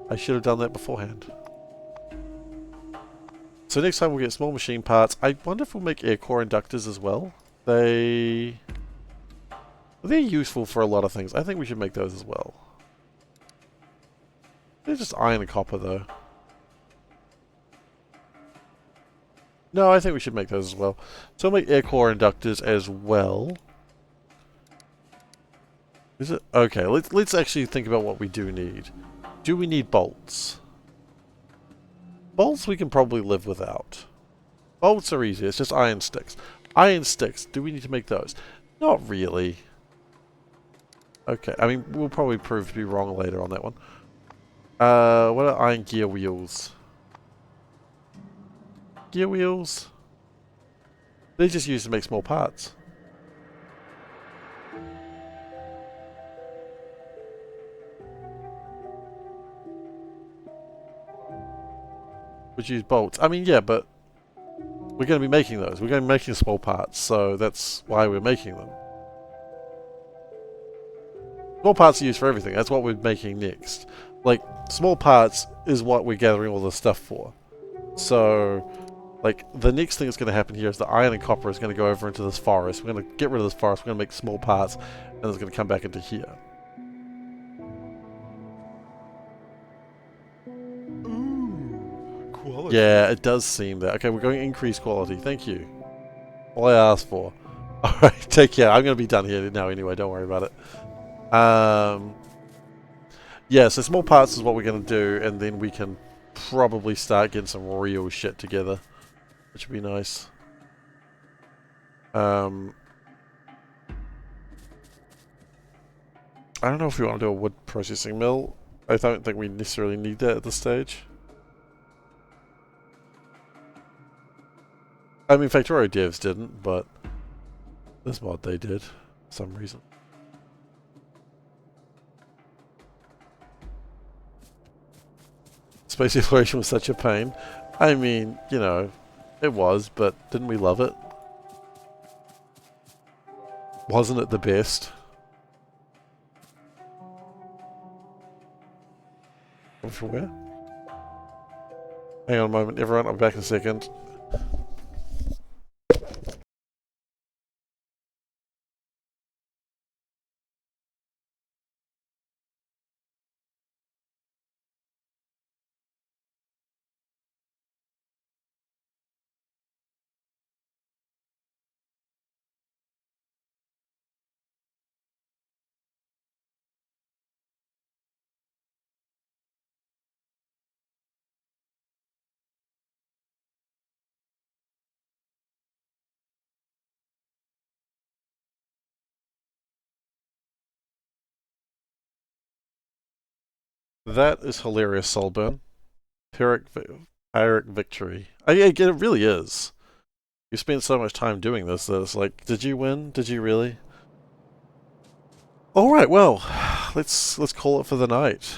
I should have done that beforehand. So next time we'll get small machine parts. I wonder if we'll make air core inductors as well. They're useful for a lot of things. I think we should make those as well. They're just iron and copper though. No, I think we should make those as well. So we'll make air core inductors as well. Is it? Okay, let's actually think about what we do need. Do we need bolts? Bolts we can probably live without. Bolts are easy, it's just iron sticks. Iron sticks, do we need to make those? Not really. Okay, I mean, we'll probably prove to be wrong later on that one. What are iron gear wheels? Gear wheels? They're just used to make small parts. Which use bolts. I mean, yeah, but we're going to be making those. We're going to be making small parts, so that's why we're making them. Small parts are used for everything. That's what we're making next. Like, small parts is what we're gathering all this stuff for. So, like, the next thing that's going to happen here is the iron and copper is going to go over into this forest. We're going to get rid of this forest. We're going to make small parts, and it's going to come back into here. Ooh, quality. Yeah, it does seem that. Okay, we're going to increase quality. Thank you. All I asked for. Alright, take care. I'm going to be done here now anyway. Don't worry about it. Yeah, so small parts is what we're going to do, and then we can probably start getting some real shit together, which would be nice. I don't know if we want to do a wood processing mill. I don't think we necessarily need that at this stage. I mean, Factorio devs didn't, but this mod they did, for some reason. Space exploration was such a pain. I mean, you know, it was, but didn't we love it? Wasn't it the best? From where? Hang on a moment, everyone. I'll be back in a second. That is hilarious, Solburn. Pyrrhic victory. Yeah, it really is. You spent so much time doing this that it's like, did you win? Did you really? All right, well, let's call it for the night.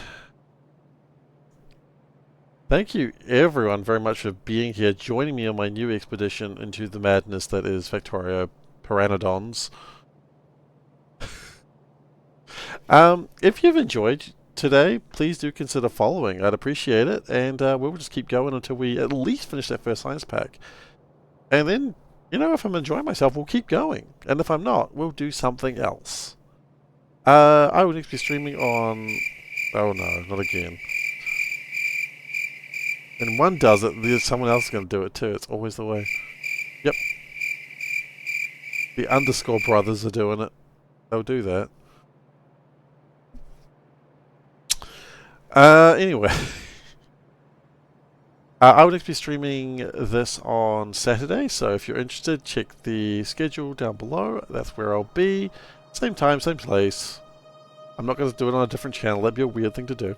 Thank you, everyone, very much for being here, joining me on my new expedition into the madness that is Factorio Pteranodons. If you've enjoyed today, please do consider following. I'd appreciate it, and we'll just keep going until we at least finish that first science pack. And then, you know, if I'm enjoying myself, we'll keep going. And if I'm not, we'll do something else. I will next be streaming on... Oh no, not again. When one does it, there's someone else going to do it too. It's always the way. Yep. The underscore brothers are doing it. They'll do that. Anyway. I will next be streaming this on Saturday, so if you're interested, check the schedule down below. That's where I'll be. Same time, same place. I'm not going to do it on a different channel. That'd be a weird thing to do.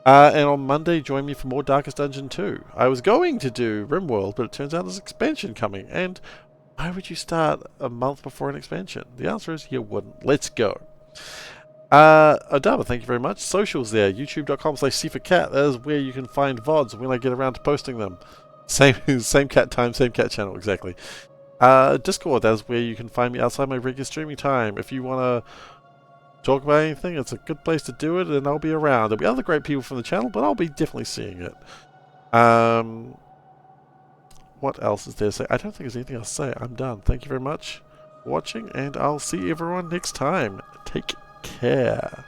And on Monday, join me for more Darkest Dungeon 2. I was going to do RimWorld, but it turns out there's an expansion coming. And why would you start a month before an expansion? The answer is you wouldn't. Let's go. Odama, thank you very much. Socials there, youtube.com/SeiferKatt. That is where you can find VODs when I get around to posting them. Same cat time, same cat channel, exactly. Discord, that is where you can find me outside my regular streaming time. If you want to talk about anything, it's a good place to do it, and I'll be around. There'll be other great people from the channel, but I'll be definitely seeing it. What else is there to say? I don't think there's anything else to say. I'm done. Thank you very much for watching, and I'll see everyone next time. Take care.